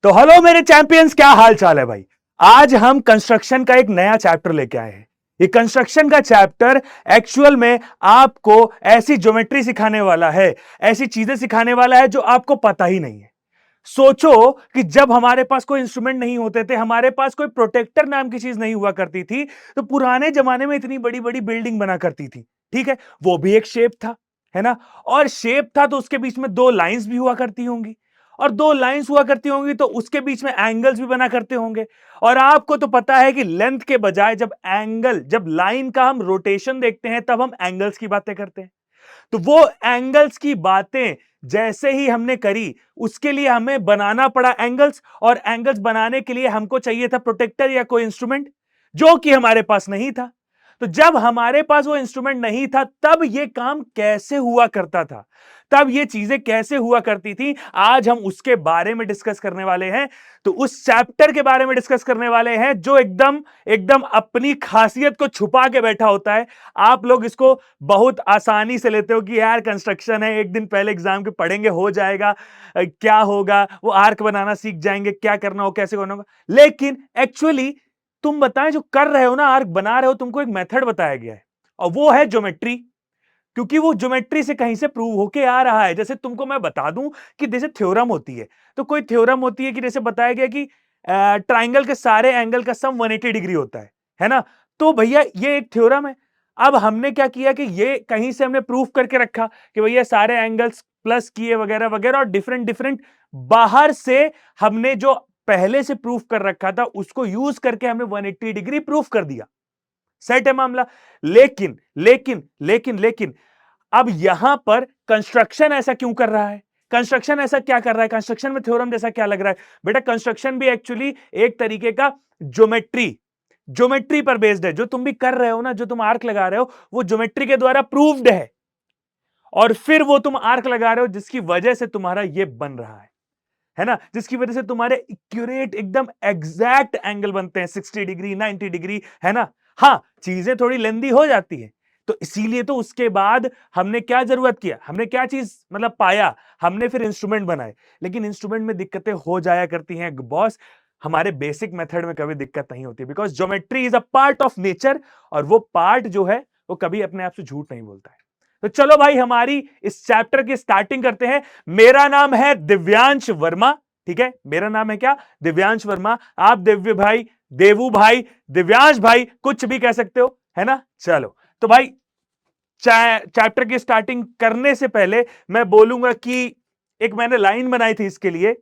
तो हेलो मेरे चैंपियंस, क्या हाल चाल है भाई। आज हम कंस्ट्रक्शन का एक नया चैप्टर लेके आए हैं। ये कंस्ट्रक्शन का चैप्टर एक्चुअल में आपको ऐसी ज्योमेट्री सिखाने वाला है, ऐसी चीजें सिखाने वाला है जो आपको पता ही नहीं है। सोचो कि जब हमारे पास कोई इंस्ट्रूमेंट नहीं होते थे, हमारे पास कोई प्रोटेक्टर नाम की चीज नहीं हुआ करती थी, तो पुराने जमाने में इतनी बड़ी बड़ी बिल्डिंग बना करती थी। ठीक है, वो भी एक शेप था, है ना। और शेप था तो उसके बीच में दो लाइंस भी हुआ करती होंगी, और दो लाइंस हुआ करती होंगी तो उसके बीच में एंगल्स भी बना करते होंगे। और आपको तो पता है कि लेंथ के बजाय जब लाइन का हम रोटेशन देखते हैं तब हम एंगल्स की बातें करते हैं। तो वो एंगल्स की बातें जैसे ही हमने करी, उसके लिए हमें बनाना पड़ा एंगल्स, और एंगल्स बनाने के लिए हमको चाहिए था प्रोटेक्टर या कोई इंस्ट्रूमेंट, जो कि हमारे पास नहीं था। तो जब हमारे पास वो इंस्ट्रूमेंट नहीं था, तब ये काम कैसे हुआ करता था, तब ये चीजें कैसे हुआ करती थी, आज हम उसके बारे में डिस्कस करने वाले हैं। तो उस चैप्टर के बारे में डिस्कस करने वाले हैं जो एकदम एकदम अपनी खासियत को छुपा के बैठा होता है। आप लोग इसको बहुत आसानी से लेते हो कि यार कंस्ट्रक्शन है, एक दिन पहले एग्जाम के पढ़ेंगे, हो जाएगा, क्या होगा, वो आर्क बनाना सीख जाएंगे, क्या करना हो, कैसे करना होगा। लेकिन एक्चुअली तुम बताएं, जो कर रहे हो ना, आर्क बना रहे हो, तुमको एक मेथड बताया गया है, और वो है ज्योमेट्री। क्योंकि वो ज्योमेट्री से कहीं से प्रूव होके आ रहा है। जैसे तुमको मैं बता दूं कि जैसे थ्योरम होती है, तो कोई थ्योरम होती है कि जैसे बताया गया कि ट्राइंगल के सारे एंगल का सम 180 डिग्री होता है ना। तो भैया ये एक थ्योरम है। अब हमने क्या किया कि ये कहीं से हमने प्रूफ करके रखा कि भैया सारे एंगल्स प्लस किए वगैरह वगैरह, और डिफरेंट डिफरेंट बाहर से हमने जो पहले से प्रूफ कर रखा था उसको यूज करके हमने 180 डिग्री प्रूफ कर दिया। सेट है मामला। लेकिन लेकिन लेकिन लेकिन अब यहां पर कंस्ट्रक्शन ऐसा क्यों कर रहा है, कंस्ट्रक्शन ऐसा क्या कर रहा है, कंस्ट्रक्शन में थ्योरम जैसा क्या लग रहा है। बेटा कंस्ट्रक्शन भी एक्चुअली एक तरीके का ज्योमेट्री ज्योमेट्री पर बेस्ड है। जो तुम भी कर रहे हो ना, जो तुम आर्क लगा रहे हो, वो ज्योमेट्री के द्वारा प्रूव्ड है, और फिर वो तुम आर्क लगा रहे हो जिसकी वजह से तुम्हारा ये बन रहा है ना, जिसकी वजह से तुम्हारे एक्यूरेट एकदम एग्जैक्ट एंगल बनते हैं, 60 डिग्री 90 डिग्री, है ना। हाँ, चीजें थोड़ी लेंदी हो जाती है, तो इसीलिए तो उसके बाद हमने क्या जरूरत किया, हमने क्या चीज मतलब पाया, हमने फिर इंस्ट्रूमेंट बनाए। लेकिन इंस्ट्रूमेंट में दिक्कतें हो जाया करती हैं बॉस, हमारे बेसिक मेथड में कभी दिक्कत नहीं होती, because geometry is a part of nature, और वो पार्ट जो है वो कभी अपने आप से झूठ नहीं बोलता है। तो चलो भाई, हमारी इस चैप्टर की स्टार्टिंग करते हैं। मेरा नाम है दिव्यांश वर्मा, ठीक है, मेरा नाम है क्या, दिव्यांश वर्मा। आप दिव्य भाई, देवू भाई, दिव्यांश भाई, कुछ भी कह सकते हो, है ना। चलो तो भाई, चैप्टर की स्टार्टिंग करने से पहले मैं बोलूंगा कि एक मैंने लाइन बनाई थी इसके लिए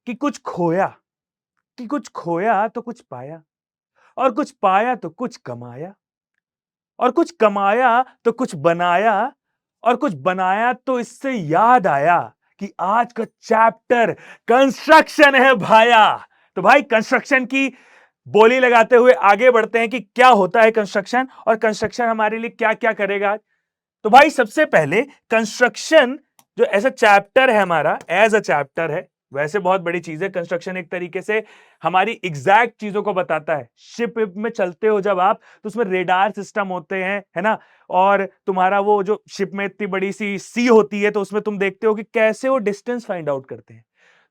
कि कुछ खोया तो कुछ पाया, और कुछ पाया तो कुछ कमाया, और कुछ कमाया तो कुछ बनाया, और कुछ बनाया तो इससे याद आया कि आज का चैप्टर कंस्ट्रक्शन है भाया। तो भाई कंस्ट्रक्शन की बोली लगाते हुए आगे बढ़ते हैं कि क्या होता है कंस्ट्रक्शन, और कंस्ट्रक्शन हमारे लिए क्या क्या करेगा। तो भाई सबसे पहले कंस्ट्रक्शन जो ऐसा चैप्टर है हमारा, एज अ चैप्टर है, वैसे बहुत बड़ी चीज है कंस्ट्रक्शन। एक तरीके से हमारी एग्जैक्ट चीजों को बताता है। शिप में चलते हो जब आप, तो उसमें रेडार सिस्टम होते हैं, है ना। और तुम्हारा वो जो शिप में इतनी बड़ी सी होती है, तो उसमें तुम देखते हो कि कैसे वो डिस्टेंस फाइंड आउट करते हैं।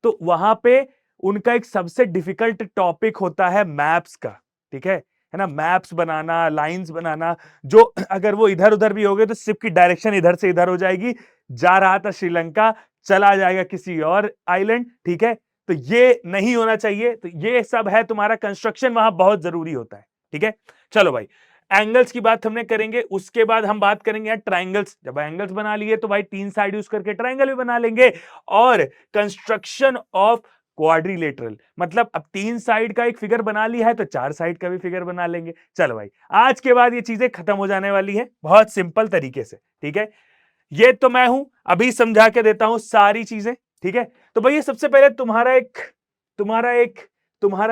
तो वहां पे उनका एक सबसे डिफिकल्ट टॉपिक होता है मैप्स का, ठीक है ना। मैप्स बनाना, लाइंस बनाना, जो अगर वो इधर उधर भी हो गए तो शिप की डायरेक्शन इधर से इधर हो जाएगी, जा रहा था श्रीलंका, चला जाएगा किसी और आइलैंड, ठीक है। तो ये नहीं होना चाहिए। तो ये सब है तुम्हारा कंस्ट्रक्शन, वहां बहुत जरूरी होता है, ठीक है। चलो भाई, एंगल्स की बात हमने करेंगे, उसके बाद हम बात करेंगे यार ट्राइंगल्स। जब एंगल्स बना लिए तो भाई तीन साइड यूज करके ट्राइंगल भी बना लेंगे। और कंस्ट्रक्शन ऑफ क्वाड्रिलेटरल, मतलब अब तीन साइड का एक फिगर बना लिया है तो चार साइड का भी फिगर बना लेंगे। चलो भाई, आज के बाद ये चीजें खत्म हो जाने वाली है बहुत सिंपल तरीके से, ठीक है। ये तो मैं हूं, अभी समझा के देता हूं सारी चीजें, ठीक है। तो भैया सबसे पहले तुम्हारा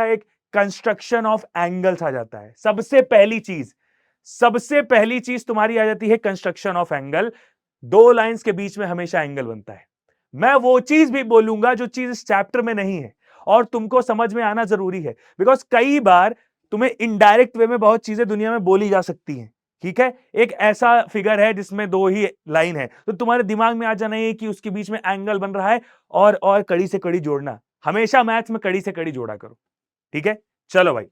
एक कंस्ट्रक्शन ऑफ एंगल्स आ जाता है। सबसे पहली चीज तुम्हारी आ जाती है कंस्ट्रक्शन ऑफ एंगल। दो लाइंस के बीच में हमेशा एंगल बनता है। मैं वो चीज भी बोलूंगा जो चीज इस चैप्टर में नहीं है, और तुमको समझ में आना जरूरी है, बिकॉज कई बार तुम्हें इनडायरेक्ट वे में बहुत चीजें दुनिया में बोली जा सकती हैं, ठीक है। एक ऐसा फिगर है जिसमें दो ही लाइन है, तो तुम्हारे दिमाग में आ जाना है कि उसके बीच में एंगल बन रहा है, और कड़ी से कड़ी जोड़ना। हमेशा मैथ्स में कड़ी से कड़ी जोड़ा करो, ठीक है। चलो भाई,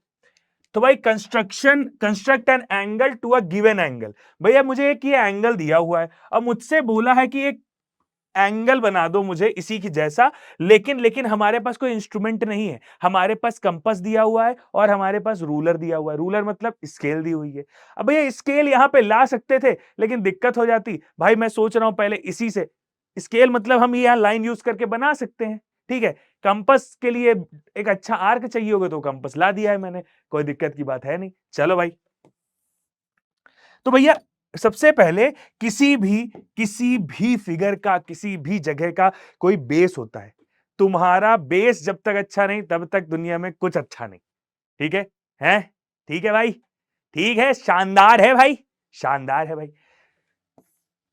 तो भाई construct an angle to a given angle. भैया मुझे एक ये एंगल दिया हुआ है, अब मुझसे बोला है कि एक एंगल बना दो मुझे इसी की जैसा, लेकिन लेकिन हमारे पास कोई इंस्ट्रूमेंट नहीं है, हमारे पास कंपास दिया हुआ है और हमारे पास रूलर दिया हुआ है। रूलर मतलब स्केल दी हुई है। अब भैया स्केल यहां पे ला सकते थे, लेकिन दिक्कत हो जाती भाई। मैं सोच रहा हूं पहले इसी से स्केल, मतलब हम यहां लाइन यूज करके बना सकते हैं, ठीक है। कंपास के लिए एक अच्छा आर्क चाहिए होगा, तो कंपास ला दिया है मैंने, कोई दिक्कत की बात है नहीं। चलो भाई, तो भैया सबसे पहले किसी भी फिगर का, किसी भी जगह का कोई बेस होता है। तुम्हारा बेस जब तक अच्छा नहीं, तब तक दुनिया में कुछ अच्छा नहीं, ठीक है। हैं? ठीक है भाई, ठीक है, शानदार है भाई, शानदार है भाई।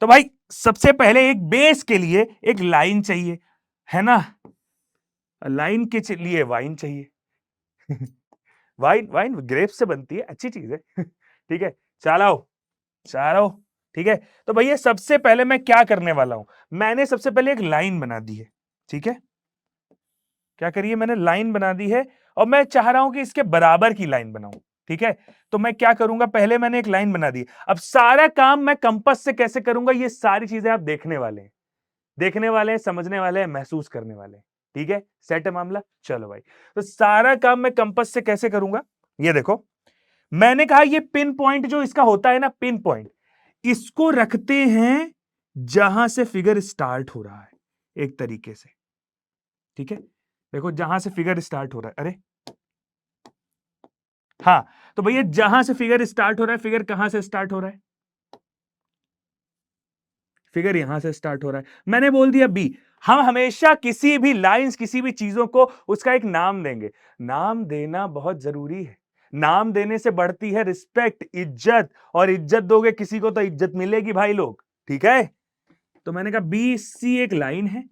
तो भाई सबसे पहले एक बेस के लिए एक लाइन चाहिए, है ना। लाइन के लिए वाइन चाहिए। वाइन वाइन ग्रेप्स से बनती है, अच्छी चीज है। ठीक है, चलो चारों, ठीक है। तो भैया सबसे पहले मैं क्या करने वाला हूं, मैंने सबसे पहले एक लाइन बना दी है, ठीक है। क्या करिए, मैंने लाइन बना दी है और मैं चाह रहा हूं कि इसके बराबर की लाइन बनाऊं, ठीक है। तो मैं क्या करूंगा, पहले मैंने एक लाइन बना दी, अब सारा काम मैं कंपास से कैसे करूंगा, ये सारी चीजें आप देखने वाले हैं, देखने वाले हैं, समझने वाले हैं, महसूस करने वाले हैं, ठीक है। सेट है मामला। चलो भाई, तो सारा काम मैं कंपास से कैसे करूंगा, ये देखो। मैंने कहा ये पिन पॉइंट जो इसका होता है ना, पिन पॉइंट, इसको रखते हैं जहां से फिगर स्टार्ट हो रहा है, एक तरीके से, ठीक है। देखो जहां से फिगर स्टार्ट हो रहा है, अरे हाँ, तो भैया जहां से फिगर स्टार्ट हो रहा है, फिगर कहां से स्टार्ट हो रहा है, फिगर यहां से स्टार्ट हो रहा है, मैंने बोल दिया बी। हम हमेशा किसी भी लाइंस, किसी भी चीजों को उसका एक नाम देंगे, नाम देना बहुत जरूरी है। नाम देने से बढ़ती है रिस्पेक्ट, इज्जत, और इज्जत दोगे किसी को तो इज्जत मिलेगी भाई लोग, ठीक है। तो मैंने कहा बी सी एक लाइन है,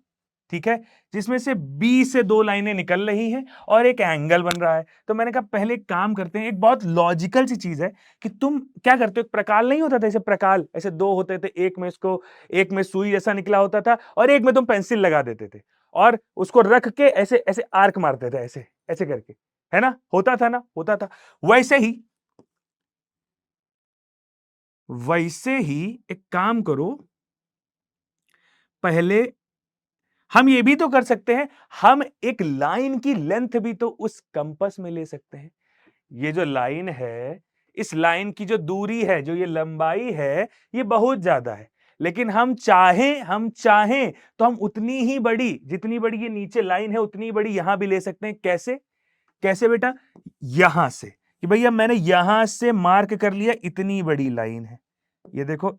ठीक है, जिसमें से बी से दो लाइनें निकल रही हैं और एक एंगल बन रहा है। तो मैंने कहा पहले एक काम करते हैं, एक बहुत लॉजिकल सी चीज है कि तुम क्या करते हो, एक प्रकाल नहीं होता था, ऐसे प्रकाल ऐसे दो होते थे, एक में इसको, एक में सुई जैसा निकला होता था और एक में तुम पेंसिल लगा देते थे और उसको रख के ऐसे ऐसे आर्क मारते थे, ऐसे ऐसे करके, है ना, होता था ना, होता था। वैसे ही, वैसे ही एक काम करो, पहले हम ये भी तो कर सकते हैं, हम एक लाइन की लेंथ भी तो उस कंपास में ले सकते हैं। ये जो लाइन है, इस लाइन की जो दूरी है, जो ये लंबाई है, ये बहुत ज्यादा है, लेकिन हम चाहें तो हम उतनी ही बड़ी, जितनी बड़ी ये नीचे लाइन है, उतनी बड़ी यहां भी ले सकते हैं। कैसे? कैसे बेटा? यहां से, कि भैया मैंने यहां से मार्क कर लिया, इतनी बड़ी लाइन है, ये देखो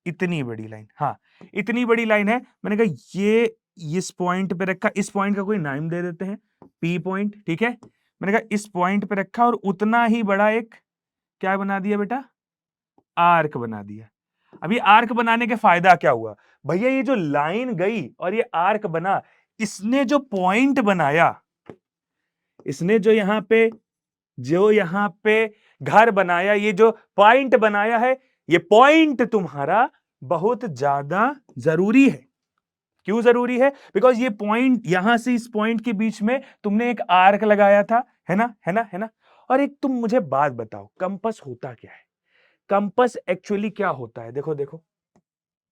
इतनी बड़ी लाइन, हाँ इतनी बड़ी लाइन है। मैंने कहा ये इस पॉइंट पे रखा, इस पॉइंट का कोई नाम दे देते हैं, पी पॉइंट, ठीक है। मैंने कहा इस पॉइंट पे रखा और उतना ही बड़ा एक क्या बना दिया बेटा, आर्क बना दिया। अब ये आर्क बनाने के फायदा क्या हुआ भैया, ये जो लाइन गई और ये आर्क बना, इसने जो पॉइंट बनाया, इसने जो यहां पे घर बनाया, ये जो पॉइंट बनाया है, ये पॉइंट तुम्हारा बहुत ज्यादा जरूरी है। क्यों जरूरी है? बिकॉज ये पॉइंट, यहां से इस पॉइंट के बीच में तुमने एक आर्क लगाया था, है ना, है ना, है ना। और एक तुम मुझे बात बताओ, कंपास होता क्या है? कंपास एक्चुअली क्या होता है? देखो देखो,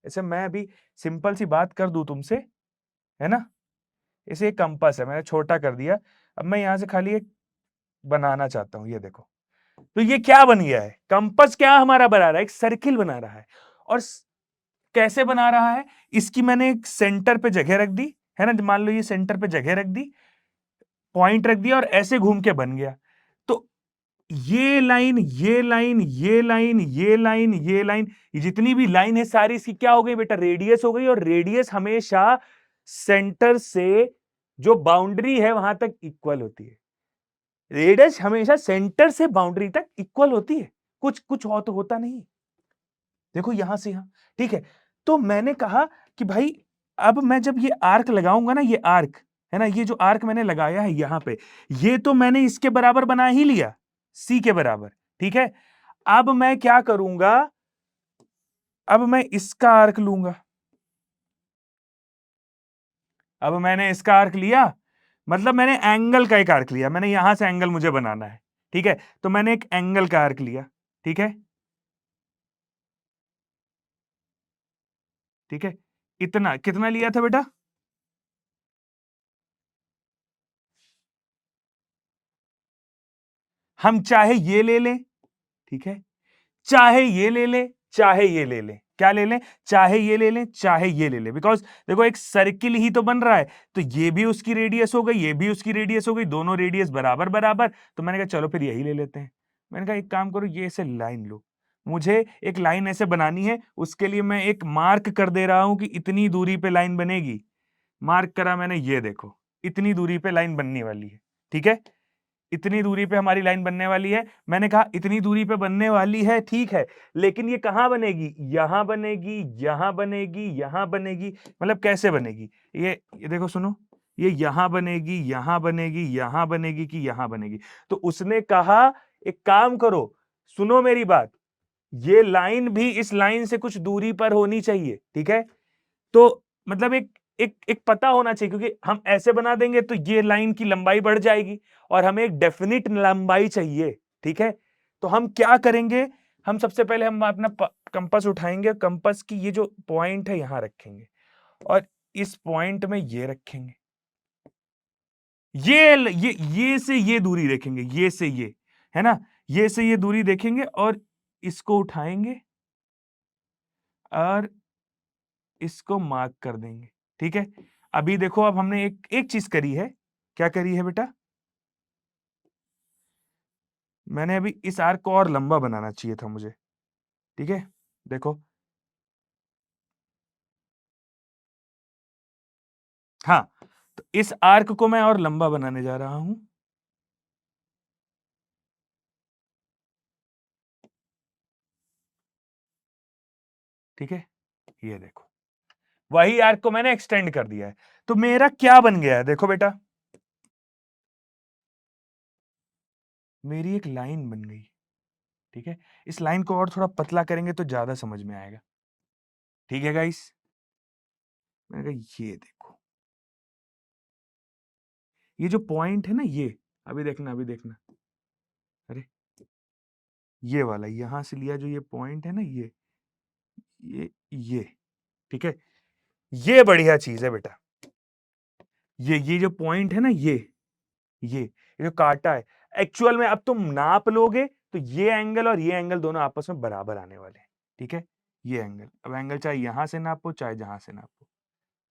ऐसे मैं अभी सिंपल सी बात कर दूं तुमसे, है ना। इसे एक कंपास है, मैंने छोटा कर दिया। अब मैं यहां से खाली एक बनाना चाहता हूं, ये देखो। तो ये क्या बन गया है? कंपास क्या हमारा बना रहा है? एक सर्किल बना रहा है। और कैसे बना रहा है? इसकी मैंने एक सेंटर पे जगह रख दी, है ना, मान लो ये सेंटर पे जगह रख दी, पॉइंट रख दिया और ऐसे घूम के बन गया। तो ये लाइन, ये लाइन, ये लाइन, ये लाइन, ये लाइन, ये जितनी भी लाइन है सारी इसकी क्या हो गई बेटा? रेडियस हो गई। और रेडियस हमेशा सेंटर से जो बाउंड्री है वहां तक इक्वल होती है। रेडियस हमेशा सेंटर से बाउंड्री तक इक्वल होती है, कुछ कुछ और तो होता नहीं। देखो यहां से यहां, ठीक है। तो मैंने कहा कि भाई अब मैं जब ये आर्क लगाऊंगा ना, ये आर्क है ना, ये जो आर्क मैंने लगाया है यहां पे, ये तो मैंने इसके बराबर बना ही लिया, सी के बराबर, ठीक है। अब मैं क्या करूंगा, अब मैं इसका आर्क लूंगा। अब मैंने इसका आर्क लिया, मतलब मैंने एंगल का एक आर्क लिया, मैंने यहां से एंगल मुझे बनाना है, ठीक है, तो मैंने एक एंगल का आर्क लिया, ठीक है, ठीक है, इतना कितना लिया था बेटा? हम चाहे ये ले लें, ठीक है, चाहे ये ले लें, चाहे ये ले लें, क्या ले लें? चाहे ये ले लें, चाहे ये ले लें, बिकॉज देखो एक सर्किल ही तो बन रहा है, तो ये भी उसकी रेडियस हो गई, ये भी उसकी रेडियस हो गई, दोनों रेडियस बराबर बराबर, तो मैंने कहा चलो फिर यही ले लेते हैं। मैंने कहा एक काम करो, ये ऐसे लाइन लो, मुझे एक लाइन ऐसे बनानी है, उसके लिए मैं एक मार्क कर दे रहा हूं कि इतनी दूरी पे लाइन बनेगी। मार्क करा मैंने, ये देखो इतनी दूरी पे लाइन बनने वाली है, ठीक है, इतनी दूरी पे हमारी लाइन बनने वाली है। मैंने कहा इतनी दूरी पे बनने वाली है, ठीक है, लेकिन ये कहां बनेगी? यहां बनेगी, यहां बनेगी, यहां बनेगी, मतलब कैसे बनेगी? ये देखो सुनो, ये यहां बनेगी, यहां बनेगी, यहां बनेगी कि यहां बनेगी। तो उसने कहा एक काम करो, सुनो मेरी बात, ये लाइन भी इस लाइन से कुछ दूरी पर होनी चाहिए, ठीक है, तो मतलब एक एक एक पता होना चाहिए, क्योंकि हम ऐसे बना देंगे तो ये लाइन की लंबाई बढ़ जाएगी और हमें एक डेफिनिट लंबाई चाहिए, ठीक है, तो हम क्या करेंगे? हम सबसे पहले हम अपना कंपास उठाएंगे, कंपास की ये जो पॉइंट है यहां रखेंगे और इस पॉइंट में ये रखेंगे, ये से ये दूरी देखेंगे, ये से ये, है ना, ये से ये दूरी देखेंगे और इसको उठाएंगे और इसको मार्क कर देंगे, ठीक है। अभी देखो, अब हमने एक एक चीज करी है, क्या करी है बेटा? मैंने अभी इस आर्क को और लंबा बनाना चाहिए था मुझे, ठीक है, देखो, हाँ, तो इस आर्क को मैं और लंबा बनाने जा रहा हूं, ठीक है, ये देखो, वही आर्क को मैंने एक्सटेंड कर दिया है, तो मेरा क्या बन गया है? देखो बेटा, मेरी एक लाइन बन गई, ठीक है, इस लाइन को और थोड़ा पतला करेंगे तो ज्यादा समझ में आएगा, ठीक है गाइस। मैंने कहा ये देखो, ये जो पॉइंट है ना, ये अभी देखना, अभी देखना, अरे ये वाला यहां से लिया जो ये पॉइंट है ना, ये ठीक है, ये बढ़िया चीज है बेटा, ये जो पॉइंट है ना, ये जो काटा है, एक्चुअल में अब तुम नाप लोगे तो ये एंगल और ये एंगल दोनों आपस में बराबर आने वाले हैं, ठीक है, ये एंगल, अब एंगल चाहे यहां से नापो चाहे जहां से नापो,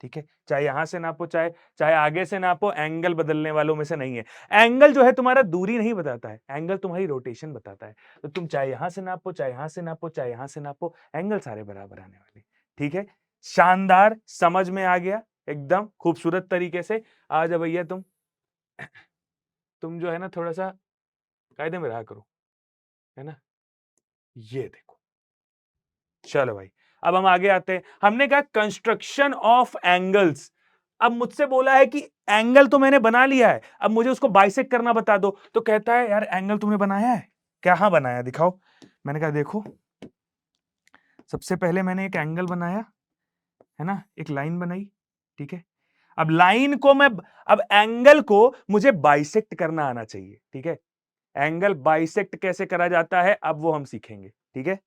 ठीक है, चाहे यहां से नापो चाहे चाहे आगे से नापो, एंगल बदलने वालों में से नहीं है। एंगल जो है तुम्हारा दूरी नहीं बताता है, एंगल तुम्हारी रोटेशन बताता है, तो तुम चाहे यहां से नापो चाहे यहां से नापो चाहे यहां से नापो, एंगल सारे बराबर आने वाले, ठीक है। शानदार, समझ में आ गया एकदम खूबसूरत तरीके से। आ जा भैया, तुम जो है ना थोड़ा सा कायदे में रहा करो, है ना, ये देखो, चलो भाई, अब हम आगे आते हैं। हमने कहा कंस्ट्रक्शन ऑफ एंगल्स, अब मुझसे बोला है कि एंगल तो मैंने बना लिया है, अब मुझे उसको बाइसेक्ट करना बता दो, तो कहता है यार एंगल तुमने बनाया है क्या? हाँ बनाया, दिखाओ। मैंने कहा देखो, सबसे पहले मैंने एक एंगल बनाया, है ना, एक लाइन बनाई, ठीक है, अब लाइन को मैं, अब एंगल को मुझे बाइसेक्ट करना आना चाहिए, ठीक है, एंगल बाइसेक्ट कैसे करा जाता है अब वो हम सीखेंगे, ठीक है।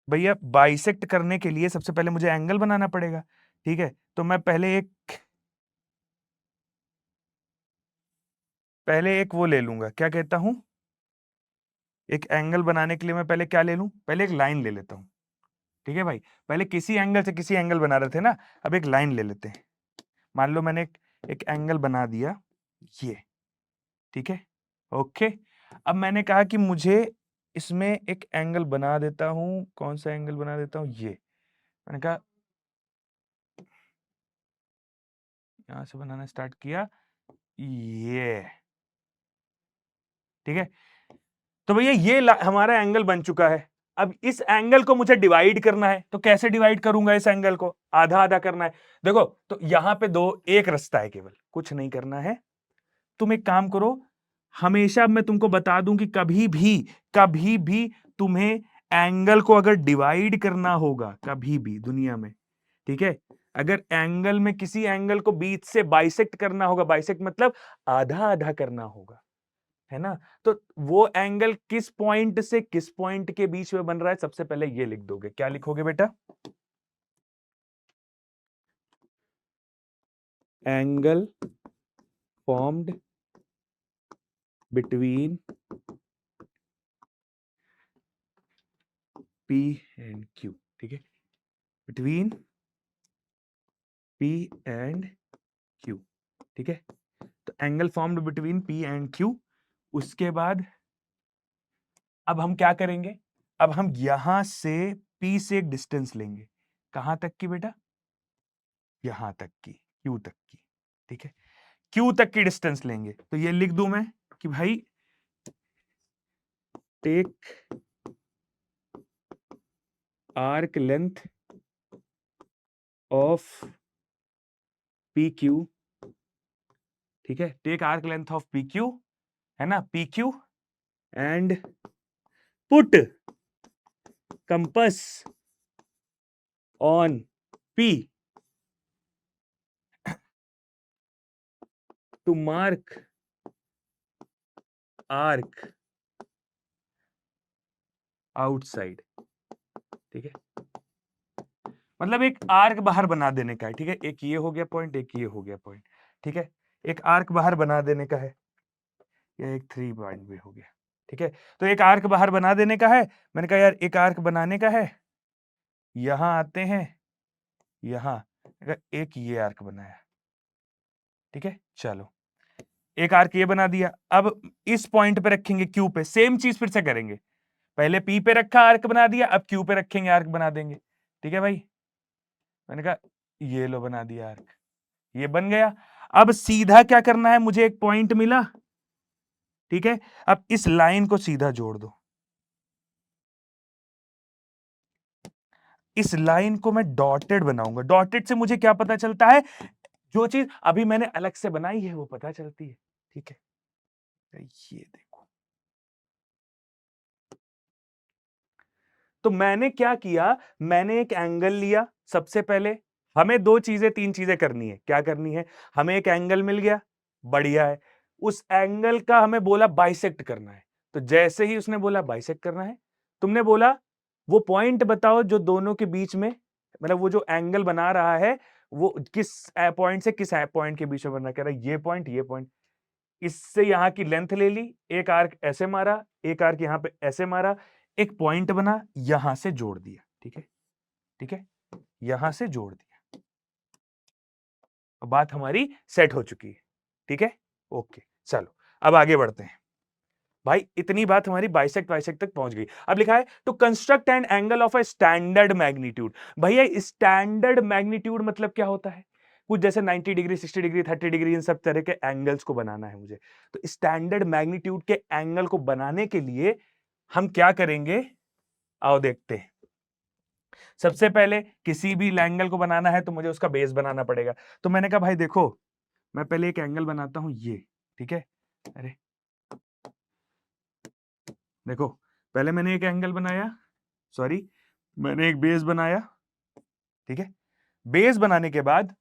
भैया बाइसेक्ट करने के लिए सबसे पहले मुझे एंगल बनाना पड़ेगा, ठीक है, तो मैं पहले एक वो ले लूंगा, क्या कहता हूं, एक एंगल बनाने के लिए मैं पहले क्या ले लूं? पहले एक लाइन ले लेता हूं, ठीक है भाई, पहले किसी एंगल से किसी एंगल बना रहे थे ना, अब एक लाइन ले लेते हैं। मान लो मैंने एक एंगल बना दिया, ये, ठीक है, ओके। अब मैंने कहा कि मुझे इसमें एक एंगल बना देता हूं, कौन सा एंगल बना देता हूं, ये मैंने कहा, यहां से बनाना स्टार्ट किया, ये, ठीक है, तो भैया ये हमारा एंगल बन चुका है। अब इस एंगल को मुझे डिवाइड करना है, तो कैसे डिवाइड करूंगा? इस एंगल को आधा आधा करना है। देखो, तो यहां पे एक रास्ता है, केवल कुछ नहीं करना है, तुम एक काम करो, हमेशा मैं तुमको बता दूं कि कभी भी तुम्हें एंगल को अगर डिवाइड करना होगा, कभी भी दुनिया में, ठीक है, अगर एंगल में किसी एंगल को बीच से बाइसेक्ट करना होगा, बाइसेक्ट मतलब आधा आधा करना होगा, है ना, तो वो एंगल किस पॉइंट से किस पॉइंट के बीच में बन रहा है, सबसे पहले ये लिख दोगे। क्या लिखोगे बेटा? Angle formed between P and Q, ठीक है, बिटवीन P एंड Q, ठीक है, तो angle formed between P and Q। उसके बाद अब हम क्या करेंगे, अब हम यहां से P से एक डिस्टेंस लेंगे, कहां तक की बेटा? यहां तक की, Q तक की, ठीक है, Q तक की डिस्टेंस लेंगे, तो ये लिख दूं मैं कि भाई take arc length of PQ, ठीक है, take arc length of PQ, है ना, PQ, and put compass on P to mark arc outside, ठीक है, मतलब एक आर्क बाहर बना देने का है, ठीक है, एक ये हो गया पॉइंट, एक ये हो गया पॉइंट, ठीक है, एक आर्क बाहर बना देने का है, या एक 3 पॉइंट भी हो गया, ठीक है, तो एक आर्क बाहर बना देने का है। मैंने कहा यार एक आर्क बनाने का है, यहां आते हैं, यहां एक ये आर्क बनाया, ठीक है, चलो एक आर्क ये बना दिया। अब इस पॉइंट पे रखेंगे Q पे, सेम चीज फिर से करेंगे, पहले P पे रखा आर्क बना दिया, अब Q पे रखेंगे आर्क बना देंगे, ठीक है भाई, मैंने कहा ये लो बना दिया आर्क, ये बन गया। अब सीधा क्या करना है, मुझे एक पॉइंट मिला, ठीक है, अब इस लाइन को सीधा जोड़ दो, इस लाइन को मैं डॉटेड बनाऊंगा, डॉटेड से मुझे क्या पता चलता है, जो चीज अभी मैंने अलग से बनाई है वो पता चलती है, ठीक है, ये देखो, तो मैंने क्या किया, मैंने एक एंगल लिया, सबसे पहले हमें दो चीजें तीन चीजें करनी है, क्या करनी है, हमें एक एंगल मिल गया, बढ़िया है, उस एंगल का हमें बोला बाइसेक्ट करना है, तो जैसे ही उसने बोला बाइसेक्ट करना है, तुमने बोला वो पॉइंट बताओ जो दोनों के बीच में, मतलब वो जो एंगल बना रहा है वो किस पॉइंट से किस पॉइंट के बीच में बनना, कह रहा है ये पॉइंट, इससे यहां की लेंथ ले ली, एक आर्क ऐसे मारा, एक आर्क यहां पे ऐसे मारा, एक पॉइंट बना, यहां से जोड़ दिया, ठीक है, ठीक है, यहां से जोड़ दिया, बात हमारी सेट हो चुकी है, ठीक है, ओके, चलो अब आगे बढ़ते हैं। भाई इतनी बात हमारी बाइसेक्ट बाइसेक्ट तक पहुंच गई। अब लिखा है to construct an angle of a standard magnitude. भैया स्टैंडर्ड मैग्नीट्यूड मतलब क्या होता है, कुछ जैसे 90 डिग्री 60 डिग्री 30 डिग्री इन सब तरह के एंगल्स को बनाना है मुझे, तो स्टैंडर्ड मैग्नीट्यूड के एंगल को बनाने के लिए हम क्या करेंगे, आओ देखते हैं। सबसे पहले किसी भी एंगल को बनाना है तो मुझे उसका बेस बनाना पड़ेगा, तो मैंने कहा भाई देखो मैं पहले एक एंगल बनाता हूं ये, ठीक है, अरे देखो पहले मैंने एक एंगल बनाया, सॉरी मैंने एक बेस बनाया, ठीक है, बेस बनाने के बाद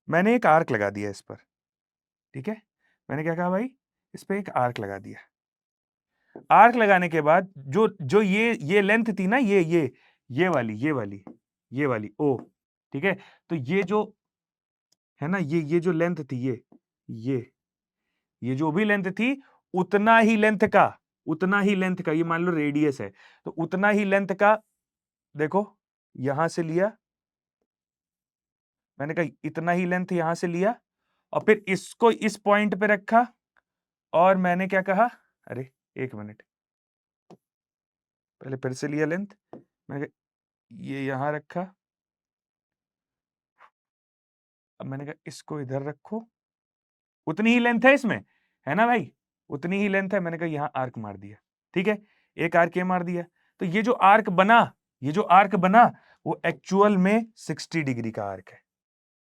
मैंने एक आर्क लगा दिया इस पर, ठीक है, मैंने क्या कहा भाई, इस पे एक आर्क लगा दिया, आर्क लगाने के बाद जो जो ये लेंथ थी ना, ये वाली ओ, ठीक है, तो ये जो है ना, ये जो लेंथ थी, ये ये जो भी लेंथ थी, उतना ही लेंथ का, उतना ही लेंथ का, ये मान लो रेडियस है, तो उतना ही लेंथ का, देखो यहां से लिया, मैंने कहा इतना ही लेंथ यहां से लिया, और फिर इसको इस पॉइंट पे रखा, और मैंने क्या कहा, अरे एक मिनट, पहले फिर से लिया लेंथ, मैंने कहा ये यहां रखा, अब मैंने कहा इसको इधर रखो, उतनी ही लेंथ है इसमें, है ना भाई, उतनी ही लेंथ है, मैंने कहा यहां आर्क मार दिया, ठीक है, एक आर्क ये मार दिया, तो ये जो आर्क बना, ये जो आर्क बना वो एक्चुअल में 60 डिग्री का आर्क है,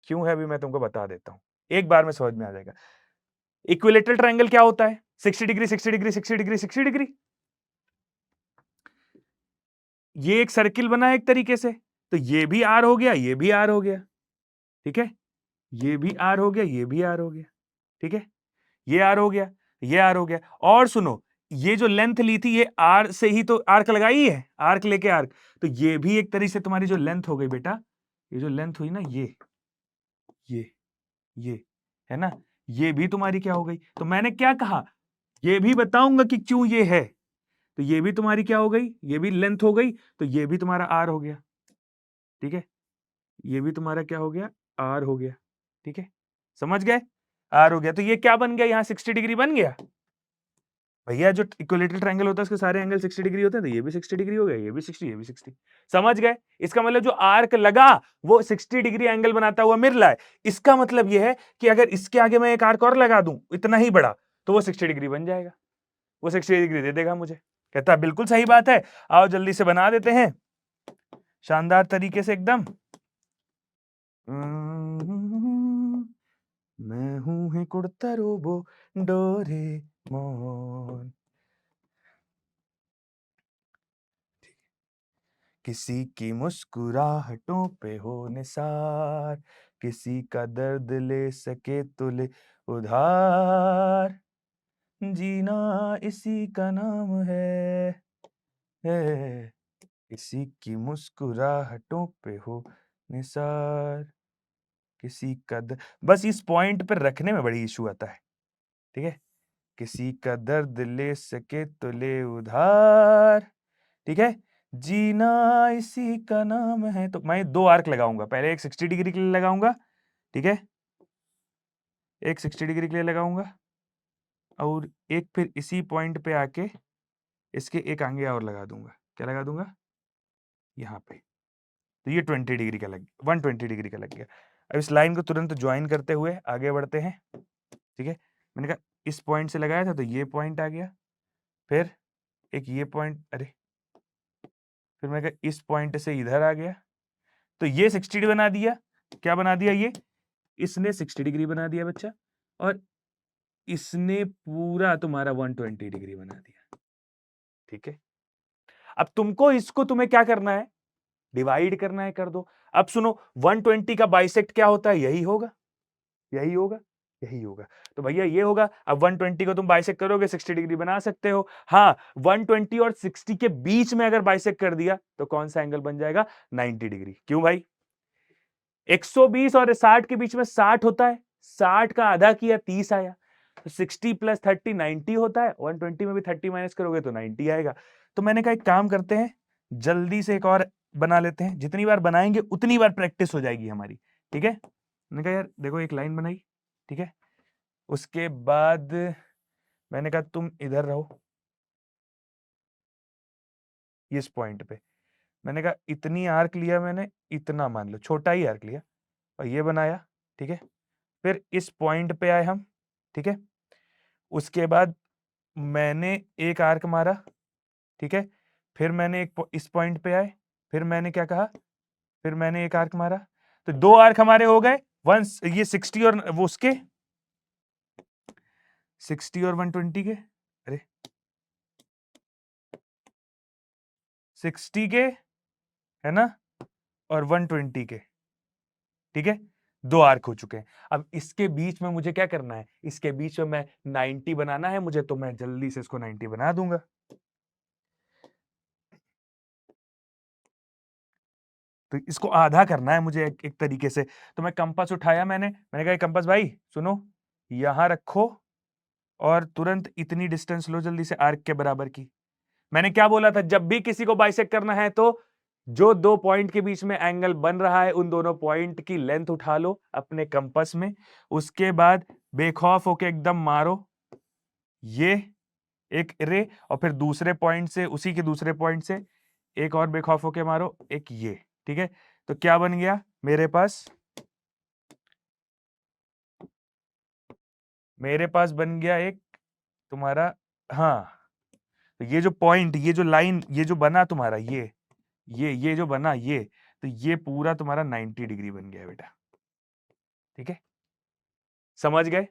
क्यों है अभी मैं तुमको बता देता हूं, एक बार में समझ में आ जाएगा। इक्विलेटरल ट्रायंगल क्या होता है? 60 डिग्री 60 डिग्री 60 डिग्री 60 डिग्री। ये एक सर्किल बना है एक तरीके से, तो ये भी आर हो गया, ये भी आर हो गया, ठीक है, ये भी आर हो गया, ये भी आर हो गया, ठीक है, ये आर हो गया, ये आर हो गया। और सुनो, ये जो लेंथ ली थी, ये आर से ही तो आर्क लगाई है, आर्क लेके आर्क, तो ये भी एक तरीके से तुम्हारी जो लेंथ हो गई बेटा, ये जो लेंथ हुई ना, ये ये है ना, ये भी तुम्हारी क्या हो गई। तो मैंने क्या कहा, ये भी बताऊंगा कि क्यों ये है, तो ये भी तुम्हारी क्या हो गई, ये भी लेंथ हो गई, तो ये भी तुम्हारा आर हो गया, ठीक है, ये भी तुम्हारा क्या हो गया, आर हो गया, ठीक है, समझ गए, आर हो गया। तो ये क्या बन गया, यहां 60 डिग्री बन गया भैया। जो इक्विलेटरल ट्रायंगल होता है उसके सारे एंगल 60 डिग्री होते हैं, तो ये भी 60 डिग्री हो गया, ये भी 60, ये भी 60। समझ गए, इसका मतलब जो आर्क लगा वो 60 डिग्री एंगल बनाता हुआ मिल रहा है। इसका मतलब यह है कि अगर इसके आगे मैं एक आर्क और लगा दूं इतना ही बड़ा, तो वो 60 डिग्री बन जाएगा, वो 60 डिग्री दे देगा मुझे। कहता है बिल्कुल सही बात है, आओ जल्दी से बना देते हैं शानदार तरीके से एकदम। मैं हूं ही कुड़ता रोबो डोरेमोन। किसी की मुस्कुराहटों पे हो निसार, किसी का दर्द ले सके तो ले उधार, जीना इसी का नाम है, किसी की मुस्कुराहटों पे हो निसार, किसी का बस इस पॉइंट पर रखने में बड़ी इशू आता है, ठीक है, किसी का दर्द ले सके तो ले उधार, ठीक है, जीना इसी का नाम है। तो मैं दो आर्क लगाऊंगा, पहले एक 60 डिग्री के लिए लगाऊंगा, ठीक है, एक 60 डिग्री के लिए लगाऊंगा, और एक फिर इसी पॉइंट पे आके इसके एक आगे और लगा दूंगा। क्या लगा दूंगा, यहाँ पे, तो ये 20 डिग्री का लग गया, 120 डिग्री का लग गया। अब इस लाइन को तुरंत ज्वाइन करते हुए आगे बढ़ते हैं, ठीक है, मैंने कहा इस पॉइंट से लगाया था तो ये पॉइंट आ गया, फिर एक ये पॉइंट, अरे फिर मैंने कहा इस पॉइंट से इधर आ गया, तो ये 60 डिग्री बना दिया। क्या बना दिया, ये इसने 60 डिग्री बना दिया बच्चा, और इसने पूरा तुम्हारा 120 डिग्री बना दिया, ठीक है। अब तुमको इसको तुम्हें क्या करना है, डिवाइड करना है, कर दो। अब सुनो, 120 का बाइसेक्ट क्या होता है, यही होगा, यही होगा, यही होगा, तो भैया ये होगा। अब 120 को तुम बाइसेक्ट करोगे 60 डिग्री बना सकते हो। हाँ, 120 और 60 के बीच में अगर बाइसेक्ट कर दिया तो कौन सा एंगल बन जाएगा, 90 डिग्री। क्यों भाई, 120 और 60 के बीच में 60 होता है, 60 का आधा किया 30 आया, तो 60 प्लस 30 90 होता है, 120 में भी 30 माइनस करोगे तो 90 आएगा। तो मैंने कहा एक काम करते हैं, जल्दी से एक और बना लेते हैं, जितनी बार बनाएंगे उतनी बार प्रैक्टिस हो जाएगी हमारी, ठीक है। मैंने कहा यार देखो एक लाइन बनाई, ठीक है, उसके बाद मैंने कहा तुम इधर रहो इस पॉइंट पे, मैंने कहा इतनी आर्क लिया मैंने, इतना मान लो छोटा ही आर्क लिया और ये बनाया, ठीक है, फिर इस पॉइंट पे आए हम, ठीक है, उसके बाद मैंने एक आर्क मारा, ठीक है, फिर मैंने इस पॉइंट पे आए, फिर मैंने क्या कहा, फिर मैंने एक आर्क मारा, तो दो आर्क हमारे हो गए, वन ये 60 और वो उसके 60 और 120 के, अरे 60 के है ना, और 120 के, ठीक है, दो आर्क हो चुके हैं। अब इसके बीच में मुझे क्या करना है, इसके बीच में मैं 90 बनाना है मुझे, तो मैं जल्दी से इसको 90 बना दूंगा। तो इसको आधा करना है मुझे एक तरीके से। तो मैं कंपास उठाया, मैंने कहा कंपास भाई सुनो, यहां रखो और तुरंत इतनी डिस्टेंस लो जल्दी से आर्क के बराबर की। मैंने क्या बोला था, जब भी किसी को बाइसेक्ट करना है तो जो दो पॉइंट के बीच में एंगल बन रहा है उन दोनों पॉइंट की लेंथ उठा लो अपने कंपास में, उसके बाद बेखौफ होके एकदम मारो ये एक रे, और फिर दूसरे पॉइंट से, उसी के दूसरे पॉइंट से एक और बेखौफ होके मारो एक ये, ठीक है। तो क्या बन गया मेरे पास बन गया एक तुम्हारा, हाँ, तो ये जो पॉइंट, ये जो लाइन, ये जो बना तुम्हारा ये जो बना ये, तो ये पूरा तुम्हारा 90 डिग्री बन गया बेटा, ठीक है, समझ गए।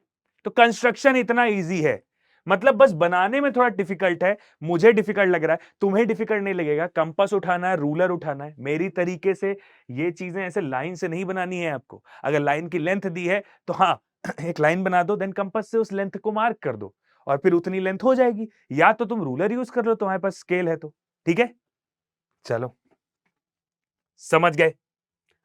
तो कंस्ट्रक्शन इतना इजी है, मतलब बस बनाने में थोड़ा डिफिकल्ट है, मुझे डिफिकल्ट लग रहा है, तुम्हें डिफिकल्ट नहीं लगेगा। कंपास उठाना है, रूलर उठाना है, मेरी तरीके से ये चीजें ऐसे लाइन से नहीं बनानी है आपको। अगर लाइन की लेंथ दी है तो हाँ एक लाइन बना दो, देन कंपास से उस लेंथ को मार्क कर दो और फिर उतनी लेंथ हो जाएगी, या तो तुम रूलर यूज कर लो, तुम्हारे पास स्केल है तो। ठीक है, चलो समझ गए,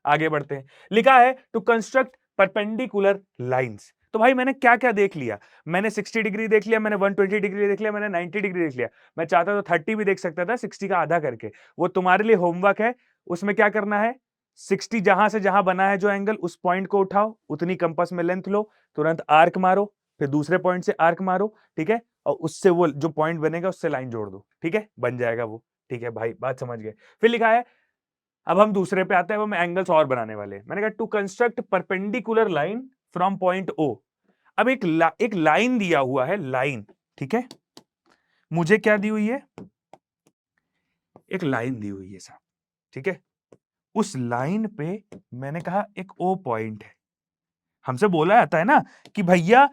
आगे बढ़ते हैं। लिखा है टू कंस्ट्रक्ट परपेंडिकुलर लाइंस। तो भाई मैंने क्या क्या देख लिया, मैंने 60 डिग्री देख लिया, मैंने 120 डिग्री देख लिया, मैंने 90 डिग्री देख लिया। मैं चाहता तो 30 भी देख सकता था, 60 का आधा करके। वो तुम्हारे लिए होमवर्क है, उसमें क्या करना है, 60 जहां से जहां बना है जो एंगल, उस पॉइंट को उठाओ, उतनी कंपास में लेंथ लो, तुरंत आर्क मारो, फिर दूसरे पॉइंट से आर्क मारो, ठीक है, और उससे वो जो पॉइंट बनेगा उससे लाइन जोड़ दो, ठीक है, बन जाएगा वो। ठीक है भाई, बात समझ गए। फिर लिखा है, अब हम दूसरे पे आते हैं, हम एंगल्स और बनाने वाले हैं। मैंने कहा to construct perpendicular line from point O. अब एक लाइन दिया हुआ है, लाइन, ठीक है, मुझे क्या दी हुई है, एक लाइन दी हुई है साहब, ठीक है। उस लाइन पे मैंने कहा एक ओ पॉइंट है। हमसे बोला जाता है ना कि भैया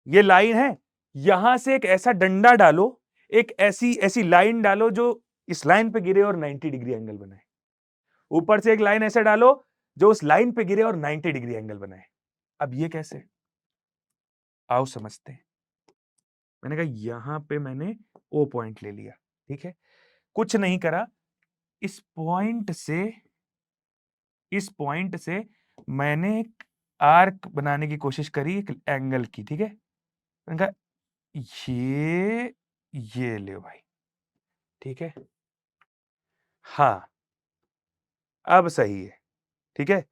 ये लाइन है, यहां से एक ऐसा डंडा डालो, एक ऐसी ऐसी लाइन डालो जो इस लाइन पे गिरे और 90 डिग्री एंगल बनाए। ऊपर से एक लाइन ऐसे डालो जो उस लाइन पे गिरे और 90 डिग्री एंगल बनाए। अब ये कैसे, आओ समझते हैं। मैंने कहा यहां पे मैंने ओ पॉइंट ले लिया, ठीक है, कुछ नहीं करा, इस पॉइंट से मैंने एक आर्क बनाने की कोशिश करी, एक एंगल की, ठीक है। मैंने कहा ये ले भाई, ठीक है, हाँ अब सही है, ठीक है।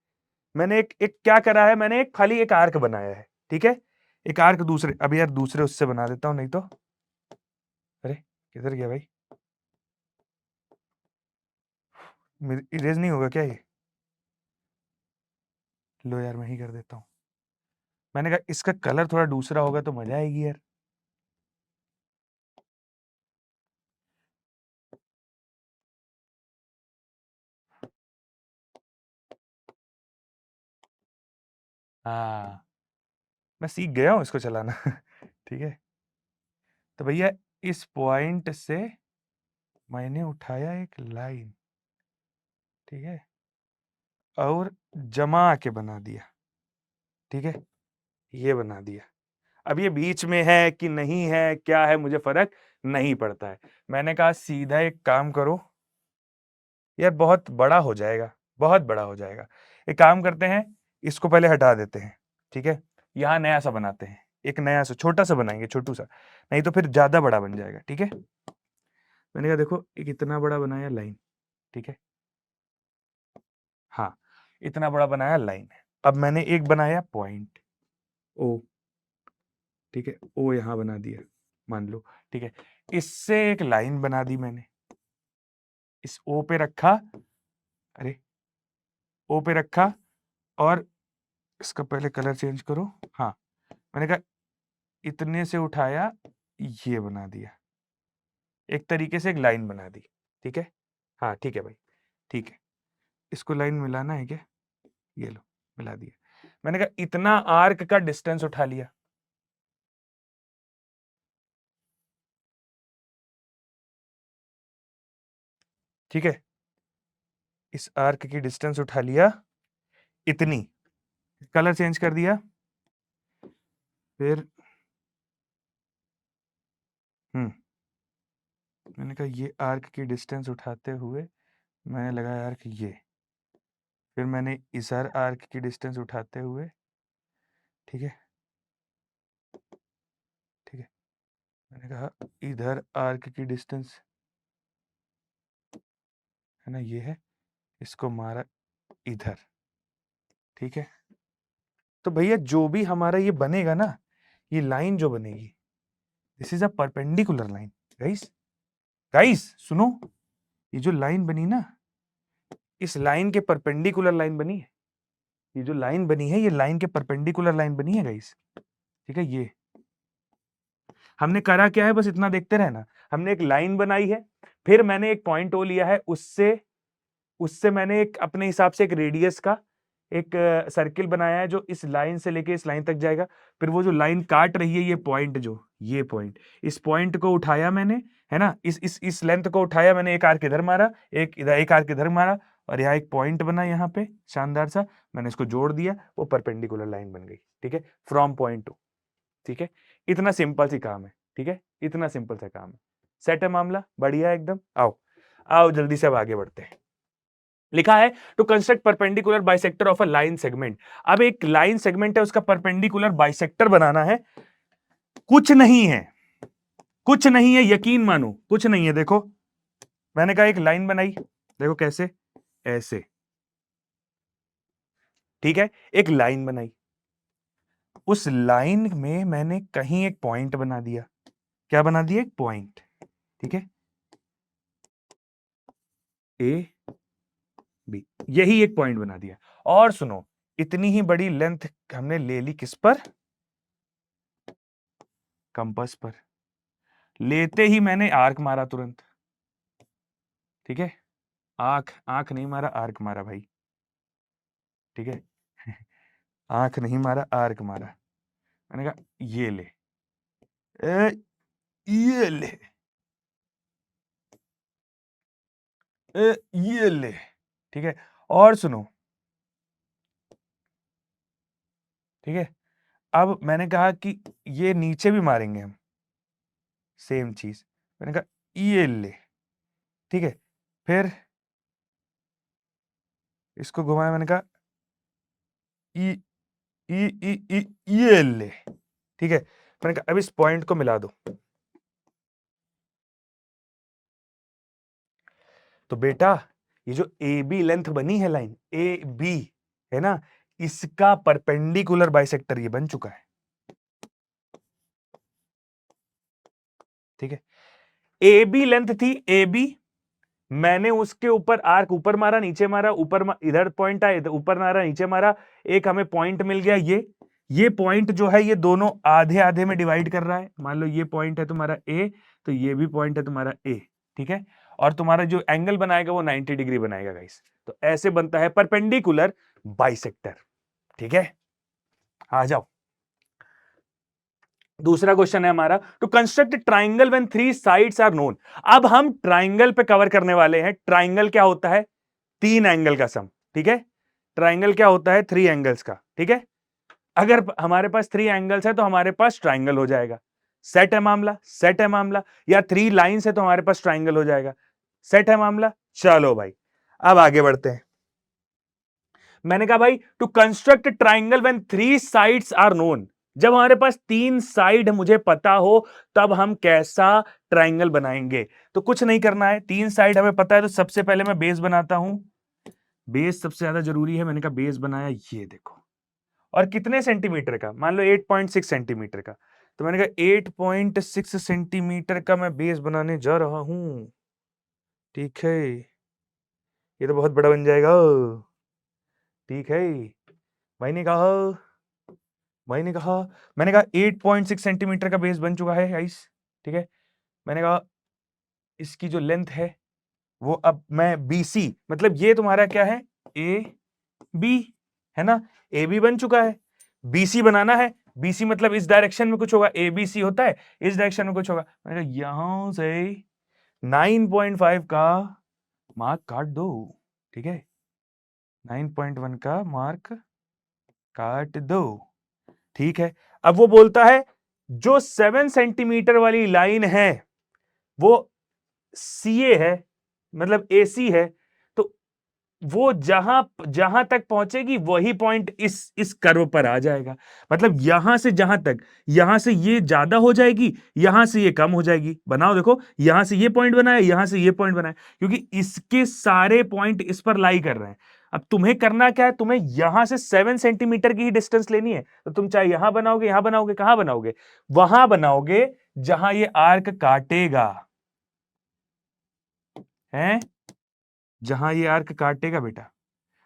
मैंने एक एक क्या करा है, मैंने एक खाली एक आर्क बनाया है, ठीक है, एक आर्क दूसरे, अब यार दूसरे उससे बना देता हूं, नहीं तो, अरे किधर गया भाई, इरेज नहीं होगा क्या ये, लो यार मैं ही कर देता हूं। मैंने कहा इसका कलर थोड़ा दूसरा होगा तो मजा आएगी यार। हाँ, मैं सीख गया हूं इसको चलाना ठीक है। तो भैया इस पॉइंट से मैंने उठाया एक लाइन, ठीक है, और जमा के बना दिया, ठीक है, ये बना दिया। अब ये बीच में है कि नहीं है, क्या है, मुझे फर्क नहीं पड़ता है। मैंने कहा सीधा एक काम करो, यार बहुत बड़ा हो जाएगा, बहुत बड़ा हो जाएगा। एक काम करते हैं, इसको पहले हटा देते हैं, ठीक है, यहाँ नया सा बनाते हैं, एक नया सा छोटा सा बनाएंगे, छोटू सा, नहीं तो फिर ज्यादा बड़ा बन जाएगा, ठीक है। मैंने कहा देखो एक इतना बड़ा बनाया लाइन, ठीक है, हाँ इतना बड़ा बनाया लाइन। अब मैंने एक बनाया पॉइंट ओ, ठीक है, ओ यहां बना दिया मान लो, ठीक है, इससे एक लाइन बना दी मैंने, इस ओ पे रखा, अरे ओ पे रखा, और इसका पहले कलर चेंज करो, हाँ मैंने कहा इतने से उठाया, ये बना दिया, एक तरीके से एक लाइन बना दी, ठीक है, हाँ ठीक है भाई, ठीक है, इसको लाइन मिलाना है क्या, ये लो मिला दिया। मैंने कहा इतना आर्क का डिस्टेंस उठा लिया, ठीक है, इस आर्क की डिस्टेंस उठा लिया इतनी, कलर चेंज कर दिया, फिर मैंने कहा ये आर्क की डिस्टेंस उठाते हुए मैंने लगाया आर्क ये, फिर मैंने इस आर्क की डिस्टेंस उठाते हुए, ठीक है, ठीक है, मैंने कहा इधर आर्क की डिस्टेंस है ना, ये है, इसको मारा इधर, ठीक है। तो भैया जो भी हमारा ये बनेगा ना, ये लाइन जो बनेगी, this is a perpendicular line. Guys guys सुनो, ये जो लाइन बनी ना, इस लाइन के परपेंडिकुलर लाइन बनी है, ये जो लाइन बनी है ये लाइन के परपेंडिकुलर लाइन बनी है गाइस, ठीक है। ये हमने करा क्या है, बस इतना देखते रहना, हमने एक लाइन बनाई है, फिर मैंने एक पॉइंट ओ लिया है, उससे उससे मैंने एक अपने हिसाब से एक रेडियस का एक सर्किल बनाया है जो इस लाइन से लेके इस लाइन तक जाएगा, फिर वो जो लाइन काट रही है ये पॉइंट, जो ये पॉइंट, इस पॉइंट को उठाया मैंने, है ना, इस लेंथ को उठाया मैंने, एक आर्क इधर मारा, एक इधर, एक आर्क इधर मारा, और यहाँ एक पॉइंट बना, यहाँ पे शानदार सा, मैंने इसको जोड़ दिया, वो परपेंडिकुलर लाइन बन गई। ठीक है, फ्रॉम पॉइंट टू। ठीक है, इतना सिंपल सी काम है। ठीक है, इतना सिंपल सा काम है। सेट है मामला, बढ़िया एकदम। आओ आओ जल्दी से अब आगे बढ़ते हैं। लिखा है to construct perpendicular bisector of a line segment. अब एक लाइन सेगमेंट है, उसका परपेंडिकुलर बाइसेक्टर बनाना है। कुछ नहीं है, कुछ नहीं है, यकीन मानो कुछ नहीं है। देखो मैंने कहा एक लाइन बनाई, देखो कैसे, ऐसे। ठीक है, एक लाइन बनाई, उस लाइन में मैंने कहीं एक पॉइंट बना दिया। क्या बना दिया? एक पॉइंट। ठीक है, ए बी, यही एक पॉइंट बना दिया। और सुनो, इतनी ही बड़ी लेंथ हमने ले ली किस पर? कंपास पर। लेते ही मैंने आर्क मारा तुरंत। ठीक है, आंख आंख नहीं मारा, आर्क मारा भाई। ठीक है आंख नहीं मारा, आर्क मारा। मैंने कहा ये ले, ए, ये ले, ये ले। ठीक है, और सुनो, ठीक है, अब मैंने कहा कि ये नीचे भी मारेंगे हम, सेम चीज। मैंने कहा ये ले। ठीक है, फिर इसको घुमाया, मैंने कहा ई ई ई ई ये ले। ठीक है, मैंने कहा अब इस पॉइंट को मिला दो। तो बेटा ये जो ए बी लेंथ बनी है, लाइन ए बी, है ना, इसका परपेंडिकुलर बाइसेक्टर ये बन चुका है। ठीक है, ए बी लेंथ थी, ए बी, मैंने उसके ऊपर आर्क ऊपर मारा, नीचे मारा, इधर पॉइंट आया, इधर ऊपर मारा, नीचे मारा, एक हमें पॉइंट मिल गया। ये पॉइंट जो है ये दोनों आधे आधे में डिवाइड कर रहा है। मान लो ये पॉइंट है तुम्हारा ए, तो ये भी पॉइंट है तुम्हारा ए। ठीक है, और तुम्हारा जो एंगल बनाएगा वो 90 डिग्री बनाएगा गाइस। तो ऐसे बनता है परपेंडिकुलर बाइसेक्टर। ठीक है, आ जाओ, दूसरा क्वेश्चन है हमारा, to construct triangle when three sides are known. अब हम ट्राइंगल पे कवर करने वाले हैं। ट्राइंगल क्या होता है? तीन एंगल का सम। ठीक है, ट्राइंगल क्या होता है? थ्री एंगल्स का। ठीक है, अगर हमारे पास थ्री एंगल्स है तो हमारे पास ट्राइंगल हो जाएगा। सेट है मामला, सेट है मामला। या थ्री लाइंस है तो हमारे पास ट्राइंगल हो जाएगा। सेट है मामला। चलो भाई अब आगे बढ़ते हैं। मैंने कहा भाई to construct triangle when three sides are known. जब हमारे पास तीन साइड मुझे पता हो तब हम कैसा ट्राइंगल बनाएंगे? तो कुछ नहीं करना है, तीन साइड हमें पता है, तो सबसे पहले मैं बेस बनाता हूं। बेस सबसे ज्यादा जरूरी है। मैंने कहा बेस बनाया, ये देखो, और कितने सेंटीमीटर का? मान लो 8.6 सेंटीमीटर का। तो मैंने कहा 8.6 सेंटीमीटर का मैं बेस बनाने जा रहा हूं। ठीक है, ये तो बहुत बड़ा बन जाएगा। ठीक है, भाई ने कहा, भाई ने कहा, मैंने कहा 8.6 सेंटीमीटर का बेस बन चुका है गाइस। ठीक है, मैंने कहा इसकी जो लेंथ है वो, अब मैं बीसी, मतलब ये तुम्हारा क्या है? ए बी, है ना, ए बी बन चुका है। बीसी बनाना है, बीसी मतलब इस डायरेक्शन में कुछ होगा, ए बी सी होता है, इस डायरेक्शन में कुछ होगा। मैंने कहा यहां से 9.5 का मार्क काट दो। ठीक है, 9.1 का मार्क काट दो। ठीक है, अब वो बोलता है जो 7 सेंटीमीटर वाली लाइन है वो सीए है, मतलब एसी है, तो वो जहां जहां तक पहुंचेगी वही पॉइंट इस कर्व पर आ जाएगा। मतलब यहां से जहां तक, यहां से ये ज्यादा हो जाएगी, यहां से ये कम हो जाएगी। बनाओ देखो, यहां से ये पॉइंट बनाया, यहां से ये पॉइंट बनाया, क्योंकि इसके सारे पॉइंट इस पर लाई कर रहे हैं। अब तुम्हें करना क्या है? तुम्हें यहां से 7 सेंटीमीटर की ही डिस्टेंस लेनी है। तो तुम चाहे यहां बनाओगे, यहां बनाओगे, कहां बनाओगे? वहां बनाओगे जहां ये आर्क काटेगा, है, जहां ये आर्क काटेगा बेटा।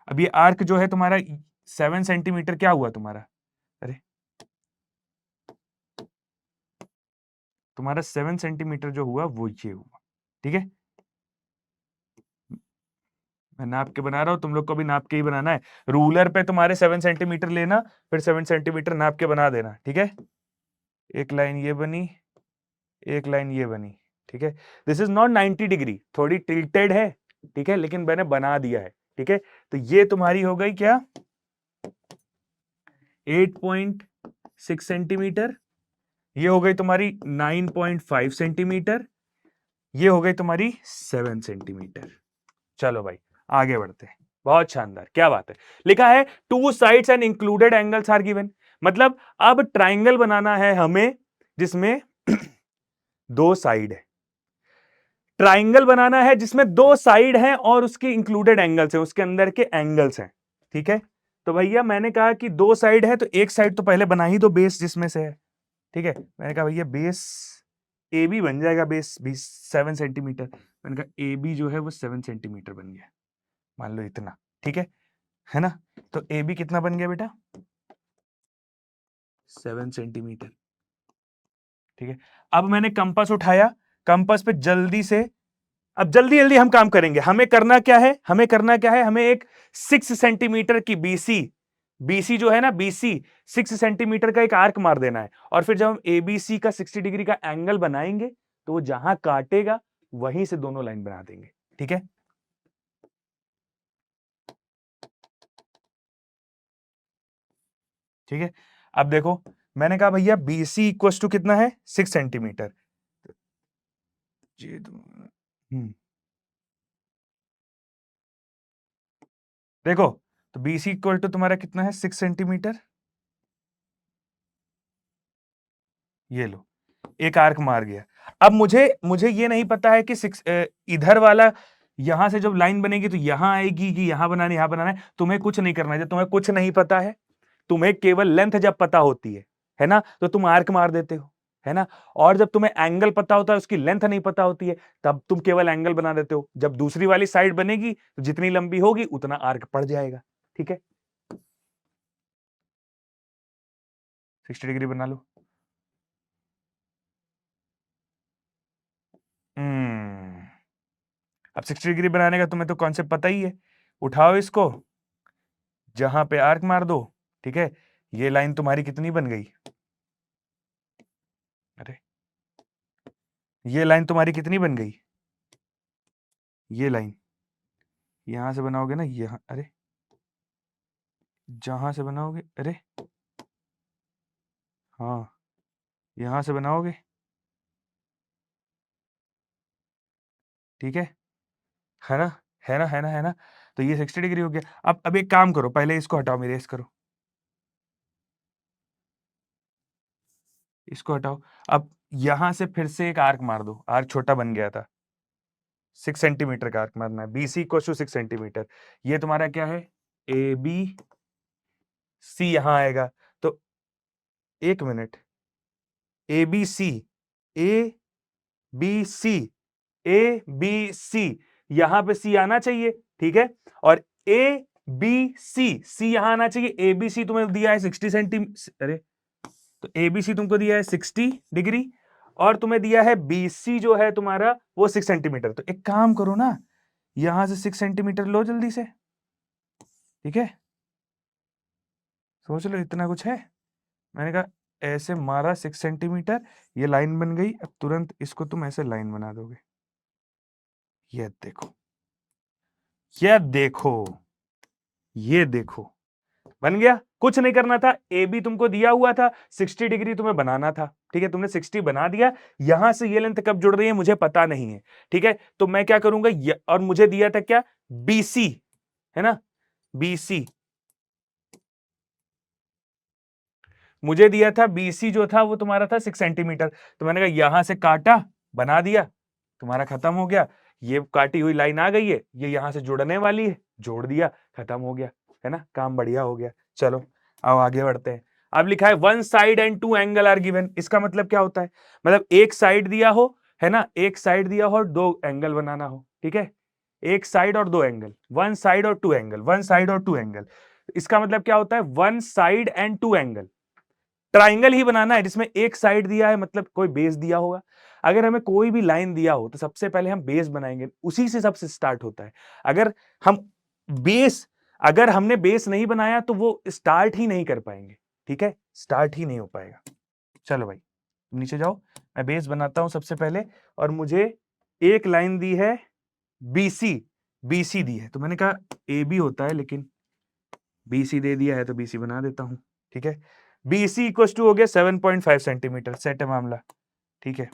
अब ये आर्क जो है तुम्हारा 7 सेंटीमीटर क्या हुआ तुम्हारा? अरे तुम्हारा 7 सेंटीमीटर जो हुआ वो ये हुआ। ठीक है, मैं नाप के बना रहा हूं, तुम लोग को भी नाप के ही बनाना है। रूलर पे तुम्हारे 7 सेंटीमीटर लेना, फिर 7 सेंटीमीटर नाप के बना देना, ठीक है। एक लाइन ये बनी, एक लाइन ये बनी, ठीक है। दिस इज नॉट 90 डिग्री, थोड़ी टिल्टेड है, ठीक है, लेकिन मैंने बना दिया है, ठीक है। तो ये तुम्हारी हो गई क्या, 8.6 सेंटीमीटर, ये हो गई तुम्हारी 9.5 सेंटीमीटर, ये हो गई तुम्हारी 7 सेंटीमीटर। चलो भाई आगे बढ़ते हैं। बहुत शानदार, क्या बात है। लिखा है two sides and included angles are given. मतलब अब ट्राइंगल बनाना है हमें जिसमें दो साइड है। ट्राइंगल बनाना है जिसमें दो साइड हैं और उसके इंक्लूडेड एंगल्स हैं, उसके अंदर के एंगल्स हैं, ठीक है। तो भैया मैंने कहा कि दो साइड है तो एक साइड तो पहले बना ही दो बेस जिसमें से है, ठीक है। मैंने कहा भैया बेस ए बी बन जाएगा, बेस 7 सेंटीमीटर। मैंने कहा ए बी जो है वो 7 सेंटीमीटर बन गया, मान लो इतना, ठीक है ना। तो ए बी कितना बन गया बेटा, 7 सेंटीमीटर, ठीक है। अब मैंने कंपास उठाया, कंपास पे जल्दी से, अब जल्दी जल्दी हम काम करेंगे। हमें करना क्या है, हमें करना क्या है, हमें एक 6 सेंटीमीटर की बीसी, बीसी जो है ना, बीसी 6 सेंटीमीटर का एक आर्क मार देना है। और फिर जब हम एबीसी का 60 डिग्री का एंगल बनाएंगे तो वो जहां काटेगा वहीं से दोनों लाइन बना देंगे, ठीक है। ठीक है, अब देखो मैंने कहा भैया बीसी इक्वल टू कितना है, 6 सेंटीमीटर। देखो तो बीसी इक्वल टू तुम्हारा कितना है, 6 सेंटीमीटर। ये लो, एक आर्क मार गया। अब मुझे मुझे ये नहीं पता है कि इधर वाला यहां से जब लाइन बनेगी तो यहां आएगी कि यहां बनानी, यहां बनाना है। तुम्हें कुछ नहीं करना है, जब तुम्हें कुछ नहीं पता है, तुम्हें केवल लेंथ जब पता होती है ना, तो तुम आर्क मार देते हो, है ना। और जब तुम्हें एंगल पता होता है, उसकी लेंथ नहीं पता होती है, तब तुम केवल एंगल बना देते हो। जब दूसरी वाली साइड बनेगी तो जितनी लंबी होगी उतना आर्क पड़ जाएगा, ठीक है। 60 डिग्री बना लो। अब 60 डिग्री बनाने का तुम्हें तो कॉन्सेप्ट पता ही है। उठाओ इसको, जहां पे आर्क मार दो, ठीक है। ये लाइन तुम्हारी कितनी बन गई, अरे ये लाइन तुम्हारी कितनी बन गई, ये लाइन यहां से बनाओगे ना, यहां, अरे जहां से बनाओगे, अरे हाँ यहां से बनाओगे, ठीक है ना, है ना, है ना, है ना। तो ये 60 डिग्री हो गया। अब एक काम करो, पहले इसको हटाओ, मेरे इस करो, इसको हटाओ। अब यहां से फिर से एक आर्क मार दो, आर्क छोटा बन गया था, 6 सेंटीमीटर का आर्क मारना है, बीसी इक्वल टू 6 सेंटीमीटर। ये तुम्हारा क्या है, ए बी सी यहां आएगा। तो एक minute, A B C, A B C, A B C, यहां पे सी आना चाहिए, ठीक है। और ए बी सी, सी यहां आना चाहिए। ए बी सी तुम्हें दिया है 60 सेंटीमीटर, अरे तो ए बी सी तुमको दिया है 60 डिग्री, और तुम्हें दिया है बी सी जो है तुम्हारा वो 6 सेंटीमीटर। तो एक काम करो ना, यहां से 6 सेंटीमीटर लो जल्दी से, ठीक है। सोच लो इतना कुछ है। मैंने कहा ऐसे मारा 6 सेंटीमीटर, ये लाइन बन गई। अब तुरंत इसको तुम ऐसे लाइन बना दोगे, ये देखो, ये देखो, ये देखो, बन गया। कुछ नहीं करना था, ए बी तुमको दिया हुआ था, 60 डिग्री तुम्हें बनाना था, ठीक है। तुमने 60 बना दिया। यहां से ये लेंथ कब जुड़ रही है मुझे पता नहीं है, ठीक है। तो मैं क्या करूंगा, और मुझे दिया था क्या, बीसी, है ना, बीसी मुझे दिया था, बीसी जो था वो तुम्हारा था 6 सेंटीमीटर। तो मैंने कहा यहां से काटा, बना दिया, तुम्हारा खत्म हो गया। ये काटी हुई लाइन आ गई है, ये यहां से जुड़ने वाली है, जोड़ दिया, खत्म हो गया, है ना, काम बढ़िया हो गया। चलो अब आगे बढ़ते हैं। अब लिखा है one side and two angle are given. इसका मतलब क्या होता है, मतलब एक साइड दिया हो, है ना, एक साइड दिया हो और दो एंगल बनाना हो, ठीक है। एक साइड और दो एंगल, वन साइड और टू एंगल, वन साइड और टू एंगल। इसका मतलब क्या होता है, one side and two angle. Triangle ही बनाना है जिसमें एक साइड दिया है, मतलब कोई बेस दिया होगा। अगर हमें कोई भी लाइन दिया हो तो सबसे पहले हम बेस बनाएंगे, उसी से सबसे स्टार्ट होता है। अगर हमने बेस नहीं बनाया तो वो स्टार्ट ही नहीं कर पाएंगे, ठीक है, स्टार्ट ही नहीं हो पाएगा। चलो भाई नीचे जाओ, मैं बेस बनाता हूं सबसे पहले, और मुझे एक लाइन दी है बीसी, बीसी दी है, तो मैंने कहा ए बी होता है, लेकिन बीसी दे दिया है तो बीसी बना देता हूं, ठीक है। बीसी इक्वल टू हो गया 7.5 सेंटीमीटर, सेट है मामला, ठीक है,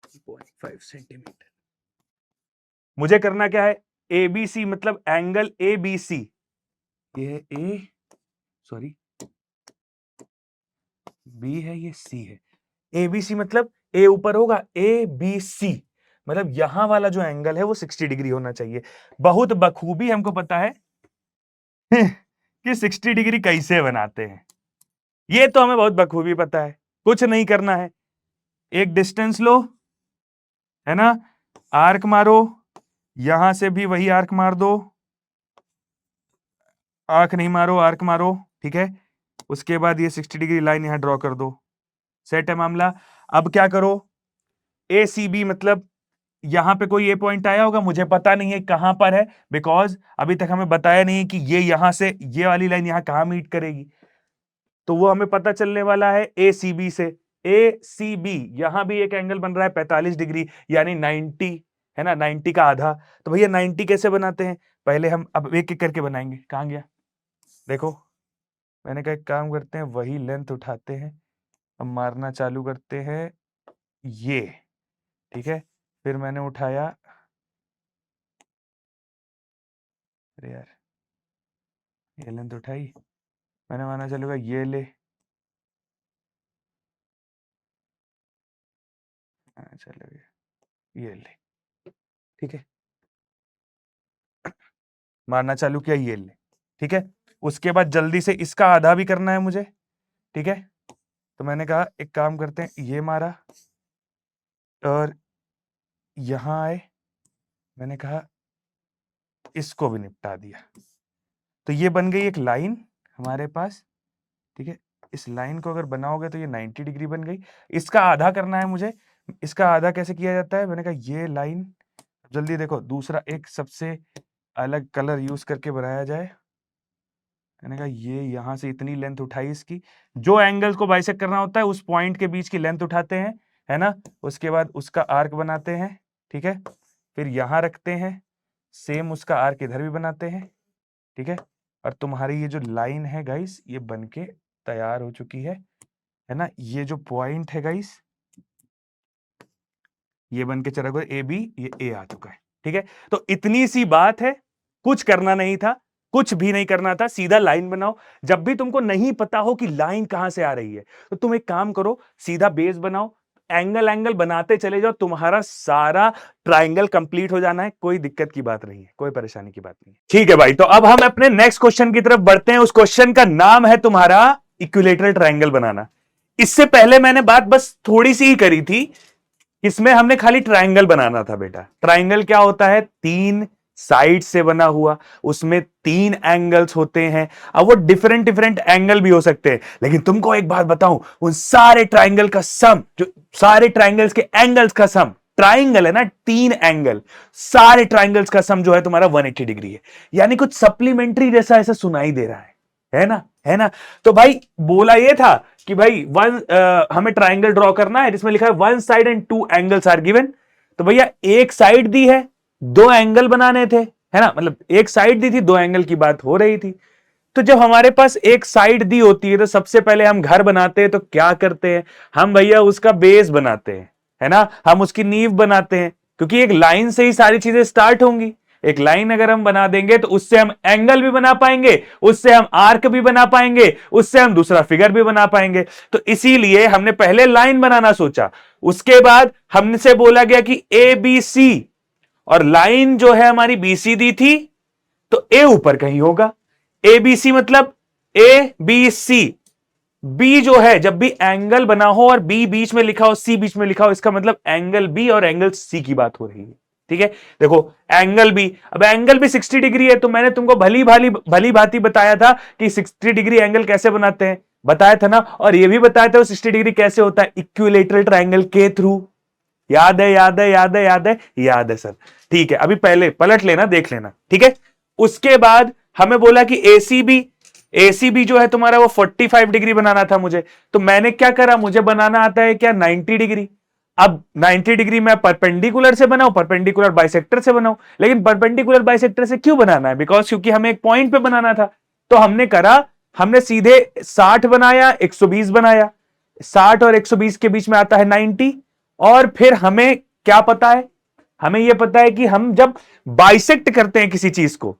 0.5 सेंटीमीटर। मुझे करना क्या है, एबीसी मतलब एंगल एबीसी, ये ए सॉरी बी है, ये सी है, एबीसी मतलब ए ऊपर होगा, ए बी सी मतलब यहां वाला जो एंगल है वो 60 डिग्री होना चाहिए। बहुत बखूबी हमको पता है कि 60 डिग्री कैसे बनाते हैं, ये तो हमें बहुत बखूबी पता है, कुछ नहीं करना है, एक डिस्टेंस लो, है ना, आर्क मारो, यहां से भी वही आर्क मार दो, आर्क नहीं मारो, आर्क मारो, ठीक है। उसके बाद ये 60 डिग्री लाइन यहां ड्रॉ कर दो, सेट है मामला। अब क्या करो, ए सी बी मतलब यहां पे कोई ए पॉइंट आया होगा, मुझे पता नहीं है कहां पर है, बिकॉज अभी तक हमें बताया नहीं कि ये यहां से ये वाली लाइन यहां कहां मीट करेगी, तो वो हमें पता चलने वाला है ए सी बी से। ए सी बी यहां भी एक एंगल बन रहा है 45 डिग्री, यानी 90, है ना, 90 का आधा। तो भैया 90 कैसे बनाते हैं, पहले हम अब एक एक करके बनाएंगे। कहां गया, देखो मैंने कहा एक काम करते हैं, वही लेंथ उठाते हैं, अब मारना चालू करते हैं, ये ठीक है, फिर मैंने उठाया, अरे यार ये लेंथ उठाई, मैंने माना चलूंगा ये ले, चलो ये ले, ठीक है, मारना चालू किया, ये ले, ठीक है। उसके बाद जल्दी से इसका आधा भी करना है मुझे, ठीक है, तो मैंने कहा एक काम करते हैं, ये मारा और यहां आए, मैंने कहा इसको भी निपटा दिया, तो ये बन गई एक लाइन हमारे पास, ठीक है। इस लाइन को अगर बनाओगे तो ये 90 डिग्री बन गई। इसका आधा करना है मुझे, इसका आधा कैसे किया जाता है, मैंने कहा ये लाइन जल्दी देखो, दूसरा एक सबसे अलग कलर यूज करके बनाया जाए, मैंने कहा ये यहां से इतनी लेंथ उठाई इसकी, जो एंगल को बाइसेक्ट करना होता है उस पॉइंट के बीच की लेंथ उठाते हैं, है ना, उसके बाद उसका आर्क बनाते हैं, ठीक है, फिर यहां रखते हैं, सेम उसका आर्क इधर भी बनाते हैं, ठीक है, और तुम्हारी ये जो लाइन है गाइस ये बनके तैयार हो चुकी है ना। ये जो पॉइंट है गाइस ये बनके चला गया ए बी, ये ए आ चुका है, ठीक है। तो इतनी सी बात है, कुछ करना नहीं था, कुछ भी नहीं करना था, सीधा लाइन बनाओ। जब भी तुमको नहीं पता हो कि लाइन कहां से आ रही है तो तुम एक काम करो, सीधा बेस बनाओ, एंगल एंगल बनाते चले जाओ, तुम्हारा सारा ट्राइंगल कंप्लीट हो जाना है, कोई दिक्कत की बात नहीं है, कोई परेशानी की बात नहीं है, ठीक है भाई। तो अब हम अपने नेक्स्ट क्वेश्चन की तरफ बढ़ते हैं, उस क्वेश्चन का नाम है तुम्हारा इक्विलेटरल ट्राइंगल बनाना। इससे पहले मैंने बात बस थोड़ी सी ही करी थी, इसमें हमने खाली ट्राइंगल बनाना था बेटा। ट्राइंगल क्या होता है, तीन साइड से बना हुआ, उसमें तीन एंगल्स होते हैं। अब वो डिफरेंट डिफरेंट एंगल भी हो सकते हैं, लेकिन तुमको एक बात बताऊं, उन सारे ट्राइंगल का सम, जो सारे ट्राइंगल्स के एंगल्स का सम, ट्राइंगल है ना, तीन एंगल, सारे ट्राइंगल्स का सम जो है तुम्हारा 180 डिग्री है। यानी कुछ सप्लीमेंट्री जैसा ऐसा सुनाई दे रहा है ना, है ना। तो भाई बोला ये था कि भाई हमें ट्राइंगल ड्रॉ करना है जिसमें लिखा है one side and two angles are given. तो भैया एक साइड दी है, दो एंगल बनाने थे, है ना, मतलब एक साइड दी थी, दो एंगल की बात हो रही थी। तो जब हमारे पास एक साइड दी होती है तो सबसे पहले हम घर बनाते हैं तो क्या करते हैं, हम भैया उसका बेस बनाते हैं, है ना, हम उसकी नींव बनाते हैं, क्योंकि एक लाइन से ही सारी चीजें स्टार्ट होंगी। एक लाइन अगर हम बना देंगे तो उससे हम एंगल भी बना पाएंगे, उससे हम आर्क भी बना पाएंगे, उससे हम दूसरा फिगर भी बना पाएंगे। तो इसीलिए हमने पहले लाइन बनाना सोचा, उसके बाद हमसे बोला गया कि ए बी सी, और लाइन जो है हमारी बी सी दी थी तो ए ऊपर कहीं होगा, ए बी सी मतलब ए बी सी। बी जो है जब भी एंगल बना हो और बी बीच में लिखा हो, सी बीच में लिखा हो, इसका मतलब एंगल बी और एंगल सी की बात हो रही है, ठीक है। देखो एंगल बी, अब एंगल भी 60 डिग्री है, तो मैंने तुमको भली भांति बताया था कि 60 डिग्री एंगल कैसे बनाते हैं। बताया था ना, और ये भी बताया था वो 60 डिग्री कैसे होता है, इक्विलेटरल ट्रायंगल के थ्रू। याद है, याद है, याद है, याद है, याद है सर। ठीक है, अभी पहले पलट लेना, देख लेना, ठीक है। उसके बाद हमें बोला कि एसीबी, एसीबी जो है तुम्हारा वो 45 डिग्री बनाना था मुझे, तो मैंने क्या करा, मुझे बनाना आता है क्या 90 डिग्री। अब 90 डिग्री मैं परपेंडिकुलर से बनाऊं, परपेंडिकुलर बाइसेक्टर से बनाऊं, लेकिन परपेंडिकुलर बाइसेक्टर से क्यों बनाना है, बिकॉज क्योंकि हमें एक पॉइंट पे बनाना था। तो हमने करा, हमने सीधे 60 बनाया, 120 बनाया, 60 और 120 के बीच में आता है 90। और फिर हमें क्या पता है, हमें यह पता है कि हम जब बाइसेक्ट करते हैं किसी चीज को,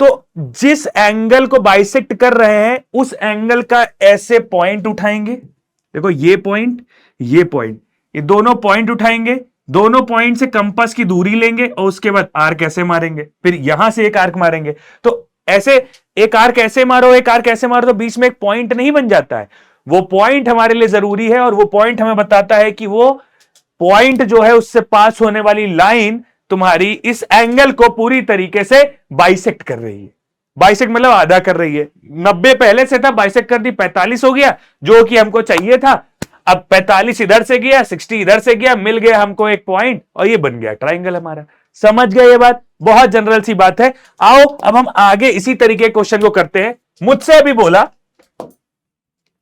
तो जिस एंगल को बाइसेक्ट कर रहे हैं उस एंगल का ऐसे पॉइंट उठाएंगे, देखो ये पॉइंट, ये पॉइंट, ये दोनों पॉइंट उठाएंगे, दोनों पॉइंट से कंपास की दूरी लेंगे और उसके बाद आर्क ऐसे मारेंगे, फिर यहां से एक आर्क मारेंगे। तो ऐसे एक आर्क ऐसे मारो, एक आर्क ऐसे मारो, तो बीच में एक पॉइंट नहीं बन जाता है। वो पॉइंट हमारे लिए जरूरी है, और वो पॉइंट हमें बताता है कि वो पॉइंट जो है उससे पास होने वाली लाइन तुम्हारी इस एंगल को पूरी तरीके से बाइसेक्ट कर रही है। बाइसेक्ट मतलब आधा कर रही है। 90 पहले से था, बाइसेक्ट कर दी, 45 हो गया, जो कि हमको चाहिए था। अब 45 इधर से गया, 60 इधर से गया, मिल गया हमको एक पॉइंट, और ये बन गया ट्राइंगल हमारा। समझ गए ये बात? बहुत जनरल सी बात है। आओ अब हम आगे इसी तरीके क्वेश्चन को करते हैं। मुझसे अभी बोला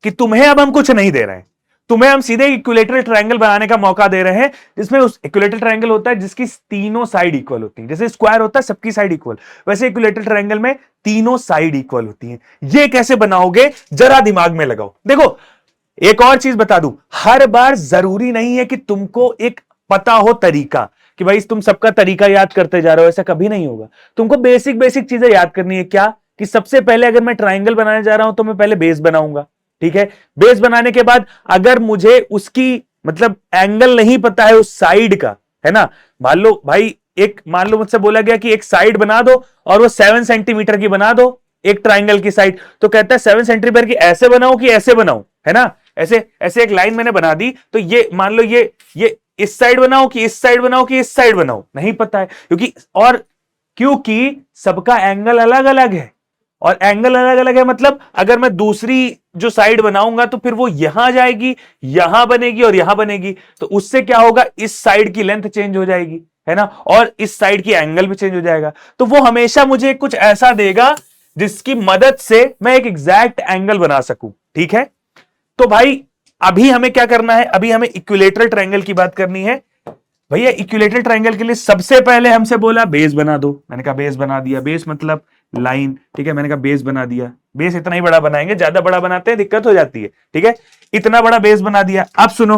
कि तुम्हें अब हम कुछ नहीं दे रहे हैं, तुम्हें हम सीधे इक्विलेटरल ट्रायंगल बनाने का मौका दे रहे हैं, जिसमें उस इक्विलेटरल ट्रायंगल होता है जिसकी तीनों साइड इक्वल होती हैं। जैसे स्क्वायर होता है सबकी साइड इक्वल, वैसे इक्विलेटरल ट्रायंगल में तीनों साइड इक्वल होती हैं। ये कैसे बनाओगे, जरा दिमाग में लगाओ। देखो एक और चीज बता दूं, हर बार जरूरी नहीं है कि तुमको एक पता हो तरीका, कि भाई तुम सबका तरीका याद करते जा रहे हो, ऐसा कभी नहीं होगा। तुमको बेसिक बेसिक चीजें याद करनी है। क्या कि सबसे पहले अगर मैं ट्रायंगल बनाने जा रहा हूं तो मैं पहले बेस बनाऊंगा, ठीक है। बेस बनाने के बाद अगर मुझे उसकी मतलब एंगल नहीं पता है उस साइड का, है ना, मान लो भाई एक, मान लो मुझसे बोला गया कि एक साइड बना दो और वो 7 सेंटीमीटर की बना दो, एक ट्राइंगल की साइड, तो कहता है 7 सेंटीमीटर की ऐसे बनाओ कि ऐसे बनाओ, है ना। ऐसे ऐसे एक लाइन मैंने बना दी, तो ये मान लो ये इस साइड बनाओ कि इस साइड बनाओ कि इस साइड बनाओ, नहीं पता है, क्योंकि सबका एंगल अलग अलग है। और एंगल अलग अलग है मतलब अगर मैं दूसरी जो साइड बनाऊंगा तो फिर वो यहां जाएगी, यहां बनेगी और यहां बनेगी, तो उससे क्या होगा, इस साइड की लेंथ चेंज हो जाएगी, है ना, और इस साइड की एंगल भी चेंज हो जाएगा। तो वो हमेशा मुझे कुछ ऐसा देगा जिसकी मदद से मैं एक एग्जैक्ट एंगल बना सकूं, ठीक है। तो भाई अभी हमें क्या करना है, अभी हमें इक्विलेटरल ट्रायंगल की बात करनी है। भैया इक्विलेटरल ट्रायंगल के लिए सबसे पहले हमसे बोला बेस बना दो, मैंने कहा बेस बना दिया। बेस मतलब लाइन, ठीक है, मैंने कहा बेस बना दिया। बेस इतना ही बड़ा बनाएंगे, ज्यादा बड़ा बनाते हैं दिक्कत हो जाती है, ठीक है। इतना बड़ा बेस बना दिया। अब सुनो,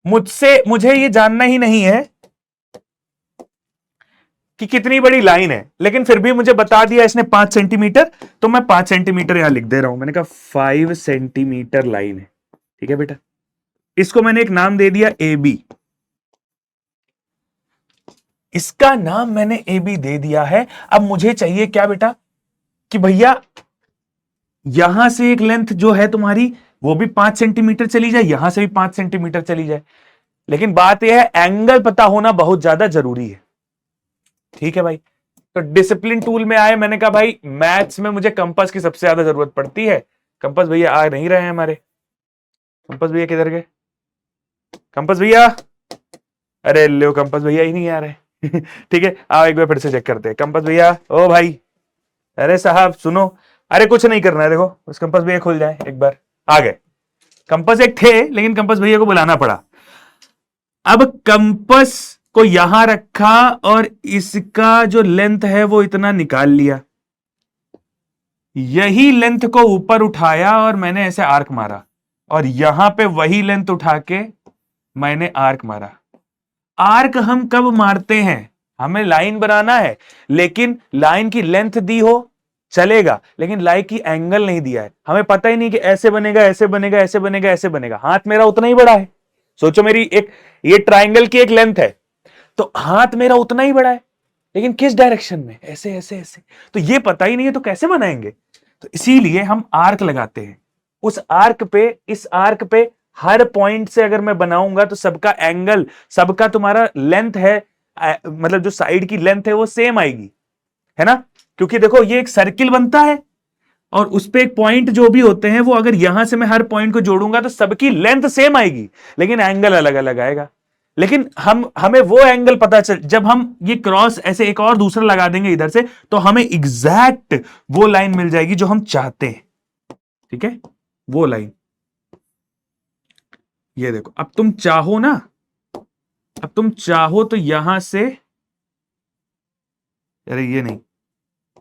मुझे ये जानना ही नहीं है कि कितनी बड़ी लाइन है, लेकिन फिर भी मुझे बता दिया इसने 5 सेंटीमीटर, तो मैं 5 सेंटीमीटर यहां लिख दे रहा हूं। मैंने कहा 5 सेंटीमीटर लाइन है, ठीक है बेटा। इसको मैंने एक नाम दे दिया ए बी, इसका नाम मैंने ए बी दे दिया है। अब मुझे चाहिए क्या बेटा, कि भैया यहां से एक लेंथ जो है तुम्हारी वो भी 5 सेंटीमीटर चली जाए, यहां से भी 5 सेंटीमीटर चली जाए। लेकिन बात यह है एंगल पता होना बहुत ज्यादा जरूरी है, ठीक है भाई। तो डिसिप्लिन टूल में आए, मैंने कहा भाई मैथ्स में मुझे कंपास की सबसे ज्यादा जरूरत पड़ती है। कंपास भैया आ नहीं रहे हैं हमारे, कंपास भैया किधर गए, कंपास भैया, अरे लो कंपास भैया ही नहीं आ रहे ठीक है, आओ एक बार फिर से चेक करते हैं। कंपास भैया, ओ भाई, अरे साहब सुनो, अरे कुछ नहीं करना है, देखो उस कंपास भैया खुल जाए एक बार। आ गए, कंपास एक थे लेकिन कंपास भैया को बुलाना पड़ा। अब कंपास को यहां रखा और इसका जो लेंथ है वो इतना निकाल लिया, यही लेंथ को ऊपर उठाया और मैंने ऐसे आर्क मारा, और यहां पे वही लेंथ उठा के मैंने आर्क मारा। आर्क हम कब मारते हैं, हमें लाइन बनाना है, लेकिन लाइन की लेंथ दी हो चलेगा, लेकिन लाइन की एंगल नहीं दिया है। हमें पता ही नहीं कि ऐसे बनेगा, ऐसे बनेगा, ऐसे बनेगा, ऐसे बनेगा। हाथ मेरा उतना ही बड़ा है, सोचो मेरी एक ये ट्राइंगल की एक लेंथ है, तो हाथ मेरा उतना ही बड़ा है, लेकिन किस डायरेक्शन में, ऐसे ऐसे ऐसे, तो ये पता ही नहीं है, तो कैसे बनाएंगे। तो इसीलिए हम आर्क लगाते हैं। उस आर्क पे, इस आर्क पे हर पॉइंट से अगर मैं बनाऊंगा तो सबका एंगल, सबका तुम्हारा लेंथ है, मतलब जो साइड की लेंथ है वो सेम आएगी, है ना। क्योंकि देखो ये एक सर्किल बनता है और उस पे एक पॉइंट जो भी होते हैं वो अगर यहां से मैं हर पॉइंट को जोड़ूंगा तो सबकी लेंथ सेम आएगी, लेकिन एंगल अलग अलग आएगा। लेकिन हमें वो एंगल पता चल, जब हम ये क्रॉस ऐसे एक और दूसरा लगा देंगे इधर से, तो हमें एग्जैक्ट वो लाइन मिल जाएगी जो हम चाहते हैं। ठीक है, वो लाइन ये देखो। अब तुम चाहो ना, अब तुम चाहो तो यहां से, अरे ये नहीं,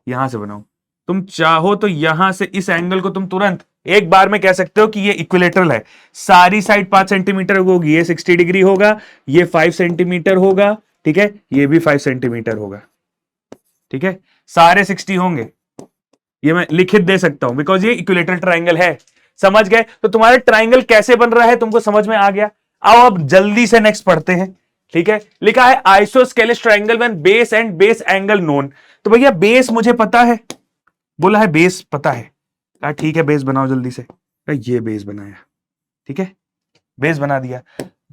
यहां से बनाओ। तुम चाहो तो यहां से इस एंगल को तुम तुरंत एक बार में कह सकते हो कि ये इक्विलेटरल है। सारी साइड 5 सेंटीमीटर होगी, ये 60 डिग्री होगा, ये 5 सेंटीमीटर होगा, ठीक है, ये भी 5 सेंटीमीटर होगा। ठीक है, सारे 60 होंगे। ये मैं लिखित दे सकता हूं बिकॉज ये इक्विलेटरल ट्राइंगल है। समझ गए? तो तुम्हारा ट्राइंगल कैसे बन रहा है तुमको समझ में आ गया। आओ अब जल्दी से नेक्स्ट पढ़ते हैं। ठीक है, लिखा है isosceles triangle when base and base angle known. तो भैया बेस मुझे पता है, बोला है बेस पता है, कहा ठीक है बेस बनाओ जल्दी से। ये बेस बनाया, ठीक है, बेस बना दिया।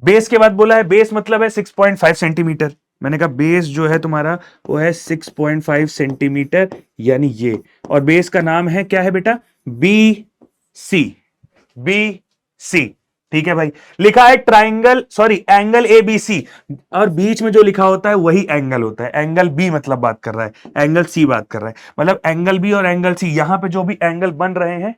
बेस के बाद बोला है बेस मतलब है 6.5 सेंटीमीटर। मैंने कहा बेस जो है तुम्हारा वो है 6.5 सेंटीमीटर, यानी ये। और बेस का नाम है क्या है बेटा? B C, B C. ठीक है भाई, लिखा है triangle, sorry angle A B C, और बीच में जो लिखा होता है वही एंगल होता है। एंगल बी मतलब बात कर रहा है, एंगल सी बात कर रहा है, मतलब एंगल बी और एंगल सी, यहां पे जो भी एंगल बन रहे हैं,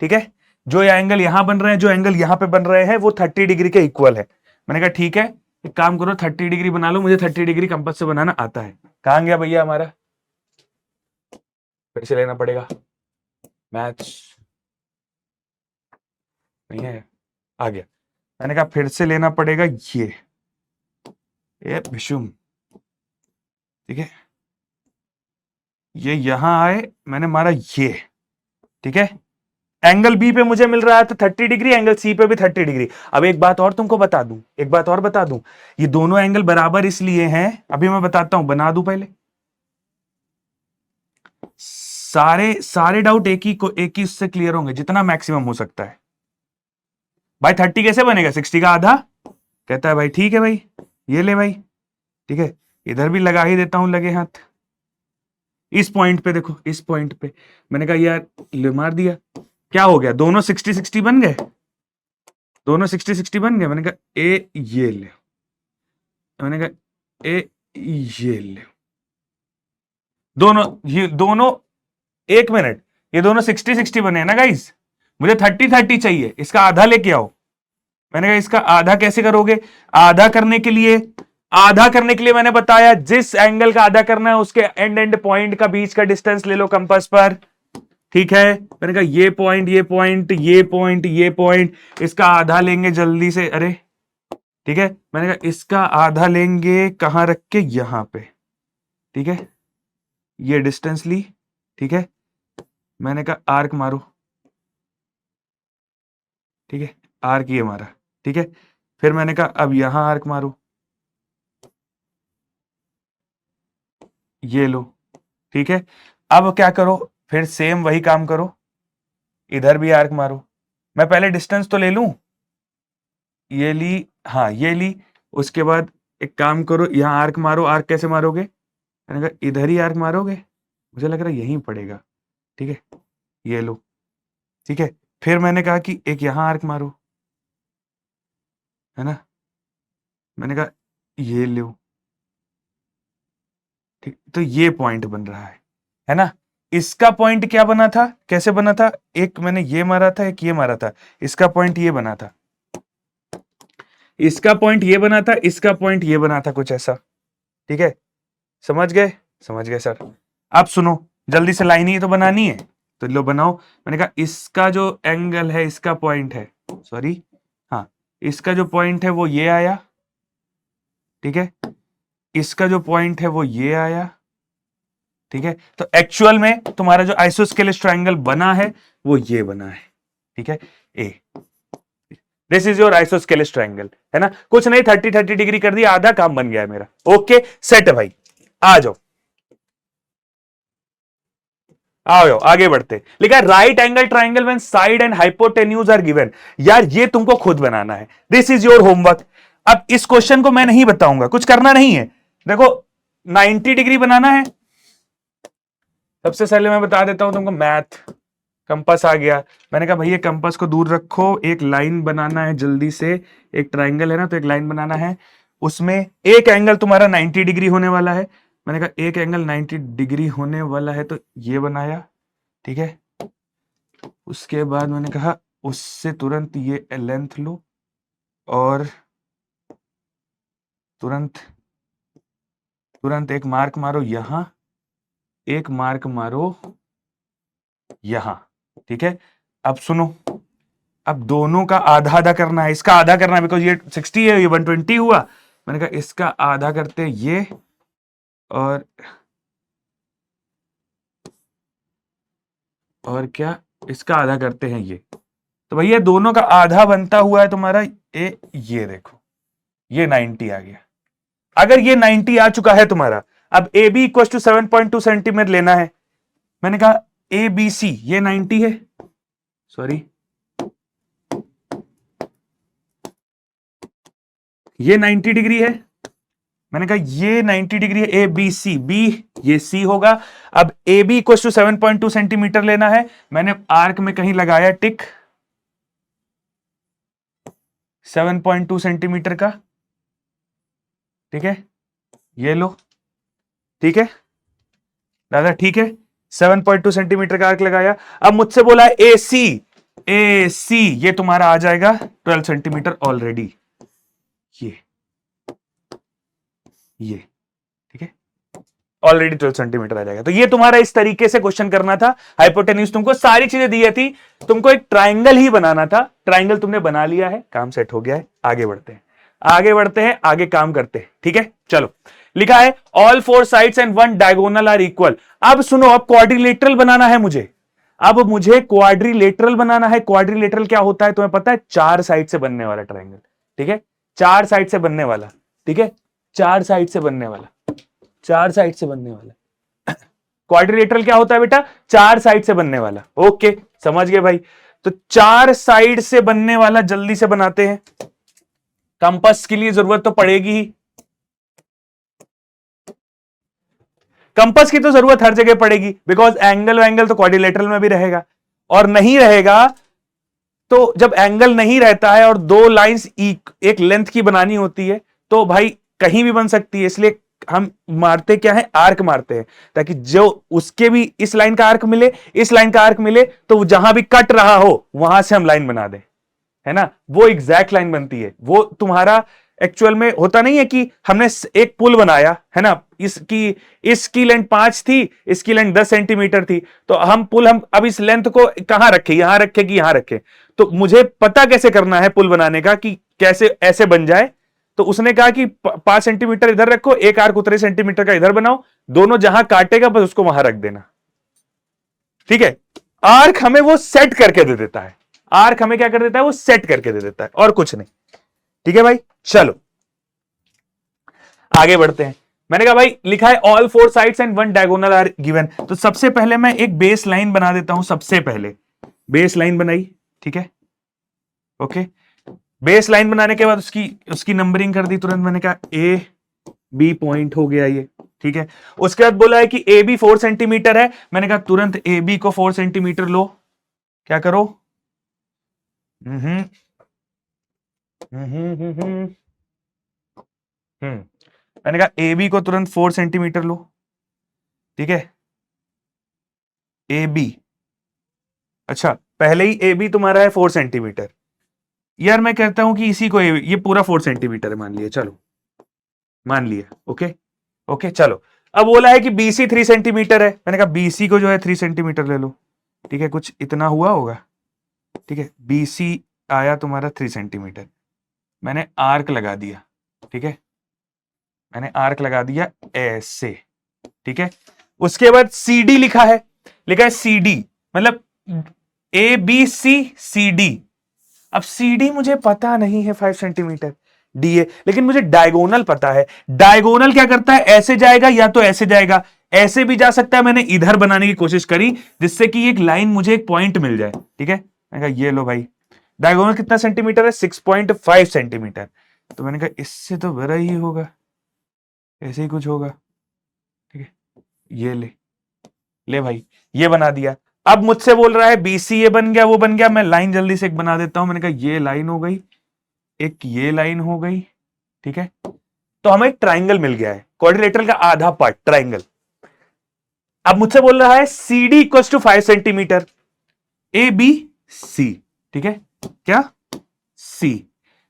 ठीक है, जो एंगल यहां बन रहे हैं, जो एंगल यहां पे बन रहे हैं, वो 30 डिग्री के इक्वल है। मैंने कहा ठीक है, एक काम करो 30 डिग्री बना लो, मुझे 30 डिग्री कंपास से बनाना आता है। कहां गया भैया हमारा? फिर से लेना पड़ेगा, मैथ्स नहीं है, आ गया। मैंने कहा फिर से लेना पड़ेगा ये विषुम, ठीक है, ये यहां आए, मैंने मारा ये, ठीक है, एंगल बी पे मुझे मिल रहा है तो 30 डिग्री, एंगल सी पे भी 30 डिग्री। अब एक बात और तुमको बता दूं, एक बात और बता दूं, ये दोनों एंगल बराबर इसलिए हैं, अभी मैं बताता हूं, बना दूं पहले। सारे सारे डाउट एक ही उससे क्लियर होंगे जितना मैक्सिमम हो सकता है। भाई 30 कैसे बनेगा? 60 का आधा। कहता है भाई ठीक है भाई, ये ले भाई, ठीक है, इधर भी लगा ही देता हूं लगे हाथ। इस पॉइंट पे देखो, इस पॉइंट पे मैंने कहा यार ले मार दिया, क्या हो गया? दोनों 60-60 बन गए, दोनों 60-60 बन गए। मैंने कहा ए ये ले, मैंने कहा ए ये ले, दोनों ये दोनों, एक मिनट, ये दोनों 60-60 बने हैं ना गाइस, मुझे 30-30 चाहिए, इसका आधा लेके आओ। मैंने कहा इसका आधा कैसे करोगे? आधा करने के लिए, आधा करने के लिए मैंने बताया जिस एंगल का आधा करना है उसके एंड एंड पॉइंट का बीच का डिस्टेंस ले लो कंपास पर। ठीक है, मैंने कहा ये पॉइंट, ये पॉइंट, ये पॉइंट, ये पॉइंट, इसका आधा लेंगे जल्दी से, अरे ठीक है, मैंने कहा इसका आधा लेंगे कहां रख के? यहां पे, ठीक है, ये डिस्टेंस ली, ठीक है, मैंने कहा आर्क मारो, ठीक है, आर्क ये मारा, ठीक है, फिर मैंने कहा अब यहां आर्क मारो, ये लो, ठीक है, अब क्या करो, फिर सेम वही काम करो, इधर भी आर्क मारो। मैं पहले डिस्टेंस तो ले लूं, ये ली, हाँ ये ली, उसके बाद एक काम करो, यहां आर्क मारो। आर्क कैसे मारोगे? मैंने कहा इधर ही आर्क मारोगे, मुझे लग रहा है यहीं पड़ेगा, ठीक है, ये लो, ठीक है, फिर मैंने कहा कि एक यहां आर्क मारो, है ना, मैंने कहा ये लो, ठीक, तो ये पॉइंट बन रहा है ना। इसका पॉइंट क्या बना था, कैसे बना था? एक मैंने ये मारा था, एक ये मारा था, इसका पॉइंट ये बना था, इसका पॉइंट ये बना था, इसका पॉइंट ये बना था, कुछ ऐसा। ठीक है, समझ गए? समझ गए सर। अब सुनो, जल्दी से लाइन ही तो बनानी है, तो लो बनाओ। मैंने कहा इसका जो एंगल है, इसका पॉइंट है, सॉरी हाँ, इसका जो पॉइंट है वो ये आया, ठीक है, इसका जो पॉइंट है वो ये आया, ठीक है, तो एक्चुअल में तुम्हारा जो आइसोस्केलेस ट्रायंगल बना है वो ये बना है, ठीक है, ah, this is your isosceles triangle, है ना। कुछ नहीं, 30-30 डिग्री कर दिया, आधा काम बन गया है मेरा। ओके सेट है भाई, आ जाओ आओ आगे बढ़ते। लिखा है right angle triangle when side and hypotenuse are given. यार ये तुमको खुद बनाना है, दिस इज योर होमवर्क। अब इस क्वेश्चन को मैं नहीं बताऊंगा, कुछ करना नहीं है। देखो 90 डिग्री बनाना है, सबसे पहले मैं बता देता हूं तुमको मैथ, कंपास आ गया। मैंने कहा भैया कंपास को दूर रखो, एक लाइन बनाना है जल्दी से, एक ट्राइंगल है ना तो एक लाइन बनाना है, उसमें एक एंगल तुम्हारा 90 डिग्री होने वाला है। मैंने कहा एक एंगल 90 डिग्री होने वाला है तो ये बनाया, ठीक है। उसके बाद मैंने कहा उससे तुरंत ये लेंथ लो और तुरंत तुरंत एक मार्क मारो यहां, एक मार्क मारो यहां, ठीक है। अब सुनो, अब दोनों का आधा आधा करना है, इसका आधा करना है बिकॉज ये 60 है, ये 120 हुआ। मैंने कहा इसका आधा करते हैं ये, और क्या, इसका आधा करते हैं ये। तो भैया दोनों का आधा बनता हुआ है तुम्हारा ये देखो, ये 90 आ गया। अगर ये 90 आ चुका है तुम्हारा, अब A B equal to 7.2 centimetre लेना है। मैंने कहा ए बी सी ये 90 है, सॉरी ये 90 डिग्री है। मैंने कहा ये 90 डिग्री है, ए बी सी, बी ये सी होगा। अब A B equal to 7.2 centimetre लेना है। मैंने आर्क में कहीं लगाया टिक 7.2 सेंटीमीटर का, ठीक है, ये लो, ठीक है दादा, ठीक है 7.2 सेंटीमीटर का आर्क लगाया। अब मुझसे बोला है ए सी, ए सी ये तुम्हारा आ जाएगा 12 सेंटीमीटर ऑलरेडी, ये ठीक है, ऑलरेडी 12 सेंटीमीटर आ जाएगा। तो ये तुम्हारा इस तरीके से क्वेश्चन करना था। हाइपोटेन्यूज तुमको सारी चीजें दी थी, तुमको एक ट्राइंगल ही बनाना था, ट्राइंगल तुमने बना लिया है, काम सेट हो गया है। आगे बढ़ते हैं, आगे बढ़ते हैं, आगे काम करते हैं, ठीक है। चलो, लिखा है all four sides and one diagonal are equal. अब सुनो, अब क्वाड्रिलेटरल बनाना है मुझे, अब मुझे क्वाड्रिलेटरल बनाना है। क्वाड्रिलेटरल क्या होता है तुम्हें पता है? चार साइड से बनने वाला ट्राइंगल, ठीक है, चार साइड से बनने वाला, ठीक है, चार साइड से बनने वाला, चार साइड से बनने वाला। क्वाड्रिलेटरल क्या होता है बेटा? चार साइड से बनने वाला। ओके, समझ गए भाई। तो चार साइड से बनने वाला जल्दी से बनाते हैं। कंपास की लिए जरूरत तो पड़ेगी ही, कंपास की तो जरूरत हर जगह पड़ेगी, बिकॉज एंगल तो क्वाड्रिलेटरल में भी रहेगा, और नहीं रहेगा तो जब एंगल नहीं रहता है और दो लाइंस एक लेंथ की बनानी होती है तो भाई कहीं भी बन सकती है। इसलिए हम मारते क्या है? आर्क मारते हैं, ताकि जो उसके भी इस लाइन का आर्क मिले, इस लाइन का आर्क मिले, तो जहां भी कट रहा हो वहां से हम लाइन बना दें, है ना, वो एग्जैक्ट लाइन बनती है। वो तुम्हारा एक्चुअल में होता नहीं है कि हमने एक पुल बनाया है ना, इसकी लेंथ 5 थी, इसकी लेंथ 10 सेंटीमीटर थी, तो हम अब इस लेंथ को कहां रखे, यहां रखे कि यहां रखे। तो मुझे पता कैसे करना है पुल बनाने का कि कैसे ऐसे बन जाए। तो उसने कहा कि 5 सेंटीमीटर इधर रखो, एक आर्क उतरे सेंटीमीटर का इधर बनाओ, दोनों जहां काटेगा बस उसको वहां रख देना, ठीक है। आर्क हमें वो सेट करके दे देता है, आर्क हमें क्या कर देता है? वो सेट करके दे देता है, और कुछ नहीं, ठीक है भाई। चलो आगे बढ़ते हैं। मैंने कहा भाई लिखा है all four sides and one diagonal are given. तो सबसे पहले मैं एक बेस लाइन बना देता हूं, सबसे पहले बेस लाइन बनाई, ठीक है, ओके। बेस लाइन बनाने के बाद उसकी नंबरिंग कर दी तुरंत। मैंने कहा ए बी पॉइंट हो गया ये, ठीक है। उसके बाद बोला है कि ए बी 4 सेंटीमीटर है। मैंने कहा तुरंत ए बी को 4 सेंटीमीटर लो, क्या करो, हम्म हम्म हम्म मैंने कहा ए बी को तुरंत 4 सेंटीमीटर लो, ठीक है, ए बी। अच्छा, पहले ही ए बी तुम्हारा है 4 सेंटीमीटर। यार मैं कहता हूं कि इसी को ये पूरा 4 सेंटीमीटर है मान लिया, चलो मान लिया, ओके ओके। चलो, अब बोला है कि बीसी 3 सेंटीमीटर है। मैंने कहा बीसी को जो है 3 सेंटीमीटर ले लो, ठीक है, कुछ इतना हुआ होगा, ठीक है। बीसी आया तुम्हारा 3 सेंटीमीटर। मैंने आर्क लगा दिया, ठीक है, मैंने आर्क लगा दिया ऐसे, ठीक है। उसके बाद सी डी लिखा है, लिखा है सी डी, मतलब ए बी सी सी डी। अब सी डी मुझे पता नहीं है 5 सेंटीमीटर डी ए, लेकिन मुझे डायगोनल पता है। डायगोनल क्या करता है? ऐसे जाएगा या तो ऐसे जाएगा, ऐसे भी जा सकता है। मैंने इधर बनाने की कोशिश करी जिससे कि एक लाइन मुझे एक पॉइंट मिल जाए, ठीक है। मैंने कहा ये लो भाई, डायगोनल कितना सेंटीमीटर है? 6.5 सेंटीमीटर। तो मैंने कहा इससे तो बड़ा ही होगा, ऐसे ही कुछ होगा, ठीक है। ये ले भाई, ये बना दिया। अब मुझसे बोल रहा है बीसी ये बन गया वो बन गया, मैं लाइन जल्दी से एक बना देता हूं। मैंने कहा ये लाइन हो गई, एक ये लाइन हो गई, ठीक है। तो हमें एक ट्राइंगल मिल गया है, क्वाड्रिलेटरल का आधा पार्ट ट्राइंगल। अब मुझसे बोल रहा है C D equal to 5 centimetre, A B C, ठीक है। क्या सी,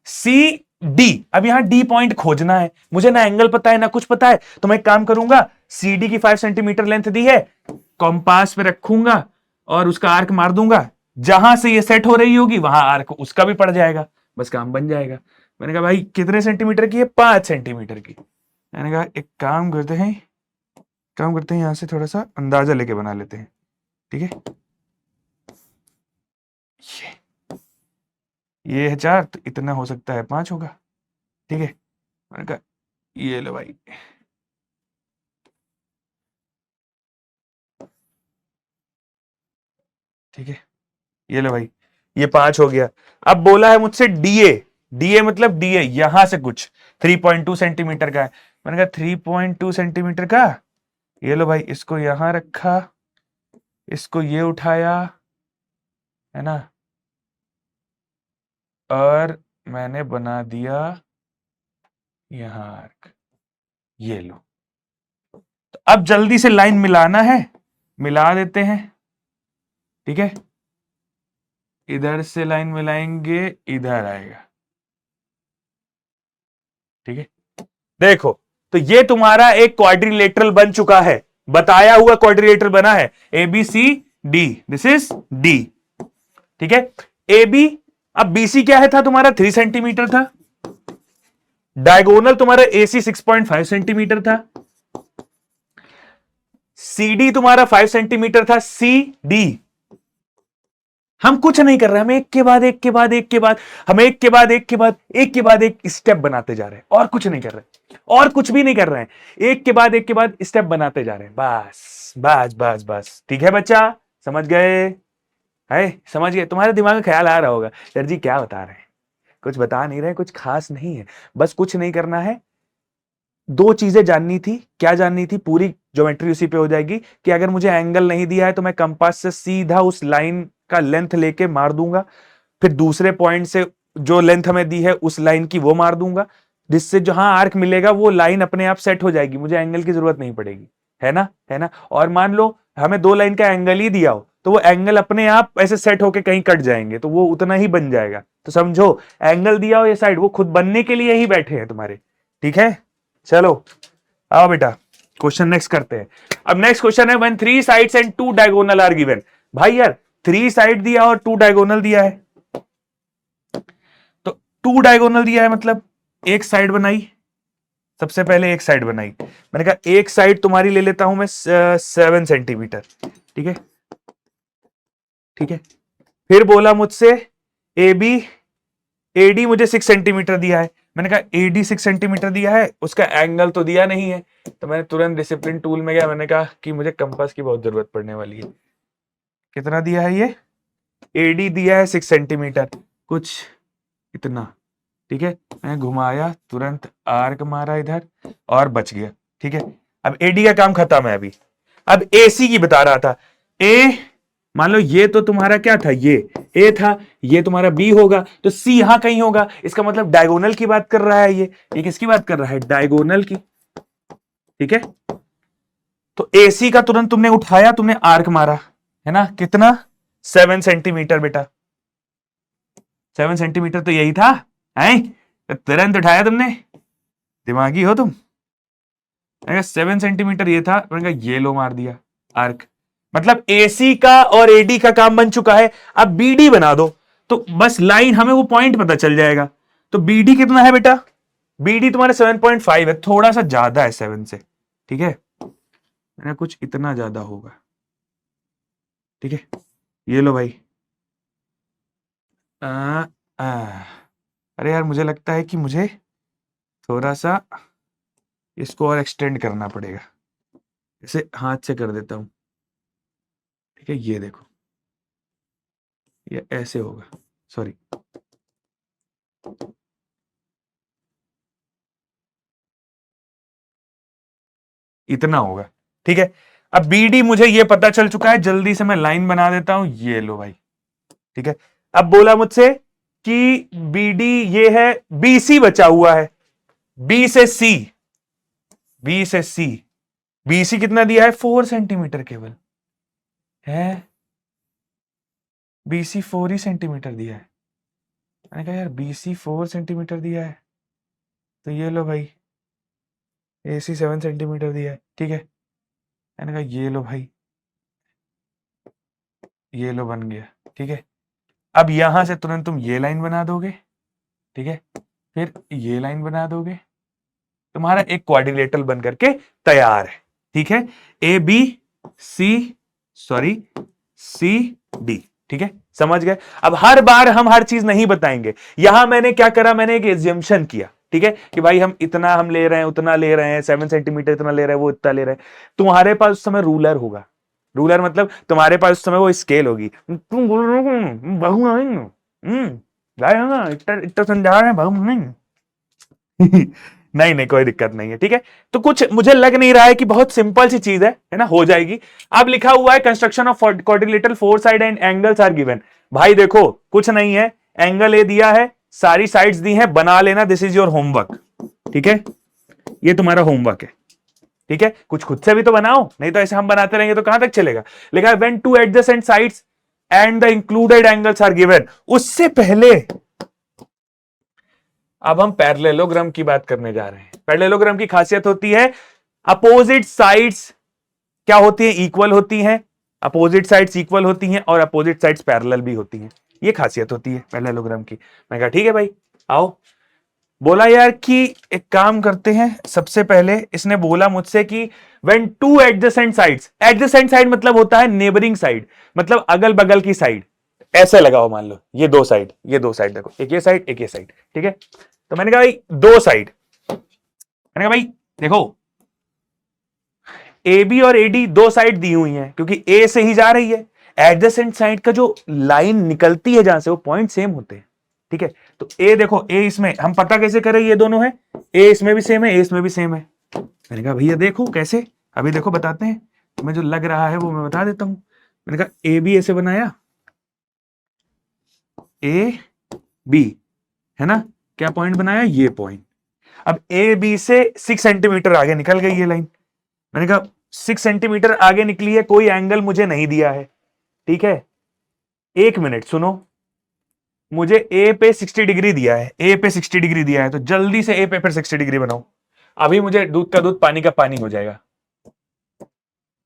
सी डी। अब यहां डी पॉइंट खोजना है, मुझे ना एंगल पता है ना कुछ पता है, तो मैं एक काम करूंगा, सी डी की 5 सेंटीमीटर लेंथ दी है, कॉम्पास पे रखूंगा और उसका आर्क मार दूंगा, जहां से ये सेट हो रही होगी वहां आर्क उसका भी पड़ जाएगा, बस काम बन जाएगा। मैंने कहा भाई कितने सेंटीमीटर की है? 5 सेंटीमीटर की। मैंने कहा एक काम करते हैं यहां से थोड़ा सा अंदाजा लेके बना लेते हैं, ठीक है। ये है 4 तो इतना हो सकता है 5 होगा, ठीक है। मैंने कहा ये लो भाई, ठीक है, ये लो भाई, ये 5 हो गया। अब बोला है मुझसे डीए, डीए मतलब डीए यहां से कुछ 3.2 सेंटीमीटर का है। मैंने कहा 3.2 सेंटीमीटर का, ये लो भाई, इसको यहां रखा, इसको ये उठाया, है ना, और मैंने बना दिया यहां आर्क, ये लो। तो अब जल्दी से लाइन मिलाना है, मिला देते हैं, ठीक है। इधर से लाइन मिलाएंगे, इधर आएगा, ठीक है। देखो, तो ये तुम्हारा एक क्वाड्रिलेटरल बन चुका है, बताया हुआ क्वाड्रिलेटरल बना है, A B C D, this is D, ठीक है। ए बी, अब बीसी क्या है था तुम्हारा? 3 सेंटीमीटर था, डायगोनल तुम्हारा एसी 6.5 सेंटीमीटर था, सी डी तुम्हारा 5 सेंटीमीटर था, सी डी। हम कुछ नहीं कर रहे, हम एक के बाद एक के बाद एक के बाद, हम एक के बाद एक के बाद एक के बाद एक स्टेप बनाते जा रहे हैं, और कुछ नहीं कर रहे, और कुछ भी नहीं कर रहे हैं, एक के बाद एक के बाद स्टेप बनाते जा रहे हैं, बस बस बस बस, ठीक है बच्चा, समझ गए? है, समझ गए? तुम्हारे दिमाग में ख्याल आ रहा होगा सर जी क्या बता रहे हैं, कुछ बता नहीं रहे, कुछ खास नहीं है, बस कुछ नहीं करना है। दो चीजें जाननी थी, क्या जाननी थी? पूरी ज्योमेट्री उसी पे हो जाएगी कि अगर मुझे एंगल नहीं दिया है तो मैं कंपास से सीधा उस लाइन का लेंथ लेके मार दूंगा, फिर दूसरे पॉइंट से जो लेंथ हमें दी है उस लाइन की वो मार दूंगा, जिससे जहां आर्क मिलेगा वो लाइन अपने आप सेट हो जाएगी, मुझे एंगल की जरूरत नहीं पड़ेगी, है ना, है ना। और मान लो हमें दो लाइन का एंगल ही दिया हो तो वो एंगल अपने आप ऐसे सेट होके कहीं कट जाएंगे तो वो उतना ही बन जाएगा। तो समझो, एंगल दिया हो ये साइड, वो खुद बनने के लिए ही बैठे हैं तुम्हारे, ठीक है। चलो आओ बेटा, क्वेश्चन नेक्स्ट करते हैं। अब नेक्स्ट क्वेश्चन है, when 3 sides and 2 diagonal are given. भाई यार 3 साइड दिया और 2 डायगोनल दिया है, तो 2 डायगोनल दिया है मतलब एक साइड बनाई, सबसे पहले एक साइड बनाई, मैंने कहा एक साइड तुम्हारी ले लेता हूं मैं 7 सेंटीमीटर, ठीक है, ठीक है। फिर बोला मुझसे ए बी, एडी मुझे 6 सेंटीमीटर दिया है, मैंने कहा एडी 6 सेंटीमीटर दिया है, उसका एंगल तो दिया नहीं है, तो मैंने तुरंत डिसिप्लिन टूल में गया, मैंने कहा कि मुझे कंपास की बहुत जरूरत पड़ने वाली है। कितना दिया है ये? एडी दिया है 6 सेंटीमीटर, कुछ इतना, ठीक है। मैं घुमाया, तुरंत आर्क मारा इधर और बच गया, ठीक है। अब एडी का काम खत्म है अभी। अब एसी की बता रहा था, ए मान लो ये तो तुम्हारा क्या था, ये ए था, ये तुम्हारा बी होगा, तो सी यहां कहीं होगा, इसका मतलब डायगोनल की बात कर रहा है, ये किसकी बात कर रहा है? डायगोनल की, ठीक है। तो एसी का तुरंत तुमने उठाया, तुमने आर्क मारा, है ना, कितना? 7 सेंटीमीटर बेटा, 7 सेंटीमीटर तो यही था, है तो तुरंत उठाया तुमने, दिमागी हो तुम। 7 सेंटीमीटर ये था, मैंने कहा ये लो मार दिया आर्क, मतलब एसी का और एडी का काम बन चुका है। अब बीडी बना दो, तो बस लाइन हमें वो पॉइंट पता चल जाएगा। तो बीडी कितना है बेटा? बीडी तुम्हारे 7.5 है, थोड़ा सा ज्यादा है 7 से, ठीक है, मैंने कुछ इतना ज्यादा होगा, ठीक है। ये लो भाई, आ, आ, अरे यार मुझे लगता है कि मुझे थोड़ा सा इसको और एक्सटेंड करना पड़ेगा, इसे हाथ से कर देता हूं, ठीक है। ये देखो, ये ऐसे होगा, सॉरी, इतना होगा, ठीक है। अब BD मुझे ये पता चल चुका है, जल्दी से मैं लाइन बना देता हूं, ये लो भाई, ठीक है। अब बोला मुझसे कि BD ये है, BC बचा हुआ है, B से C, B से C, BC कितना दिया है 4 सेंटीमीटर केवल है, BC 4 ही सेंटीमीटर दिया है। मैंने कहा यार BC 4 सेंटीमीटर दिया है, तो ये लो भाई AC 7 सेंटीमीटर दिया है, ठीक है। मैंने कहा ये लो भाई, ये लो बन गया, ठीक है। अब यहां से तुरंत तुम ये लाइन बना दोगे, ठीक है, फिर ये लाइन बना दोगे, तुम्हारा एक क्वाड्रिलेटरल बन करके तैयार है, ठीक है। ABCD, ठीक है, समझ गए। अब हर बार हम हर चीज नहीं बताएंगे, यहां मैंने क्या करा, मैंने एक एज्यूम्पशन किया, ठीक है, कि भाई हम इतना हम ले रहे हैं, उतना ले रहे हैं, 7 सेंटीमीटर इतना ले रहे हैं, वो इतना ले रहे हैं। तुम्हारे पास उस समय रूलर होगा, रूलर मतलब तुम्हारे पास उस समय वो स्केल होगी, तुम बोल रहे हो बहु इतना समझा रहे हैं बहु नहीं। नहीं नहीं कोई दिक्कत नहीं है, ठीक है। तो कुछ मुझे लग नहीं रहा है कि बहुत सिंपल सी चीज है ना, हो जाएगी। अब लिखा हुआ है construction of quadrilateral 4 side and angles are given. भाई देखो कुछ नहीं है, एंगल ए दिया है, सारी साइड्स दी हैं, बना लेना, दिस इज योर होमवर्क, ठीक है, ये तुम्हारा होमवर्क है, ठीक है। कुछ खुद से भी तो बनाओ, नहीं तो ऐसे हम बनाते रहेंगे तो कहां तक चलेगा। लिखा है when two adjacent sides and the included angles are given. उससे पहले अब हम पैरेललोग्राम की बात करने जा रहे हैं। पैरेललोग्राम की खासियत होती है अपोजिट साइड्स क्या होती है, इक्वल होती हैं, अपोजिट साइड्स इक्वल होती हैं और अपोजिट साइड्स पैरेलल भी होती हैं, ये खासियत होती है पैरेललोग्राम की। मैं कहा ठीक है भाई आओ। बोला यार कि एक काम करते हैं, सबसे पहले इसने बोला मुझसे कि when two adjacent sides, adjacent side मतलब होता है नेबरिंग साइड, मतलब अगल बगल की साइड, ऐसे लगाओ, मान लो ये दो साइड, ये दो साइड देखो, एक ये साइड एक ये साइड, ठीक है। तो मैंने कहा भाई दो साइड, मैंने कहा भाई देखो AB और AD दो साइड दी हुई हैं, क्योंकि A से ही जा रही है, एडजेसेंट साइड का जो लाइन निकलती है जहां से, वो पॉइंट सेम होते हैं, ठीक है। तो A देखो, A इसमें हम पता कैसे करें, ये दोनों है, A इसमें भी सेम है, A इसमें भी सेम है। मैंने कहा भैया देखो कैसे, अभी देखो बताते हैं, तुम्हें जो लग रहा है वो मैं बता देता हूं। मैंने कहा AB ऐसे बनाया, AB है ना, क्या पॉइंट बनाया, ये पॉइंट। अब AB से 6 सेंटीमीटर आगे निकल गई ये लाइन। मैंने कहा 6 सेंटीमीटर आगे निकली है, कोई एंगल मुझे नहीं दिया है, ठीक है। एक मिनट सुनो, मुझे A पे 60 डिग्री दिया है, A पे 60 डिग्री दिया है, तो जल्दी से A पे फिर 60 डिग्री बनाओ। अभी मुझे दूध का दूध पानी का पानी हो जाएगा।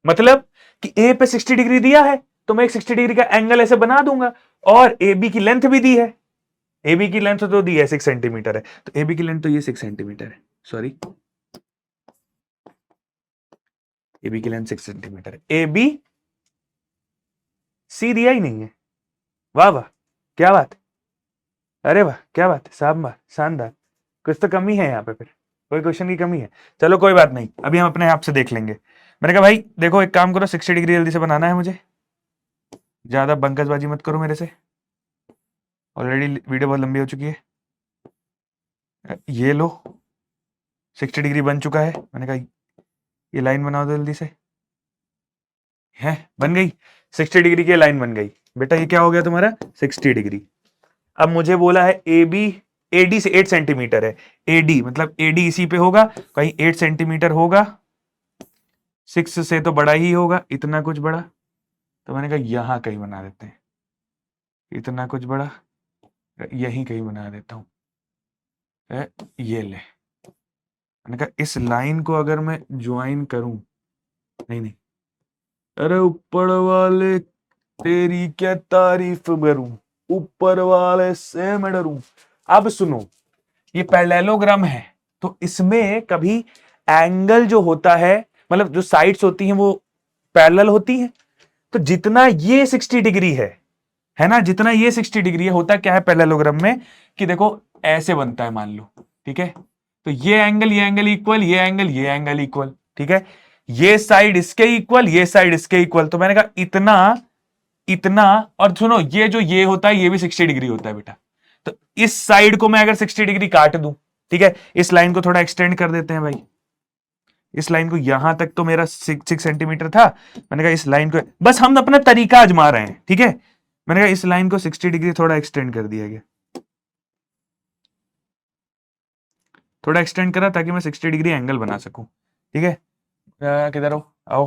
मतलब कि A पे 60 डिग्री दिया है तो मैं एक 60 डिग्री का एंगल ऐसे बना दूंगा, और AB की लेंथ भी दी है, AB की लेंथ तो दी है 6 सेंटीमीटर है, तो AB की लेंथ तो ये 6 सेंटीमीटर है, सॉरी AB की लेंथ 6 सेंटीमीटर है, AB C दिया ही नहीं है। वाह वाह क्या बात, अरे वाह क्या बात, शानदार, कुछ तो कमी है यहाँ पे, फिर कोई क्वेश्चन की कमी है। चलो कोई बात नहीं, अभी हम अपने आप से देख लेंगे। मैंने कहा भाई देखो एक काम करो, 60 डिग्री जल्दी से बनाना है मुझे, ज्यादा बंकसबाजी मत करो मेरे से, ऑलरेडी वीडियो बहुत लंबी हो चुकी है। ये लो 60 डिग्री बन चुका है। मैंने कहा ये लाइन बनाओ जल्दी से, है बन गई 60 डिग्री की लाइन बन गई। बेटा ये क्या हो गया तुम्हारा 60 डिग्री। अब मुझे बोला है AB, AD से 8 सेंटीमीटर है, AD मतलब AD इसी पे होगा, कहीं 8 सेंटीमीटर होगा, 6 से तो बड़ा ही होगा, इतना कुछ बड़ा, तो मैंने कहा यहां कहीं बना देते हैं, इतना कुछ बड़ा यहीं कहीं बना देता हूं, ये ले। मैंने कहा इस लाइन को अगर मैं ज्वाइन करूं, नहीं नहीं, अरे ऊपर वाले तेरी क्या तारीफ करूं, ऊपर वाले से मैं डरूं। अब सुनो, ये पैरेललोग्राम है, तो इसमें कभी एंगल जो होता है, मतलब जो साइड्स होती हैं वो पैरेलल होती हैं, तो जितना ये 60 डिग्री है ना, जितना ये 60 डिग्री है, होता क्या है पैरेललोग्राम में कि देखो ऐसे बनता है मान लो, ठीक है। तो ये एंगल इक्वल, ये एंगल इक्वल, ठीक है, ये साइड इसके इक्वल, ये साइड इसके इक्वल। तो मैंने कहा इतना इतना, और सुनो ये जो ये होता है ये भी 60 डिग्री होता है बेटा, तो इस साइड को मैं अगर 60 डिग्री काट दूं, ठीक है, इस लाइन को थोड़ा एक्सटेंड कर देते हैं भाई, इस लाइन को यहां तक तो मेरा 6 सेंटीमीटर था, मैंने कहा इस लाइन को, बस हम अपना तरीका आजमा रहे हैं, ठीक है। मैंने कहा इस लाइन को 60 डिग्री थोड़ा एक्सटेंड कर दिया गया, थोड़ा एक्सटेंड करा ताकि मैं 60 डिग्री एंगल बना सकूं, ठीक है। किधर हो, आओ।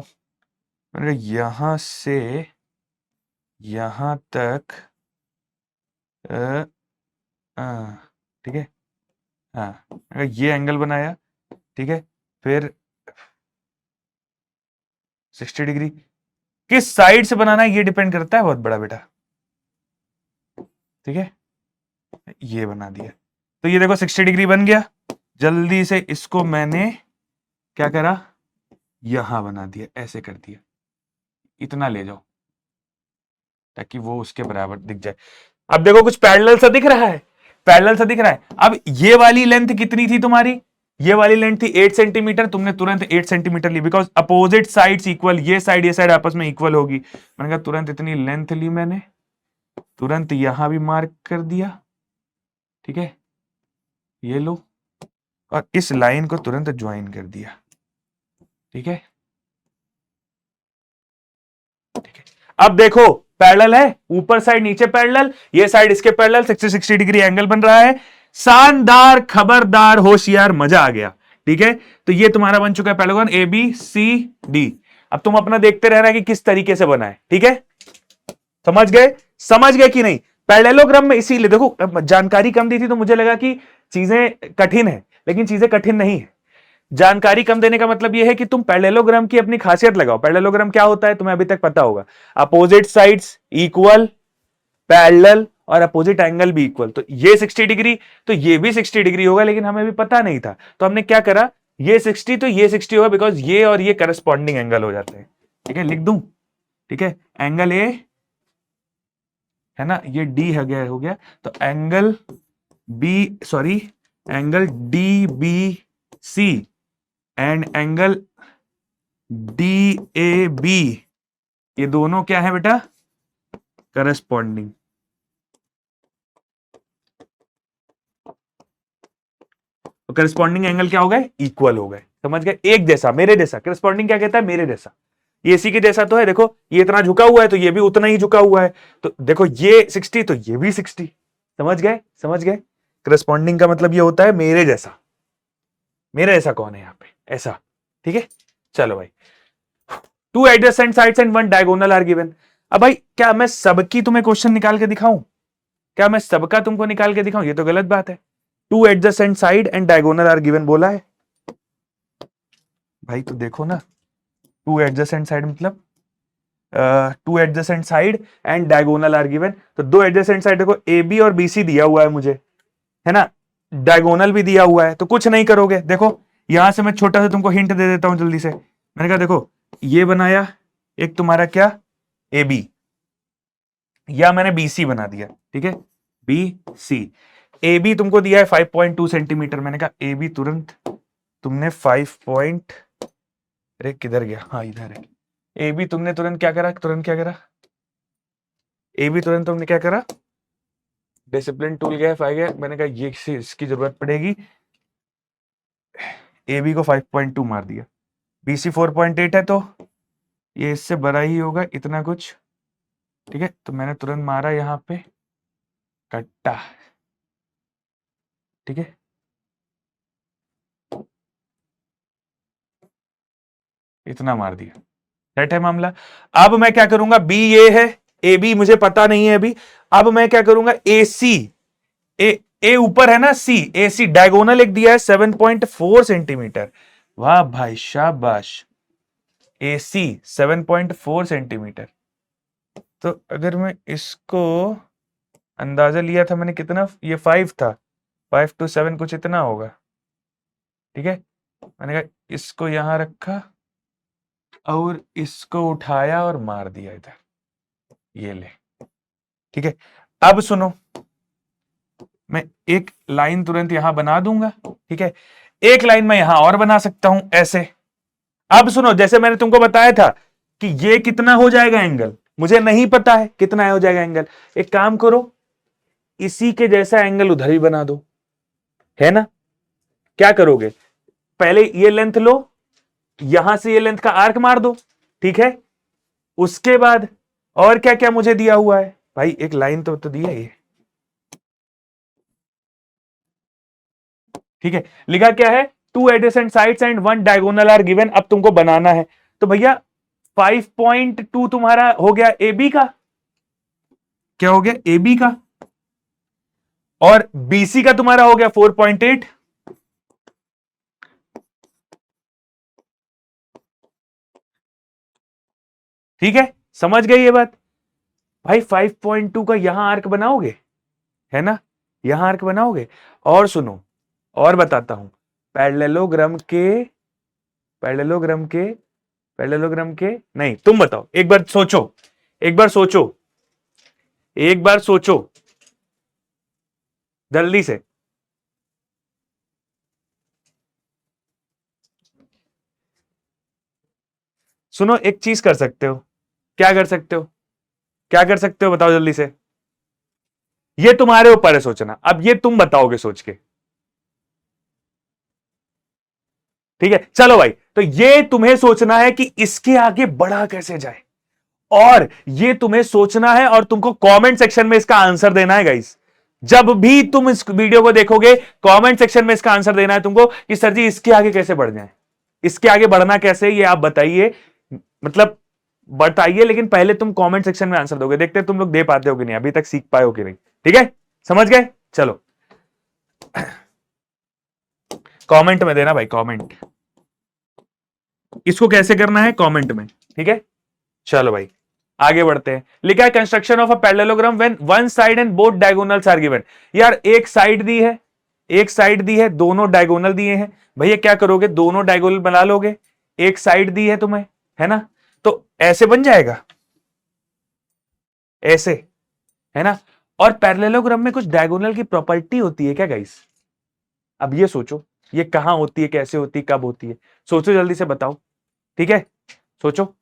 मैंने कहा यहां से यहां तक, ठीक है, हाँ, ये एंगल बनाया, ठीक है। फिर 60 डिग्री किस साइड से बनाना है ये डिपेंड करता है बहुत बड़ा बेटा, ठीक है। ये बना दिया, तो ये देखो 60 डिग्री बन गया। जल्दी से इसको मैंने क्या करा, यहां बना दिया, ऐसे कर दिया, इतना ले जाओ ताकि वो उसके बराबर दिख जाए। अब देखो कुछ पैरेलल सा दिख रहा है, पैरेलल सा दिख रहा है। अब ये वाली लेंथ कितनी थी तुम्हारी, ये वाली लेंथ थी 8 सेंटीमीटर, तुमने तुरंत 8 सेंटीमीटर ली, बिकॉज अपोजिट साइड्स इक्वल, ये साइड आपस में इक्वल होगी। मैंने कहा तुरंत इतनी लेंथ ली मैंने, तुरंत यहां भी मार्क कर दिया, ठीक है, ये लो, और इस लाइन को तुरंत ज्वाइन कर दिया, ठीक है, ठीक है। अब देखो पैरेलल है, ऊपर साइड नीचे पैरेलल, ये साइड इसके पैरेलल, 60 डिग्री एंगल बन रहा है। शानदार, खबरदार, होशियार, मजा आ गया, ठीक है। तो ये तुम्हारा बन चुका है parallelogram A B C D. अब तुम अपना देखते रहना कि किस तरीके से बना है, ठीक है। समझ गए, समझ गए कि नहीं। पैरेललोग्राम में इसीलिए देखो जानकारी कम दी थी तो मुझे लगा कि चीजें कठिन है, लेकिन चीजें कठिन नहीं है। जानकारी कम देने का मतलब यह है कि तुम पैरेललोग्राम की अपनी खासियत लगाओ। पैरेललोग्राम क्या होता है तुम्हें अभी तक पता होगा, अपोजिट साइड्स इक्वल, पैरेलल और अपोजिट एंगल भी इक्वल। तो ये 60 डिग्री तो ये भी 60 डिग्री होगा, लेकिन हमें भी पता नहीं था, तो हमने क्या करा, ये 60 तो ये 60 होगा, बिकॉज ये और ये करस्पॉन्डिंग एंगल हो जाते हैं, ठीक है। लिख दूं, ठीक है, एंगल ए है ना, ये डी हो गया, तो angle angle D B C and angle D A B, ये दोनों क्या है बेटा, करस्पॉन्डिंग। तो करस्पॉन्डिंग एंगल क्या हो गए, इक्वल हो गए, समझ गए, एक जैसा, मेरे जैसा। करस्पॉन्डिंग क्या कहता है, मेरे जैसा। ये इसी के जैसा तो है, देखो ये इतना झुका हुआ है तो ये भी उतना ही झुका हुआ है, तो देखो ये 60 तो ये भी 60, समझ गए, समझ गए। करस्पॉन्डिंग का मतलब ये होता है मेरे जैसा। मेरे जैसा कौन है यहां पे, ऐसा, ठीक है। चलो भाई, 2 adjacent sides and 1 diagonal are given. अब भाई क्या मैं सबकी तुम्हें क्वेश्चन निकाल के दिखाऊं, क्या मैं सबका तुमको निकाल के दिखाऊं, ये तो गलत बात है। 2 adjacent side and diagonal are given बोला है भाई, तो देखो ना, 2 एडजेसेंट साइड मतलब 2 adjacent side and diagonal are given. तो 2 एडजेसेंट साइड देखो, ए बी और बी सी दिया हुआ है मुझे, है ना, डायगोनल भी दिया हुआ है, तो कुछ नहीं करोगे। देखो यहां से मैं छोटा सा तुमको हिंट दे देता हूं जल्दी से। मैंने कहा देखो ये बनाया एक तुम्हारा क्या, ए बी, या मैंने बी सी बना दिया, ठीक है, बी सी। ए बी तुमको दिया है 5.2 सेंटीमीटर, मैंने कहा ए बी तुरंत तुमने 5 पॉइंट, अरे किधर गया, हाँ इधर है। ए बी तुमने तुरंत क्या करा, तुरंत क्या करा, ए बी तुरंत तुमने क्या करा, डिसिप्लिन टूल गया, फाइव गया, मैंने कहा ये इसकी जरूरत पड़ेगी, ए बी को 5.2 मार दिया। बी सी 4.8 है, तो ये इससे बड़ा ही होगा इतना कुछ, ठीक है। तो मैंने तुरंत मारा यहां पे कट्टा, ठीक है, इतना मार दिया, सेट है मामला। अब मैं क्या करूंगा, बी ये है, ए बी मुझे पता नहीं है अभी। अब मैं क्या करूंगा, ए सी, ए ऊपर है ना, सी, ए सी डायगोनल एक दिया है 7.4 सेंटीमीटर, वाह भाई शाबाश, ए सी 7.4 सेंटीमीटर। तो अगर मैं इसको अंदाजा लिया था मैंने कितना, ये 5 था, 5 to 7 कुछ इतना होगा, ठीक है। मैंने कहा इसको यहां रखा और इसको उठाया और मार दिया इधर, ये ले, ठीक है। अब सुनो, मैं एक लाइन तुरंत यहां बना दूंगा, ठीक है। एक लाइन मैं यहां और बना सकता हूं ऐसे। अब सुनो, जैसे मैंने तुमको बताया था कि ये कितना हो जाएगा एंगल, मुझे नहीं पता है कितना हो जाएगा एंगल। एक काम करो, इसी के जैसा एंगल उधर भी बना दो, है ना। क्या करोगे, पहले ये लेंथ लो, यहां से ये लेंथ का आर्क मार दो, ठीक है। उसके बाद और क्या क्या मुझे दिया हुआ है भाई, एक लाइन तो दी है ये, ठीक है। लिखा क्या है, two adjacent sides and one diagonal are given. अब तुमको बनाना है तो भैया 5.2 तुम्हारा हो गया ए बी का, क्या हो गया ए बी का, और बीसी का तुम्हारा हो गया 4.8। ठीक है, समझ गए ये बात भाई। 5.2 का यहां आर्क बनाओगे, है ना, यहां आर्क बनाओगे। और सुनो, और बताता हूं, पैरेललोग्राम के पैरेललोग्राम के पैरेललोग्राम के नहीं, तुम बताओ, एक बार सोचो, एक बार सोचो, एक बार सोचो जल्दी से। सुनो, एक चीज कर सकते हो, क्या कर सकते हो, क्या कर सकते हो बताओ जल्दी से। ये तुम्हारे ऊपर है सोचना, अब ये तुम बताओगे सोच के, ठीक है। चलो भाई, तो ये तुम्हें सोचना है कि इसके आगे बढ़ा कैसे जाए, और ये तुम्हें सोचना है और तुमको कमेंट सेक्शन में इसका आंसर देना है गाइस। जब भी तुम इस वीडियो को देखोगे, कमेंट सेक्शन में इसका आंसर देना है तुमको कि सर जी इसके आगे कैसे बढ़ जाए, इसके आगे बढ़ना कैसे, ये आप बताइए, मतलब बताइए। लेकिन पहले तुम कमेंट सेक्शन में आंसर दोगे, देखते तुम लोग दे पाते हो कि नहीं, अभी तक सीख पाए हो कि नहीं। ठीक है, समझ गए। चलो कमेंट में देना भाई, कमेंट, इसको कैसे करना है कमेंट में, ठीक है। चलो भाई आगे बढ़ते हैं। लिखा है construction of a parallelogram when one side and both diagonals are given. यार एक साइड दी है, एक साइड दी है, दोनों डायगोनल दिए हैं। भैया क्या करोगे, दोनों डायगोनल बना लोगे, एक साइड दी है तुम्हें, है ना, तो ऐसे बन जाएगा, ऐसे, है ना। और पैरेललोग्राम में कुछ डायगोनल की प्रॉपर्टी होती है क्या गाइस, अब ये सोचो, ये कहां होती है, कैसे होती है, कब होती है, सोचो जल्दी से बताओ, ठीक है, सोचो।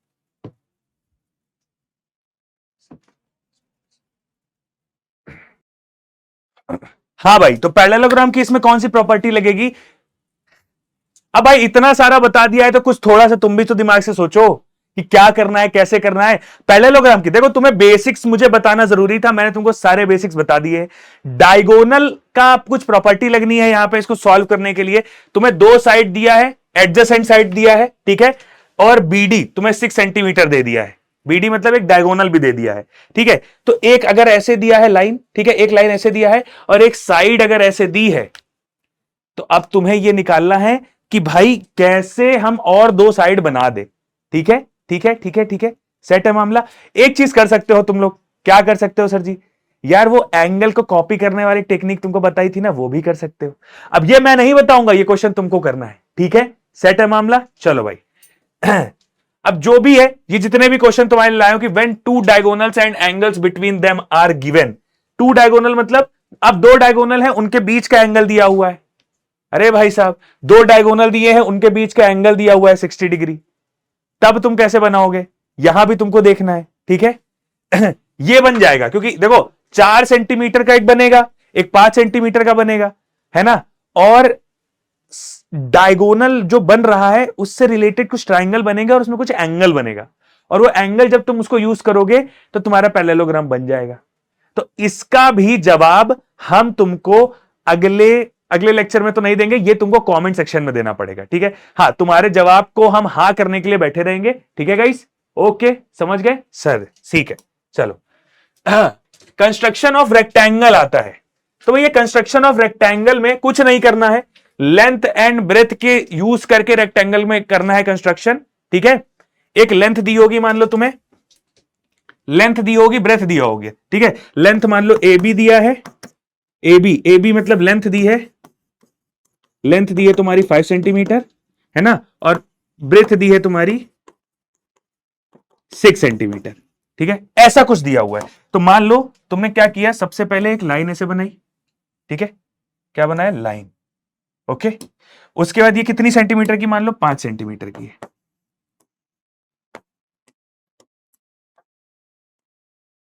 हाँ भाई, तो पैरेललोग्राम की इसमें कौन सी प्रॉपर्टी लगेगी। अब भाई इतना सारा बता दिया है तो कुछ थोड़ा सा तुम भी तो दिमाग से सोचो कि क्या करना है, कैसे करना है। पैरेललोग्राम की देखो, तुम्हें बेसिक्स मुझे बताना जरूरी था, मैंने तुमको सारे बेसिक्स बता दिए। डायगोनल का कुछ प्रॉपर्टी लगनी है यहां पे, इसको सॉल्व करने के लिए तुम्हें दो साइड दिया है, एडजेसेंट साइड दिया है, ठीक है, और बीडी तुम्हें 6 सेंटीमीटर दे दिया है, बीडी मतलब एक डायगोनल भी दे दिया है, ठीक है। तो एक अगर ऐसे दिया है लाइन, ठीक है, एक लाइन ऐसे दिया है, और एक साइड अगर ऐसे दी है, तो अब तुम्हें यह निकालना है कि भाई कैसे हम और दो साइड बना दे, ठीक है, ठीक है, ठीक है, ठीक है, सेट है मामला। एक चीज कर सकते हो तुम लोग, क्या कर सकते हो सर जी, यार वो एंगल को कॉपी करने वाली टेक्निक तुमको बताई थी ना, वो भी कर सकते हो। अब ये मैं नहीं बताऊंगा, ये क्वेश्चन तुमको करना है, ठीक है, सेट है मामला। चलो भाई अब जो भी है, ये जितने भी क्वेश्चन तुम्हारे लाए हो कि when two diagonals and angles between them are given, two diagonal मतलब अब दो डायगोनल है, उनके बीच का एंगल दिया हुआ है। अरे भाई साहब, दो डायगोनल दिए हैं, उनके बीच का एंगल दिया हुआ है 60 डिग्री, तब तुम कैसे बनाओगे, यहां भी तुमको देखना है, ठीक है। ये बन जाएगा, क्योंकि देखो 4 सेंटीमीटर का एक बनेगा, एक 5 सेंटीमीटर का बनेगा, है ना, और डायगोनल जो बन रहा है उससे रिलेटेड कुछ ट्राइंगल बनेगा और उसमें कुछ एंगल बनेगा, और वो एंगल जब तुम उसको यूज करोगे तो तुम्हारा पैरेललोग्राम बन जाएगा। तो इसका भी जवाब हम तुमको अगले अगले लेक्चर में तो नहीं देंगे, ये तुमको कमेंट सेक्शन में देना पड़ेगा, ठीक है। हाँ, तुम्हारे जवाब को हम हाँ करने के लिए बैठे रहेंगे, ठीक है गाइस, ओके, समझ गए सर, ठीक है। चलो कंस्ट्रक्शन ऑफ रेक्टेंगल आता है, तो भैया कंस्ट्रक्शन ऑफ रेक्टेंगल में कुछ नहीं करना है, लेंथ एंड ब्रेथ के यूज करके रेक्टेंगल में करना है कंस्ट्रक्शन, ठीक है। एक लेंथ दी होगी, मान लो तुम्हें लेंथ दी होगी, ब्रेथ दिया होगी, ठीक है। लेंथ मान लो ए बी दिया है, ए बी मतलब लेंथ दी है, लेंथ दी है तुम्हारी 5 सेंटीमीटर, है ना, और ब्रेथ दी है तुम्हारी 6 सेंटीमीटर, ठीक है, ऐसा कुछ दिया हुआ है। तो मान लो तुमने क्या किया, सबसे पहले एक लाइन ऐसे बनाई, ठीक है, क्या बनाया, लाइन, ओके। उसके बाद ये कितनी सेंटीमीटर की, मान लो 5 सेंटीमीटर की है।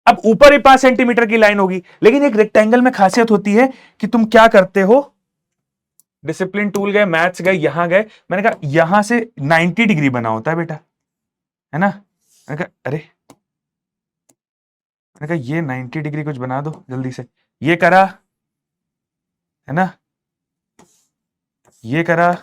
अब ऊपर ही 5 सेंटीमीटर की लाइन होगी, लेकिन एक रेक्टेंगल में खासियत होती है कि तुम क्या करते हो, डिसिप्लिन टूल गए, मैथ्स गए, यहां गए, मैंने कहा यहां से 90 डिग्री बना होता है बेटा, है ना। मैंने कहा अरे, मैंने कहा ये 90 डिग्री कुछ बना दो जल्दी से, ये करा, है ना, ये करा,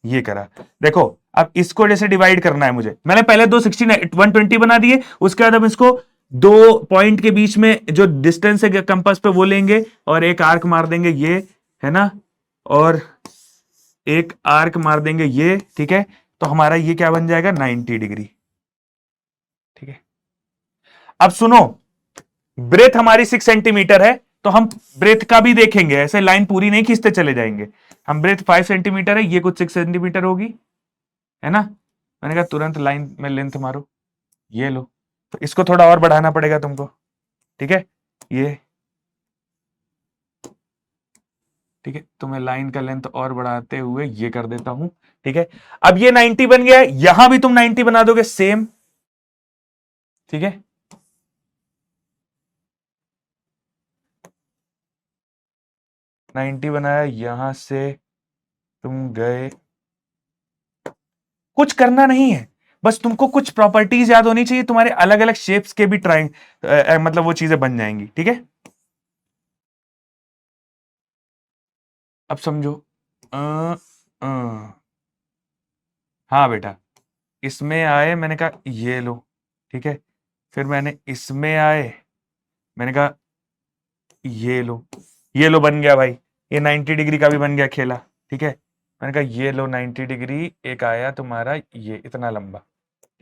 ये करा। देखो अब इसको जैसे डिवाइड करना है मुझे, मैंने पहले दो 120 बना दिए, उसके बाद हम इसको दो पॉइंट के बीच में जो डिस्टेंस है कंपास पे वो लेंगे और एक आर्क मार देंगे ये, है ना, और एक आर्क मार देंगे ये, ठीक है। तो हमारा ये क्या बन जाएगा, 90 डिग्री, ठीक है। अब सुनो, ब्रेथ हमारी 6 सेंटीमीटर है, तो हम ब्रेथ का भी देखेंगे, ऐसे लाइन पूरी नहीं खींचते चले जाएंगे। हम ब्रेथ 5 सेंटीमीटर है, ये कुछ 6 सेंटीमीटर होगी, है ना। मैंने कहा तुरंत लाइन में लेंथ मारो, ये लो, तो इसको थोड़ा और बढ़ाना पड़ेगा तुमको, ठीक है, ये, ठीक है। तो मैं लाइन का लेंथ और बढ़ाते हुए ये कर देता हूं, ठीक है। अब ये 90 बन गया, यहां भी तुम 90 बना दोगे सेम, ठीक है। नाइन्टी बनाया, यहां से तुम गए, कुछ करना नहीं है, बस तुमको कुछ प्रॉपर्टीज याद होनी चाहिए, तुम्हारे अलग अलग शेप्स के भी ट्राइंग मतलब वो चीजें बन जाएंगी, ठीक है। अब समझो, अ, अ, हाँ बेटा, इसमें आए, मैंने कहा ये लो, ठीक है। फिर मैंने इसमें आए, मैंने कहा ये लो, ये लो, बन गया भाई, ये 90 डिग्री का भी बन गया खेला, ठीक है। मैंने कहा ये लो 90 डिग्री, एक आया तुम्हारा ये इतना लंबा,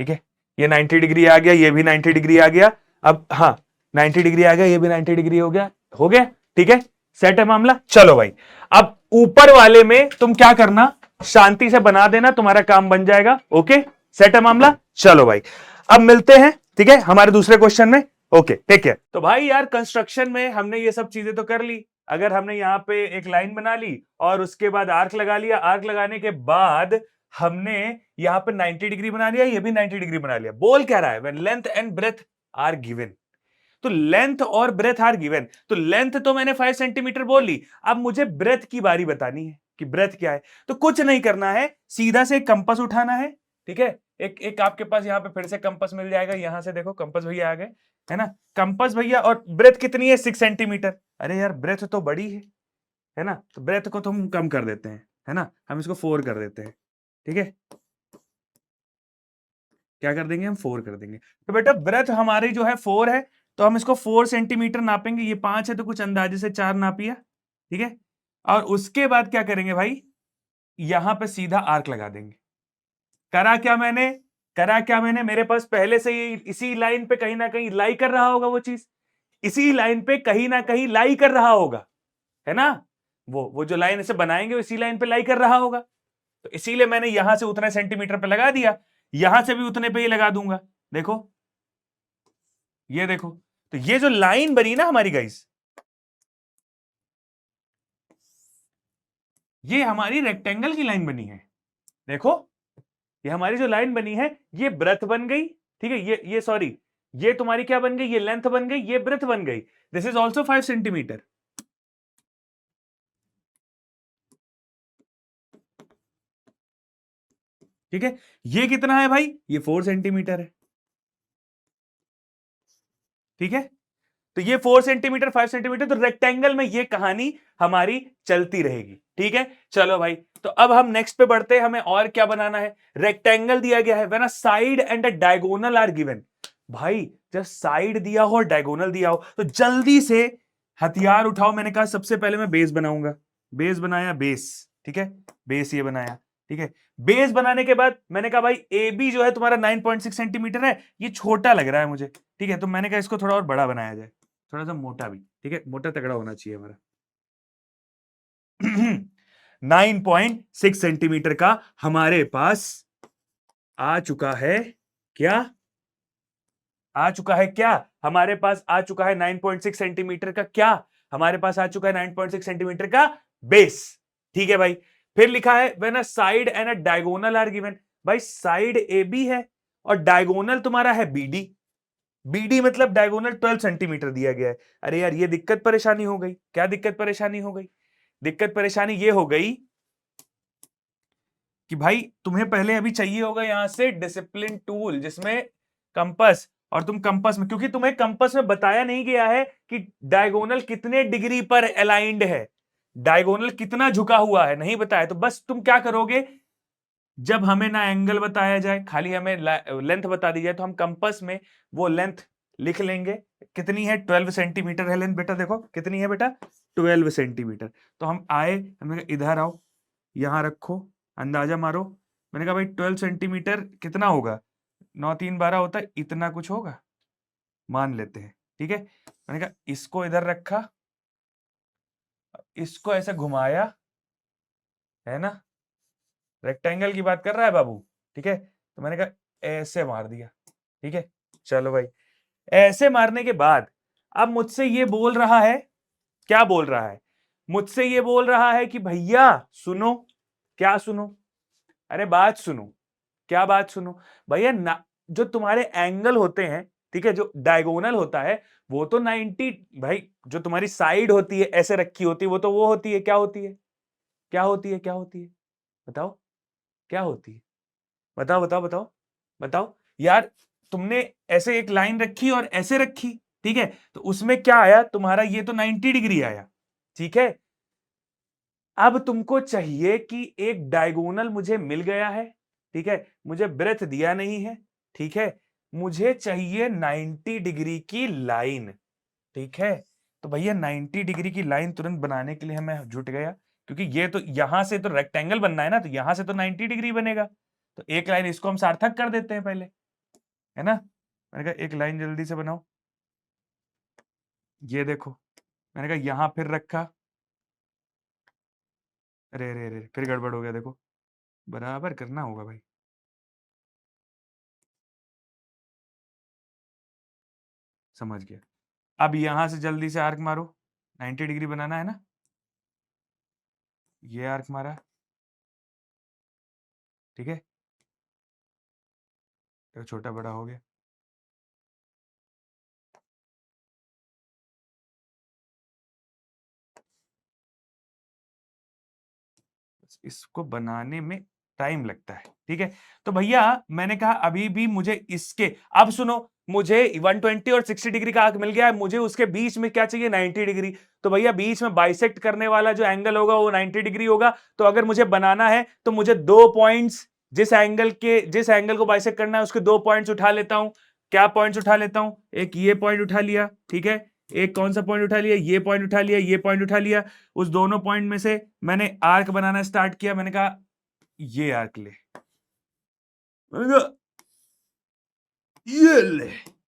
ठीक है। ये 90 डिग्री आ गया, ये भी 90 डिग्री आ गया, अब हाँ 90 डिग्री आ गया, ये भी 90 डिग्री हो गया, हो गया, ठीक है। सेट है मामला, चलो भाई। अब ऊपर वाले में तुम क्या करना, शांति से बना देना, तुम्हारा काम बन जाएगा, ओके। सेट है मामला, चलो भाई, अब मिलते हैं, ठीक है, हमारे दूसरे क्वेश्चन में। Okay, take care. तो भाई यार, कंस्ट्रक्शन में हमने ये सब चीजें तो कर ली। अगर हमने यहां पे एक लाइन बना ली और उसके बाद आर्क लगा लिया, आर्क लगाने के बाद हमने यहां पे 90 डिग्री बना लिया, ये भी 90 डिग्री बना लिया। बोल क्या रहा है, when length and breadth are given, तो लेंथ और ब्रेथ आर गिवन, तो लेंथ तो मैंने 5 सेंटीमीटर बोल ली, अब मुझे ब्रेथ की बारी बतानी है कि ब्रेथ क्या है। तो कुछ नहीं करना है, सीधा से कंपास उठाना है, ठीक है। एक एक आपके पास यहां पे फिर से कंपास मिल जाएगा, यहां से देखो कंपास भैया आ गए, है ना, कंपास भैया। और ब्रेथ कितनी है, 6 सेंटीमीटर। अरे यार ब्रेथ तो बड़ी है ना, तो ब्रेथ को तो हम कम कर देते हैं, है ना, हम इसको 4 कर देते हैं, ठीक है। क्या कर देंगे, हम 4 कर देंगे। तो बेटा ब्रेथ हमारी जो है 4 है, तो हम इसको 4 सेंटीमीटर नापेंगे। ये 5 है तो कुछ अंदाजे से 4 नापिया, ठीक है। और उसके बाद क्या करेंगे भाई, यहां पे सीधा आर्क लगा देंगे। करा क्या मैंने, करा क्या मैंने, मेरे पास पहले से ही इसी लाइन पे कहीं ना कहीं लाई कर रहा होगा, वो चीज इसी लाइन पे कहीं ना कहीं लाई कर रहा होगा, है ना। वो जो लाइन इसे बनाएंगे इसी लाइन पे लाई कर रहा होगा, तो इसीलिए मैंने यहां से उतने सेंटीमीटर पे लगा दिया, यहां से भी उतने पे ही लगा दूंगा। देखो, ये देखो, तो ये जो लाइन बनी ना हमारी गाइस, ये हमारी रेक्टेंगल की लाइन बनी है। देखो, ये हमारी जो लाइन बनी है, ये ब्रेथ बन गई, ठीक है। ये सॉरी, ये तुम्हारी क्या बन गई, ये लेंथ बन गई, ये ब्रेथ बन गई। दिस इज ऑल्सो 5 सेंटीमीटर, ठीक है। ये कितना है भाई, ये 4 सेंटीमीटर है, ठीक है। तो ये 4 सेंटीमीटर, 5 सेंटीमीटर, तो रेक्टेंगल में ये कहानी हमारी चलती रहेगी, ठीक है। चलो भाई, तो अब हम नेक्स्ट पे बढ़ते हैं, हमें और क्या बनाना है। रेक्टेंगल दिया गया है, when a side and a diagonal are given. भाई जब साइड दिया हो और डायगोनल दिया हो तो जल्दी से हथियार उठाओ। मैंने कहा सबसे पहले मैं बेस बनाऊंगा, बेस बनाया, बेस, ठीक है, बेस ये बनाया, ठीक है। बेस बनाने के बाद मैंने कहा भाई ए बी जो है तुम्हारा 9.6 सेंटीमीटर है, ये छोटा लग रहा है मुझे, ठीक है। तो मैंने कहा इसको थोड़ा और बड़ा बनाया जाए, थोड़ा सा मोटा भी, ठीक है, मोटा तगड़ा होना चाहिए हमारा। 9.6 सेंटीमीटर का हमारे पास आ चुका है, क्या आ चुका है, क्या हमारे पास आ चुका है 9.6 सेंटीमीटर का, क्या हमारे पास आ चुका है 9.6 सेंटीमीटर का बेस, ठीक है भाई। फिर लिखा है when a side and a diagonal are given. भाई साइड ए बी है और डायगोनल तुम्हारा है बी डी, बीडी मतलब डायगोनल 12 सेंटीमीटर दिया गया है। अरे यार ये दिक्कत परेशानी हो गई, क्या दिक्कत परेशानी हो गई, दिक्कत परेशानी ये हो गई कि भाई तुम्हें पहले अभी चाहिए होगा यहां से डिसिप्लिन टूल जिसमें कंपास, और तुम कंपास में, क्योंकि तुम्हें कंपास में बताया नहीं गया है कि डायगोनल कितने डिग्री पर अलाइंड है, डायगोनल कितना झुका हुआ है, नहीं बताया। तो बस तुम क्या करोगे, जब हमें ना एंगल बताया जाए, खाली हमें लेंथ बता दी जाए, तो हम कंपास में वो लेंथ लिख लेंगे। कितनी है, 12 सेंटीमीटर है लेंथ बेटा, देखो कितनी है बेटा, 12 सेंटीमीटर। तो हम आए, हमने कहा इधर आओ, यहां रखो, अंदाजा मारो। मैंने कहा भाई 12 सेंटीमीटर कितना होगा, 9 3 12 होता है, इतना कुछ होगा, मान लेते हैं, ठीक है। मैंने कहा इसको इधर रखा, इसको ऐसे घुमाया, है ना, रेक्टेंगल की बात कर रहा है बाबू, ठीक है। तो मैंने कहा ऐसे मार दिया, ठीक है। चलो भाई, ऐसे मारने के बाद अब मुझसे ये बोल रहा है, क्या बोल रहा है, मुझसे ये बोल रहा है कि भैया सुनो, क्या सुनो, अरे बात सुनो, क्या बात सुनो भैया ना, जो तुम्हारे एंगल होते हैं, ठीक है, जो डायगोनल होता है वो तो 90, भाई जो तुम्हारी साइड होती है ऐसे रखी होती है, वो तो वो होती है, क्या होती है, क्या होती है, क्या होती है, बताओ क्या होती है, बताओ बताओ बताओ बताओ यार। तुमने ऐसे एक लाइन रखी और ऐसे रखी, ठीक है, तो उसमें क्या आया तुम्हारा, ये तो 90 डिग्री आया, ठीक है। अब तुमको चाहिए कि एक डायगोनल मुझे मिल गया है, ठीक है, मुझे ब्रेथ दिया नहीं है, ठीक है, मुझे चाहिए 90 डिग्री की लाइन, ठीक है। तो भैया 90 डिग्री की लाइन तुरंत बनाने के लिए मैं जुट गया, क्योंकि ये तो यहां से तो रेक्टेंगल बनना है ना, तो यहां से तो 90 डिग्री बनेगा। तो एक लाइन इसको हम सार्थक कर देते हैं पहले, है ना। मैंने कहा एक लाइन जल्दी से बनाओ, ये देखो, मैंने कहा यहां फिर रखा, अरे अरे अरे फिर गड़बड़ हो गया, देखो बराबर करना होगा भाई, समझ गया। अब यहां से जल्दी से आर्क मारो, 90 डिग्री बनाना है ना, ये आर्क मारा, ठीक है, तो छोटा बड़ा हो गया। इसको बनाने में टाइम लगता है, ठीक है। तो भैया मैंने कहा अभी भी मुझे इसके, अब सुनो, मुझे 120 और 60 डिग्री का आर्क मिल गया है, मुझे उसके बीच में क्या चाहिए, 90 डिग्री। तो भैया बीच में बाइसेक्ट करने वाला जो एंगल होगा वो 90 डिग्री होगा। तो अगर मुझे बनाना है तो मुझे दो पॉइंट्स, जिस एंगल को बाइसेक्ट करना है उसके दो पॉइंट्स उठा लेता हूं। क्या पॉइंट्स उठा लेता हूं, एक ये पॉइंट उठा लिया, ठीक है, एक कौन सा पॉइंट उठा लिया, ये पॉइंट उठा लिया, ये पॉइंट उठा लिया। उस दोनों पॉइंट में से मैंने आर्क बनाना स्टार्ट किया, मैंने कहा ये आर्क ले, मैंने कहा ये ले,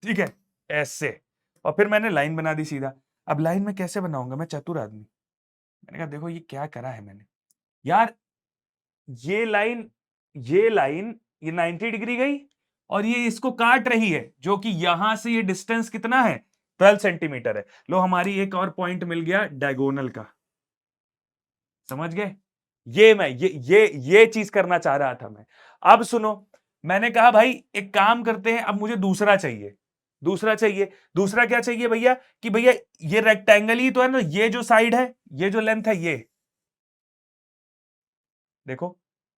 ठीक है, ऐसे। और फिर मैंने लाइन बना दी सीधा। अब लाइन में कैसे बनाऊंगा, मैं चतुर आदमी, मैंने कहा देखो ये क्या करा है मैंने यार, ये लाइन, ये लाइन, ये 90 डिग्री गई और ये इसको काट रही है, जो कि यहां से ये डिस्टेंस कितना है, 12 सेंटीमीटर है। लो हमारी एक और पॉइंट मिल गया डायगोनल का, समझ गए। ये मैं ये चीज करना चाह रहा था मैं। अब सुनो, मैंने कहा भाई एक काम करते हैं, अब मुझे दूसरा चाहिए, दूसरा चाहिए, दूसरा क्या चाहिए भैया, कि भैया ये रेक्टेंगल ही तो है ना, ये जो साइड है, ये जो लेंथ है, ये देखो,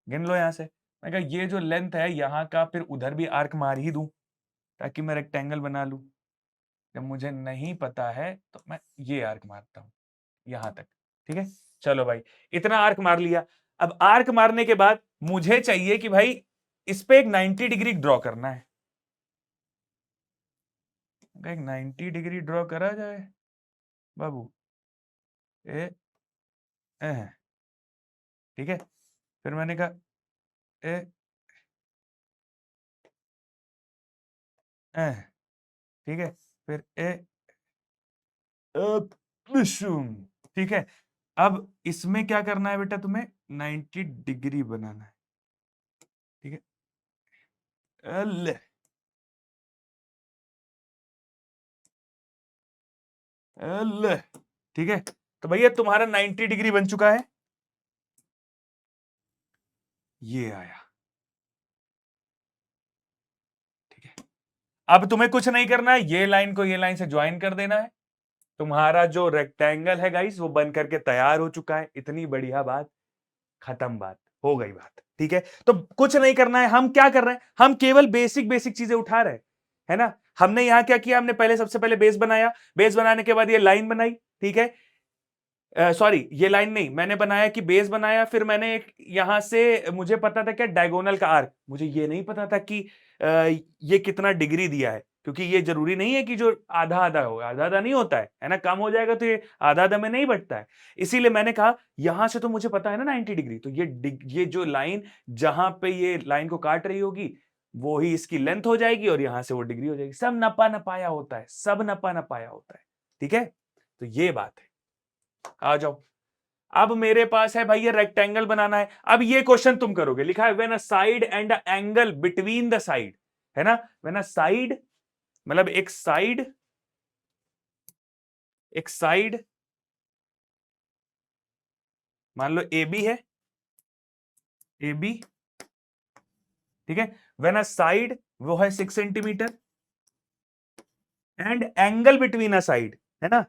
गिन लो यहां से। मैं कहा ये जो लेंथ है यहां का, फिर उधर भी आर्क मार ही दूं ताकि मैं रेक्टेंगल बना लूं। जब मुझे नहीं पता है तो मैं ये आर्क मारता हूं यहां तक, ठीक है। चलो भाई, इतना आर्क मार लिया। अब आर्क मारने के बाद मुझे चाहिए कि भाई इस पे एक 90 डिग्री ड्रॉ करना है। एक 90 डिग्री ड्रॉ करा जाए बाबू, ए, ए, ठीक है। फिर मैंने कहा ए, ए, ठीक है, फिर विशुम, ठीक है। अब इसमें क्या करना है बेटा, तुम्हें 90 डिग्री बनाना है, ठीक है, अल्ले अल्ले, ठीक है। तो भैया तुम्हारा 90 डिग्री बन चुका है, ये आया, ठीक है। अब तुम्हें कुछ नहीं करना है, ये लाइन को ये लाइन से ज्वाइन कर देना है, तुम्हारा जो रेक्टेंगल है गाइस वो बन करके तैयार हो चुका है। इतनी बढ़िया बात, खत्म बात, हो गई बात। ठीक है, तो कुछ नहीं करना है। हम क्या कर रहे हैं, हम केवल बेसिक बेसिक चीजें उठा रहे हैं, है ना। हमने यहां क्या किया, हमने पहले सबसे पहले बेस बनाया, बेस बनाने के बाद ये लाइन बनाई। ठीक है, सॉरी ये लाइन नहीं, मैंने बनाया कि बेस बनाया, फिर मैंने एक यहां से, मुझे पता था क्या डायगोनल का आर्क, मुझे ये नहीं पता था कि ये कितना डिग्री दिया है, क्योंकि ये जरूरी नहीं है कि जो आधा आधा हो, आधा आधा नहीं होता है ना, कम हो जाएगा तो ये आधा आधा में नहीं बढ़ता है। इसीलिए मैंने कहा यहां से तो मुझे पता है ना 90 डिग्री, तो ये जो लाइन जहां पे ये लाइन को काट रही होगी वो ही इसकी लेंथ हो जाएगी और यहां से वो डिग्री हो जाएगी। सब नपा नपाया होता है, सब नपा नपाया होता है। ठीक है, तो ये बात है। आ जाओ, अब मेरे पास है भाई ये रेक्टेंगल बनाना है। अब ये क्वेश्चन तुम करोगे, लिखा है when a side and a angle between the side, है ना। व्हेन अ साइड मतलब एक साइड मान लो ए बी है, ए बी, ठीक है। व्हेन अ साइड वो है 6 centimetre and angle between a side, है ना,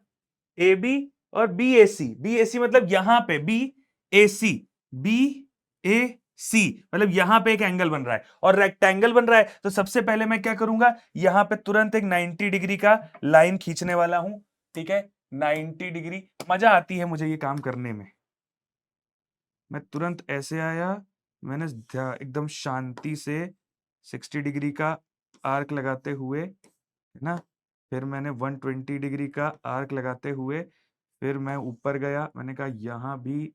ए बी और बी ए सी, बी ए सी मतलब यहां पे बी ए सी, बी ए सी मतलब यहां पे एक एंगल बन रहा है और रेक्टेंगल बन रहा है। तो सबसे पहले मैं क्या करूंगा, यहां पे तुरंत एक 90 डिग्री का लाइन खींचने वाला हूं। ठीक है, 90 डिग्री, मजा आती है मुझे ये काम करने में। मैं तुरंत ऐसे आया, मैंने एकदम शांति से 60 डिग्री का आर्क लगाते हुए, है ना, फिर मैंने 120 डिग्री का आर्क लगाते हुए फिर मैं ऊपर गया, मैंने कहा यहां भी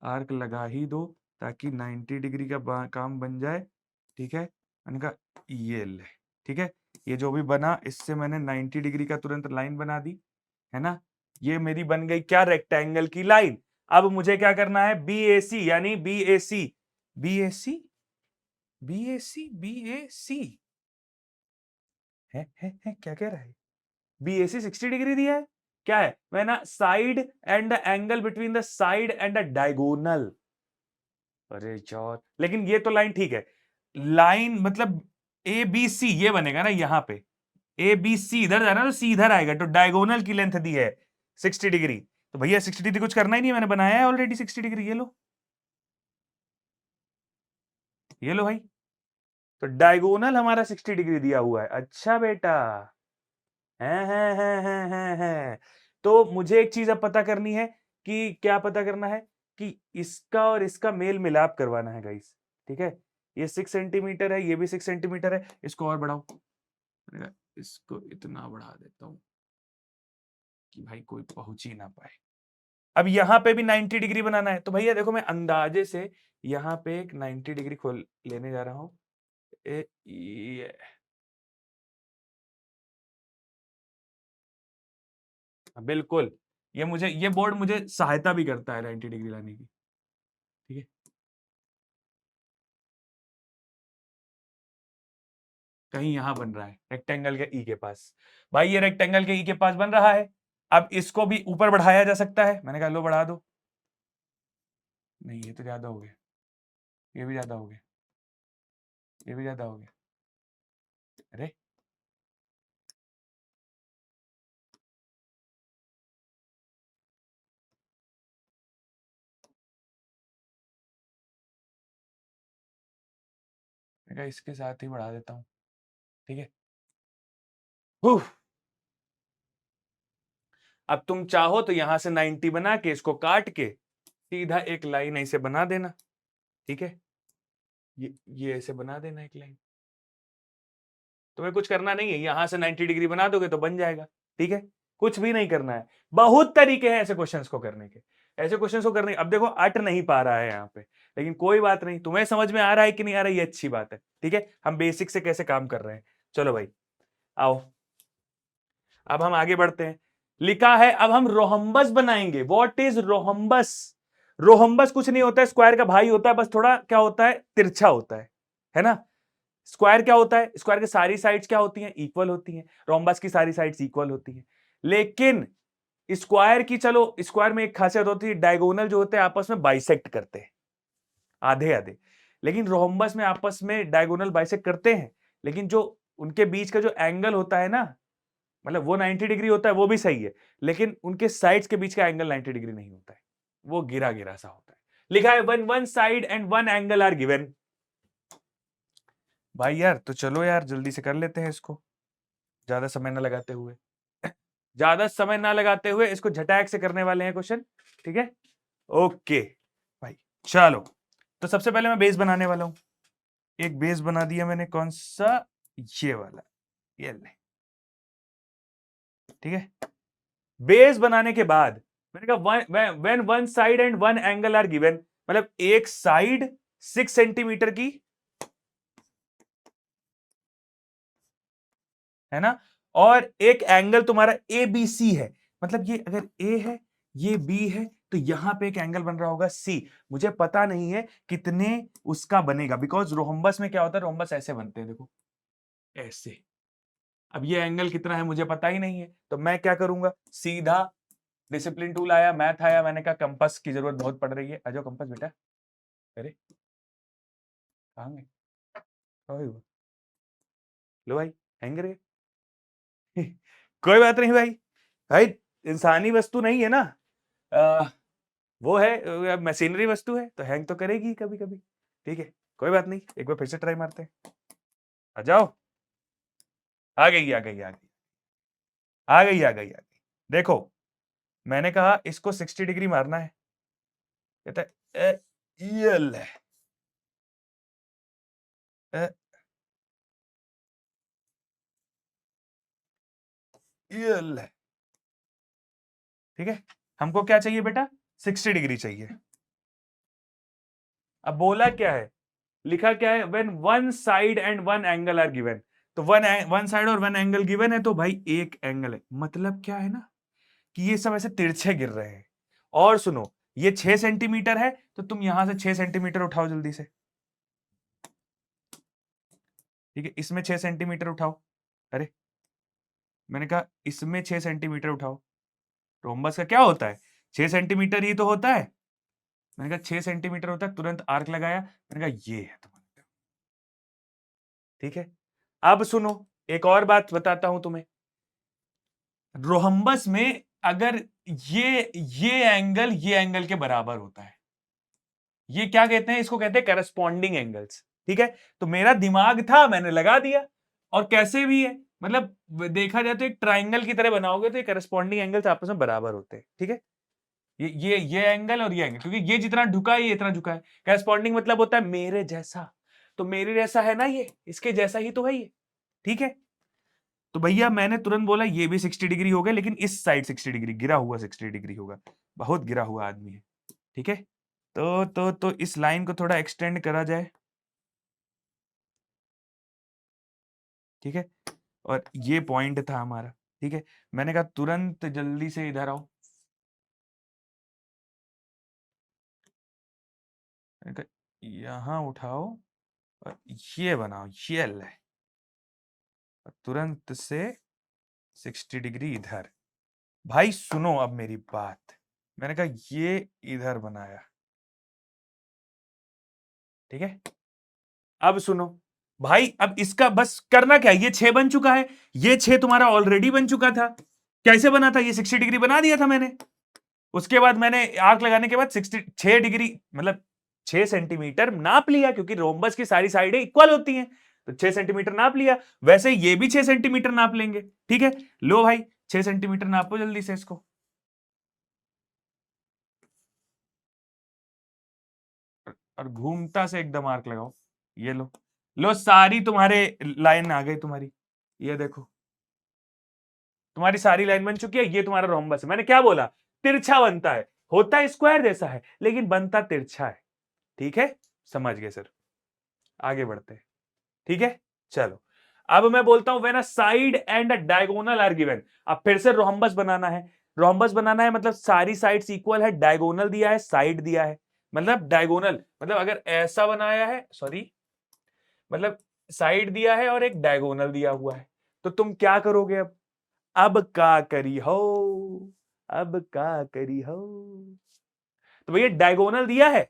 आर्क लगा ही दो ताकि 90 डिग्री का काम बन जाए। ठीक है, मैंने कहा ये ले, ठीक है, ये जो भी बना इससे मैंने 90 डिग्री का तुरंत लाइन बना दी, है ना। ये मेरी बन गई क्या, रेक्टेंगल की लाइन। अब मुझे क्या करना है, बी ए सी, यानी बी ए सी, बी ए सी, बी ए सी, बी ए सी है क्या कह रहा है, बी ए सी 60 डिग्री दिया है, क्या है, मैं ना side and the angle between the side and the diagonal. अरे यार, लेकिन ये तो लाइन ठीक है, लाइन मतलब ए बी सी ये बनेगा ना, यहां पे ए बी सी इधर जाना तो सी इधर आएगा, तो डायगोनल की लेंथ दी है 60 डिग्री। तो भैया 60 डिग्री कुछ करना ही नहीं, मैंने बनाया है ऑलरेडी 60 डिग्री, ये लो, ये लो भाई। तो डायगोनल हमारा 60 डिग्री दिया हुआ है। अच्छा बेटा, है। तो मुझे एक चीज अब पता करनी है, कि क्या पता करना है, कि इसका और इसका मेल मिलाप करवाना है गाइस। ठीक है, ये 6 सेंटीमीटर है, ये भी 6 सेंटीमीटर है, इसको और बढ़ाओ, इसको इतना बढ़ा देता हूं कि भाई कोई पहुंच ही ना पाए। अब यहां पे भी 90 डिग्री बनाना है, तो भैया देखो मैं अंदाजे से यहां पे एक 90 डिग्री खोल लेने जा रहा हूं। ये बिल्कुल, ये बोर्ड मुझे सहायता भी करता है 90 डिग्री लाने की। ठीक है, कहीं यहां बन रहा है रेक्टेंगल के ई के पास, भाई ये रेक्टेंगल के ई के पास बन रहा है। अब इसको भी ऊपर बढ़ाया जा सकता है, मैंने कहा लो बढ़ा दो, नहीं ये तो ज्यादा हो गया, ये भी ज्यादा हो गया, ये भी ज्यादा हो गया, अरे मैं कहा इसके साथ ही बढ़ा देता हूं। ठीक है, उफ, अब तुम चाहो तो यहां से 90 बना के इसको काट के सीधा एक लाइन ऐसे बना देना। ठीक है, ये ऐसे बना देना एक लाइन, तुम्हें कुछ करना नहीं है, यहां से 90 डिग्री बना दोगे तो बन जाएगा। ठीक है, कुछ भी नहीं करना है। बहुत तरीके हैं ऐसे क्वेश्चंस को करने के, ऐसे क्वेश्चंस को करने, अब देखो अट नहीं पा रहा है यहाँ पे, लेकिन कोई बात नहीं, तुम्हें समझ में आ रहा है कि नहीं आ रहा है, ये अच्छी बात है। ठीक है, हम बेसिक से कैसे काम कर रहे हैं। चलो भाई आओ, अब हम आगे बढ़ते हैं। लिखा है अब हम रोहम्बस बनाएंगे। व्हाट इज रोहम्बस, रोहम्बस कुछ नहीं होता है, स्क्वायर का भाई होता है, बस थोड़ा क्या होता है, तिरछा होता है ना। स्क्वायर क्या होता है, स्क्वायर की सारी साइड्स क्या होती हैं, इक्वल होती हैं, रोम्बस की सारी साइड्स इक्वल होती हैं। लेकिन स्क्वायर की, चलो स्क्वायर में एक खासियत होती है, डायगोनल जो होते हैं आपस में बाइसेक्ट करते हैं, आधे आधे। लेकिन रोम्बस में आपस में डायगोनल बाइसेक्ट करते हैं, लेकिन जो उनके बीच का जो एंगल होता है ना, मतलब वो 90 डिग्री होता है, वो भी सही है, लेकिन उनके साइड्स के बीच का एंगल 90 डिग्री नहीं होता है, वो गिरा गिरा सा होता है। लिखा है one one side and one angle are given. भाई यार तो चलो यार जल्दी से कर लेते हैं इसको, ज्यादा समय ना लगाते हुए ज्यादा समय ना लगाते हुए इसको झटाक से करने वाले हैं क्वेश्चन, ठीक है। ओके भाई चलो, तो सबसे पहले मैं बेस बनाने वाला हूं। एक बेस बना दिया मैंने, कौन सा, ये वाला, ये ले, ठीक है। बेस बनाने के बाद मैंने कहा when one side and one angle are given, मतलब एक साइड 6 सेंटीमीटर की है ना, और एक एंगल तुम्हारा ए बी सी है, मतलब ये अगर ए है ये बी है तो यहां पे एक एंगल बन रहा होगा सी। मुझे पता नहीं है कितने उसका बनेगा, बिकॉज रोहम्बस में क्या होता है, रोहम्बस ऐसे बनते हैं, देखो ऐसे। अब ये एंगल कितना है मुझे पता ही नहीं है, तो मैं क्या करूंगा, सीधा डिसिप्लिन टूल आया, मैथ आया, मैंने कहा कंपास की जरूरत बहुत पड़ रही है, आ जाओ कंपास बेटा। अरे कहां गए, लो भाई, हैंग रहे कोई बात नहीं भाई, भाई इंसानी वस्तु नहीं है ना, वो है मशीनरी वस्तु है, तो हैंग तो करेगी कभी कभी, ठीक है। कोई बात नहीं, एक बार फिर से ट्राई मारते हैं, आ जाओ। आ गई आ गई आ गई आ गई आ गई आ गई। देखो मैंने कहा इसको 60 डिग्री मारना है, कहता है ये ले, ये ले, ठीक है। हमको क्या चाहिए बेटा, 60 डिग्री चाहिए। अब बोला क्या है, लिखा क्या है, when one side and one angle are given, तो वन साइड और वन एंगल गिवन है, तो भाई एक एंगल है, मतलब क्या है ना कि ये सब ऐसे तिरछे गिर रहे हैं। और सुनो, ये 6 सेंटीमीटर है, तो तुम यहां से 6 सेंटीमीटर उठाओ जल्दी से, ठीक है। इसमें 6 सेंटीमीटर उठाओ, अरे मैंने कहा इसमें 6 सेंटीमीटर उठाओ, रोम्बस का क्या होता है, 6 सेंटीमीटर ही तो होता है। मैंने कहा 6 सेंटीमीटर होता है, तुरंत आर्क लगाया, मैंने कहा ये है तुम्हारा, ठीक है। अब सुनो, एक और बात बताता हूं तुम्हें, रोहम्बस में अगर ये एंगल के बराबर होता है, ये क्या कहते हैं, इसको कहते हैं करस्पॉन्डिंग एंगल्स, ठीक है। तो मेरा दिमाग था, मैंने लगा दिया, और कैसे भी है, मतलब देखा जाए तो एक ट्राइंगल की तरह बनाओगे तो ये करस्पॉन्डिंग एंगल्स आपस में बराबर होते हैं, ठीक है। ये एंगल और ये एंगल, क्योंकि ये जितना झुका है ये इतना झुका है, करस्पॉन्डिंग मतलब होता है मेरे जैसा, तो मेरे जैसा है ना ये, इसके जैसा ही तो है ये, ठीक है। तो भैया मैंने तुरंत बोला ये भी 60 डिग्री हो गया, लेकिन इस साइड 60 डिग्री, गिरा हुआ 60 डिग्री होगा, बहुत गिरा हुआ आदमी है, ठीक है। तो इस लाइन को थोड़ा एक्सटेंड करा जाए, ठीक है। और ये पॉइंट था हमारा, ठीक है। मैंने कहा तुरंत जल्दी से इधर आओ, मैंने कहा यहां उठाओ और ये बनाओ, ये ले, और तुरंत से 60 डिग्री इधर। भाई सुनो अब मेरी बात, मैंने कहा ये इधर बनाया, ठीक है। अब सुनो भाई, अब इसका बस करना क्या, ये 6 बन चुका है, ये 6 तुम्हारा ऑलरेडी बन चुका था। कैसे बना था, ये 60 डिग्री बना दिया था मैंने, उसके बाद मैंने आर्क लगाने के बाद 6 डिग्री मतलब 6 सेंटीमीटर नाप लिया, क्योंकि रोम्बस की सारी साइडें इक्वल होती हैं, तो 6 सेंटीमीटर नाप लिया। वैसे ये भी 6 सेंटीमीटर नाप लेंगे, ठीक है। लो भाई 6 सेंटीमीटर नापो जल्दी से इसको, और घूमता से एकदम आर्क लगाओ, ये लो, लो सारी तुम्हारे लाइन आ गई तुम्हारी, ये देखो तुम्हारी सारी लाइन बन चुकी है, ये तुम्हारा रोम्बस है। मैंने क्या बोला, तिरछा बनता है, होता है स्क्वायर जैसा है लेकिन बनता तिरछा है, ठीक है। समझ गए सर, आगे बढ़ते हैं, ठीक है। चलो अब मैं बोलता हूं when a side and a diagonal are given, अब फिर से रोम्बस बनाना है। रोम्बस बनाना है मतलब सारी साइड्स इक्वल है, डायगोनल दिया है, साइड दिया है, मतलब डायगोनल मतलब अगर ऐसा बनाया है, सॉरी मतलब साइड दिया है और एक डायगोनल दिया हुआ है, तो तुम क्या करोगे, अब का करी हो, अब का करी हो। तो भैया डायगोनल दिया है,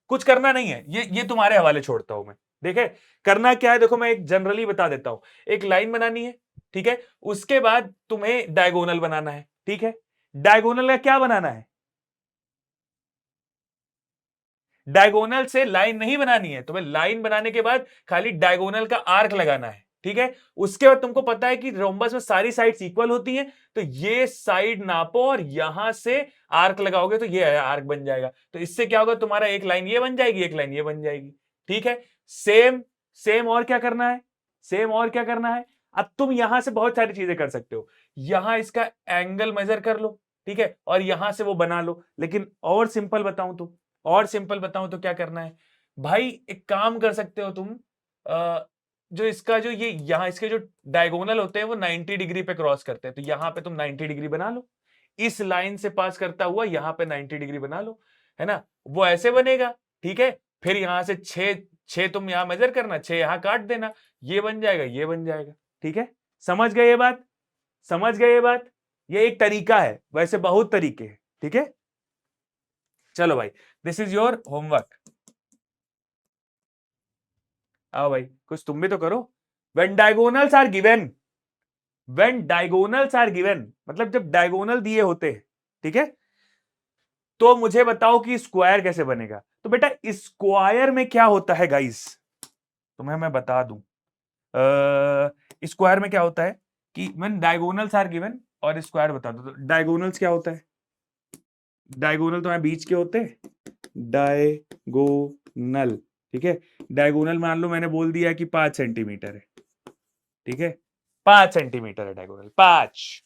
कुछ करना नहीं है, ये तुम्हारे हवाले छोड़ता हूं मैं, देखे करना क्या है। देखो मैं एक जनरली बता देता हूं, एक लाइन बनानी है, ठीक है। उसके बाद तुम्हें डायगोनल बनाना है, ठीक है। डायगोनल का क्या बनाना है? डायगोनल से लाइन नहीं बनानी है तुम्हें, लाइन बनाने के बाद खाली डायगोनल का आर्क लगाना है, ठीक है। उसके बाद तुमको पता है कि रोम्बस में सारी साइड्स इक्वल होती हैं, तो ये साइड नापो और यहां से आर्क लगाओगे तो ये आर्क बन जाएगा। तो इससे क्या होगा, तुम्हारा एक लाइन ये बन जाएगी, एक लाइन ये बन जाएगी, ठीक है। सेम सेम और क्या करना है, सेम और क्या करना है? अब तुम यहां से बहुत सारी चीजें कर सकते हो। यहां इसका एंगल मेजर कर लो, ठीक है, और यहां से वो बना लो। लेकिन और सिंपल बताऊं तो क्या करना है भाई, एक काम कर सकते हो तुम, जो इसका जो ये यहां इसके जो डायगोनल होते हैं वो 90 डिग्री पे क्रॉस करते हैं, तो यहां पे तुम 90 डिग्री बना लो। इस लाइन से पास करता हुआ यहां पे 90 डिग्री बना लो, है ना। वो ऐसे बनेगा, ठीक है। फिर यहां से 6 6 तुम यहां मेजर करना, 6 यहां काट देना, ये बन जाएगा, ये बन जाएगा, ठीक है। समझ गए ये बात? समझ गए ये बात? ये एक तरीका है, वैसे बहुत तरीके हैं, ठीक है। चलो भाई, दिस इज योर होमवर्क। आओ भाई, कुछ तुम भी तो करो। when diagonals are given when diagonals are given मतलब जब डायगोनल दिए होते हैं, ठीक है, तो मुझे बताओ कि स्क्वायर कैसे बनेगा। तो बेटा स्क्वायर में क्या होता है गाइस, तुम्हें मैं बता दूं। स्क्वायर में क्या होता है कि when diagonals are given, और स्क्वायर बता दो। तो डायगोनल्स क्या होता है, डायगोनल तो बीच के होते हैं, डायगोनल, ठीक है। डायगोनल मान लो मैंने बोल दिया कि 5 सेंटीमीटर है, ठीक है। 5 सेंटीमीटर है डायगोनल, 5,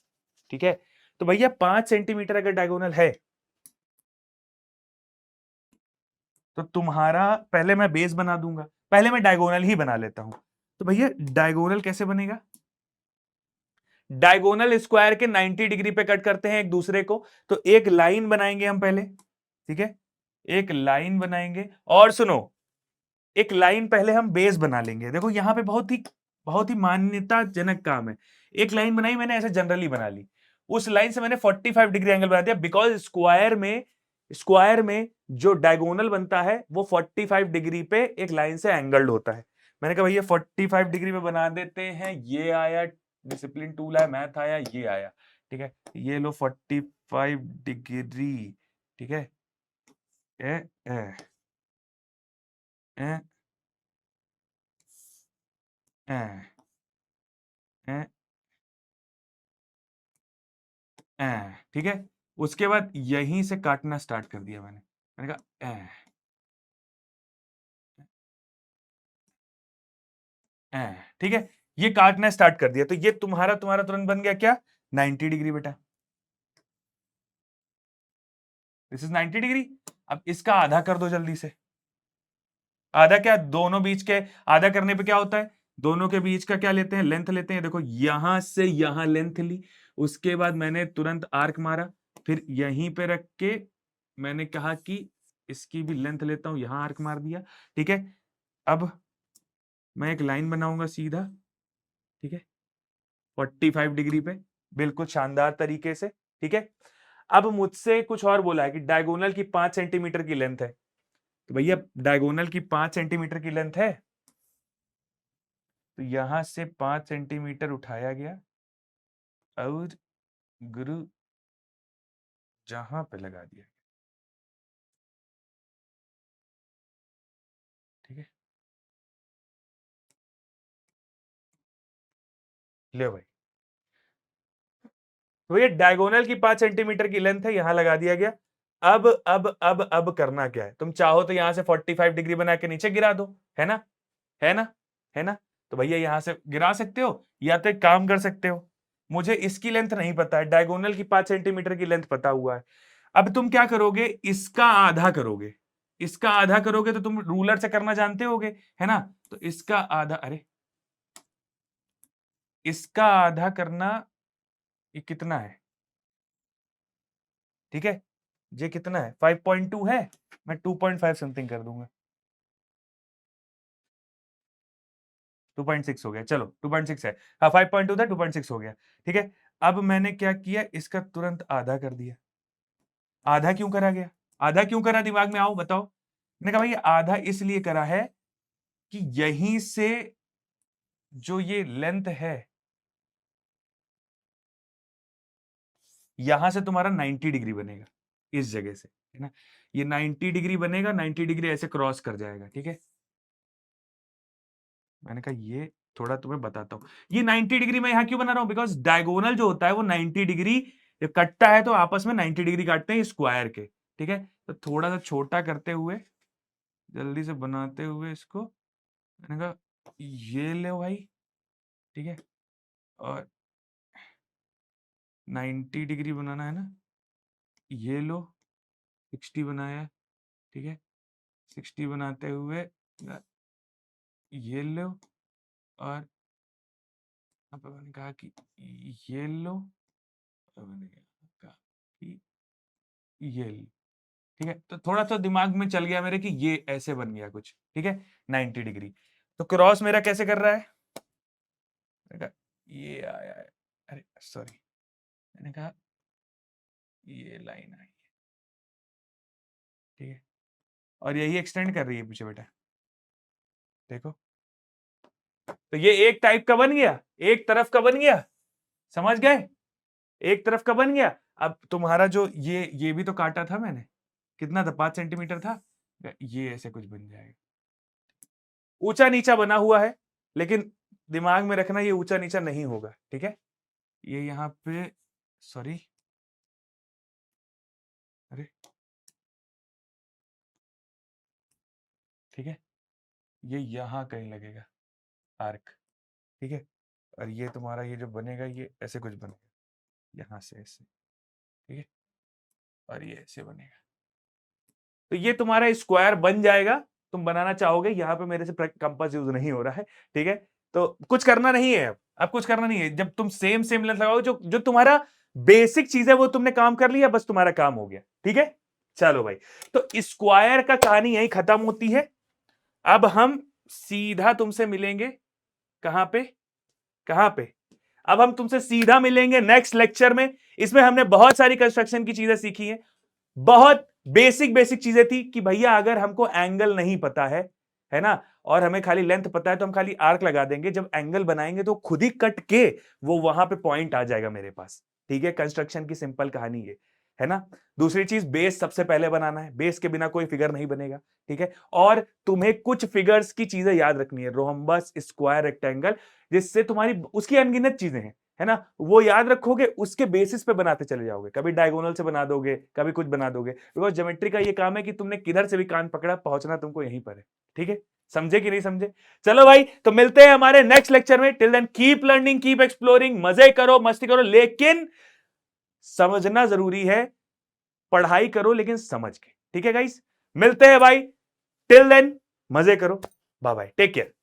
ठीक है। तो भैया 5 सेंटीमीटर अगर डायगोनल है, तो तुम्हारा, पहले मैं बेस बना दूंगा, पहले मैं डायगोनल ही बना लेता हूं। तो भैया डायगोनल कैसे बनेगा, डायगोनल स्क्वायर के 90 डिग्री पे कट करते हैं एक दूसरे को। तो एक लाइन बनाएंगे हम पहले, ठीक है, एक लाइन बनाएंगे। और सुनो, एक लाइन पहले हम बेस बना लेंगे। देखो यहां पे बहुत ही मान्यताजनक काम है। एक लाइन बनाई मैंने, ऐसे जनरली बना ली, उस लाइन से मैंने 45 डिग्री एंगल बना दिया, बिकॉज स्क्वायर में जो डायगोनल बनता है वो 45 डिग्री पे एक लाइन से एंगल्ड होता है। मैंने कहा भैया 45 डिग्री में बना देते हैं, ये आया, डिसिप्लिन टूल आया, मैथ आया, ये आया, ठीक है। ये लो 45 डिग्री, ठीक है। ए, ए, ए, ए, ए, ठीक है। उसके बाद यहीं से काटना स्टार्ट कर दिया मैंने कहा ठीक है, ये काटना स्टार्ट कर दिया। तो ये तुम्हारा तुम्हारा तुरंत बन गया क्या, 90 डिग्री बेटा, दिस इज 90 डिग्री। अब इसका आधा कर दो जल्दी से। आधा क्या, दोनों बीच के आधा करने पे क्या होता है, दोनों के बीच का क्या लेते हैं, लेंथ लेते हैं। देखो यहां से यहां लेंथ ली, उसके बाद मैंने तुरंत आर्क मारा, फिर यहीं पे रख के मैंने कहा कि इसकी भी लेंथ लेता हूं, यहां आर्क मार दिया, ठीक है। अब मैं एक लाइन बनाऊंगा सीधा, ठीक है, 45 डिग्री पे, बिल्कुल शानदार तरीके से, ठीक है। अब मुझसे कुछ और बोला है कि डायगोनल की 5 सेंटीमीटर की लेंथ है। तो भैया डायगोनल की 5 सेंटीमीटर की लेंथ है, तो यहां से 5 सेंटीमीटर उठाया गया और गुरु जहां पे लगा दिया, ठीक है। ले भाई, तो ये डायगोनल की 5 सेंटीमीटर की लेंथ है, यहां लगा दिया गया। अब करना क्या है, तुम चाहो तो यहां से 45 डिग्री बना के नीचे गिरा दो, है ना, है ना, है ना। तो भैया यहां से गिरा सकते हो, या तो एक काम कर सकते हो, मुझे इसकी लेंथ नहीं पता है, डायगोनल की 5 सेंटीमीटर की लेंथ पता हुआ है। अब तुम क्या करोगे, इसका आधा करोगे, इसका आधा करोगे, तो तुम रूलर से करना जानते होगे, है ना। तो इसका आधा, अरे इसका आधा करना, ये कितना है, ठीक है, ये कितना है, 5.2 है, मैं 2.5 समथिंग कर दूंगा, 2.6 हो गया, चलो 2.6 है, हाँ 5.2 था, 2.6 हो गया, ठीक है। अब मैंने क्या किया, इसका तुरंत आधा कर दिया। आधा क्यों करा गया, आधा क्यों करा, दिमाग में आओ बताओ। मैंने कहा भाई आधा इसलिए करा है कि यहीं से जो ये लेंथ है, यहां से तुम्हारा 90 डिग्री बनेगा इस जगह से, है ना। ये 90 डिग्री बनेगा, 90 डिग्री ऐसे क्रॉस कर जाएगा, ठीक है। मैंने कहा ये थोड़ा तुम्हें बताता हूं, ये 90 डिग्री मैं यहां क्यों बना रहा हूं, बिकॉज डायगोनल जो होता है वो 90 डिग्री जब कटता है तो आपस में 90 डिग्री काटते हैं स्क्वायर के, ठीक है। तो थोड़ा सा छोटा करते हुए, जल्दी से बनाते हुए इसको, मैंने कहा ये ले भाई, ठीक है। और 90 डिग्री बनाना है ना, ये लो, 60 बनाया, ठीक है। 60 बनाते हुए ये लो, और अब मैंने कहा कि ये लो, अब मैंने कहा कि ये लो, ठीक है। तो थोड़ा सा दिमाग में चल गया मेरे कि ये ऐसे बन गया कुछ, ठीक है, 90 डिग्री। तो क्रॉस मेरा कैसे कर रहा है, मैंने कहा ये आया है, अरे सॉरी, मैंने कहा ये लाइन आई है, ठीक है। और यही एक्सटेंड कर रही है पीछे बेटा, देखो। तो ये एक टाइप का बन गया, एक तरफ का बन गया, समझ गए, एक तरफ का बन गया। अब तुम्हारा जो ये भी तो काटा था मैंने, कितना था, 5 सेंटीमीटर था, ये ऐसे कुछ बन जाएगा। ऊंचा नीचा बना हुआ है, लेकिन दिमाग में रखना ये ऊंचा नीचा नहीं होगा, ठीक है। ये यहाँ पे, सॉरी, अरे ठीक है, ये यहां कहीं लगेगा आर्क, ठीक है। और ये तुम्हारा ये जो बनेगा ये ऐसे कुछ बनेगा, यहां से ऐसे, ठीक है। और ये ऐसे बनेगा, तो ये तुम्हारा स्क्वायर बन जाएगा। तुम बनाना चाहोगे, यहाँ पे मेरे से कंपास यूज नहीं हो रहा है, ठीक है। तो कुछ करना नहीं है, अब कुछ करना नहीं है। जब तुम सेम सेम लेंथ लगाओगे, जो जो तुम्हारा बेसिक चीज है वो तुमने काम कर लिया, बस तुम्हारा काम हो गया, ठीक है। चलो भाई, तो स्क्वायर का कहानी यही खत्म होती है। अब हम सीधा तुमसे मिलेंगे, कहां पे, कहां पे, अब हम तुमसे सीधा मिलेंगे नेक्स्ट लेक्चर में। इसमें हमने बहुत सारी कंस्ट्रक्शन की चीजें सीखी हैं, बहुत बेसिक बेसिक चीजें थी कि भैया अगर हमको एंगल नहीं पता है ना, और हमें खाली लेंथ पता है, तो हम खाली आर्क लगा देंगे, जब एंगल बनाएंगे तो खुद ही कट के वो वहां पे पॉइंट आ जाएगा मेरे पास, ठीक है। कंस्ट्रक्शन की सिंपल कहानी ये है ना। दूसरी चीज, बेस सबसे पहले बनाना है, बेस के बिना कोई फिगर नहीं बनेगा, ठीक है। और तुम्हें कुछ फिगर्स की चीजें याद रखनी है, रोम्बस, स्क्वायर, रेक्टेंगल, जिससे तुम्हारी उसकी अनगिनत चीजें हैं, है ना, वो याद रखोगे, उसके बेसिस पे बनाते चले जाओगे। कभी डायगोनल से बना दोगे, कभी कुछ बना दोगे, बिकॉज ज्योमेट्री का ये काम है कि तुमने किधर से भी कान पकड़ा, पहुंचना तुमको यहीं पर है, ठीक है। समझे कि नहीं समझे। चलो भाई, तो मिलते हैं हमारे नेक्स्ट लेक्चर में। Till then keep learning, keep exploring, मजे करो, मस्ती करो, लेकिन समझना जरूरी है। पढ़ाई करो लेकिन समझ के, ठीक है गाइस। मिलते हैं भाई, टिल देन मजे करो, बाय बाय, टेक केयर।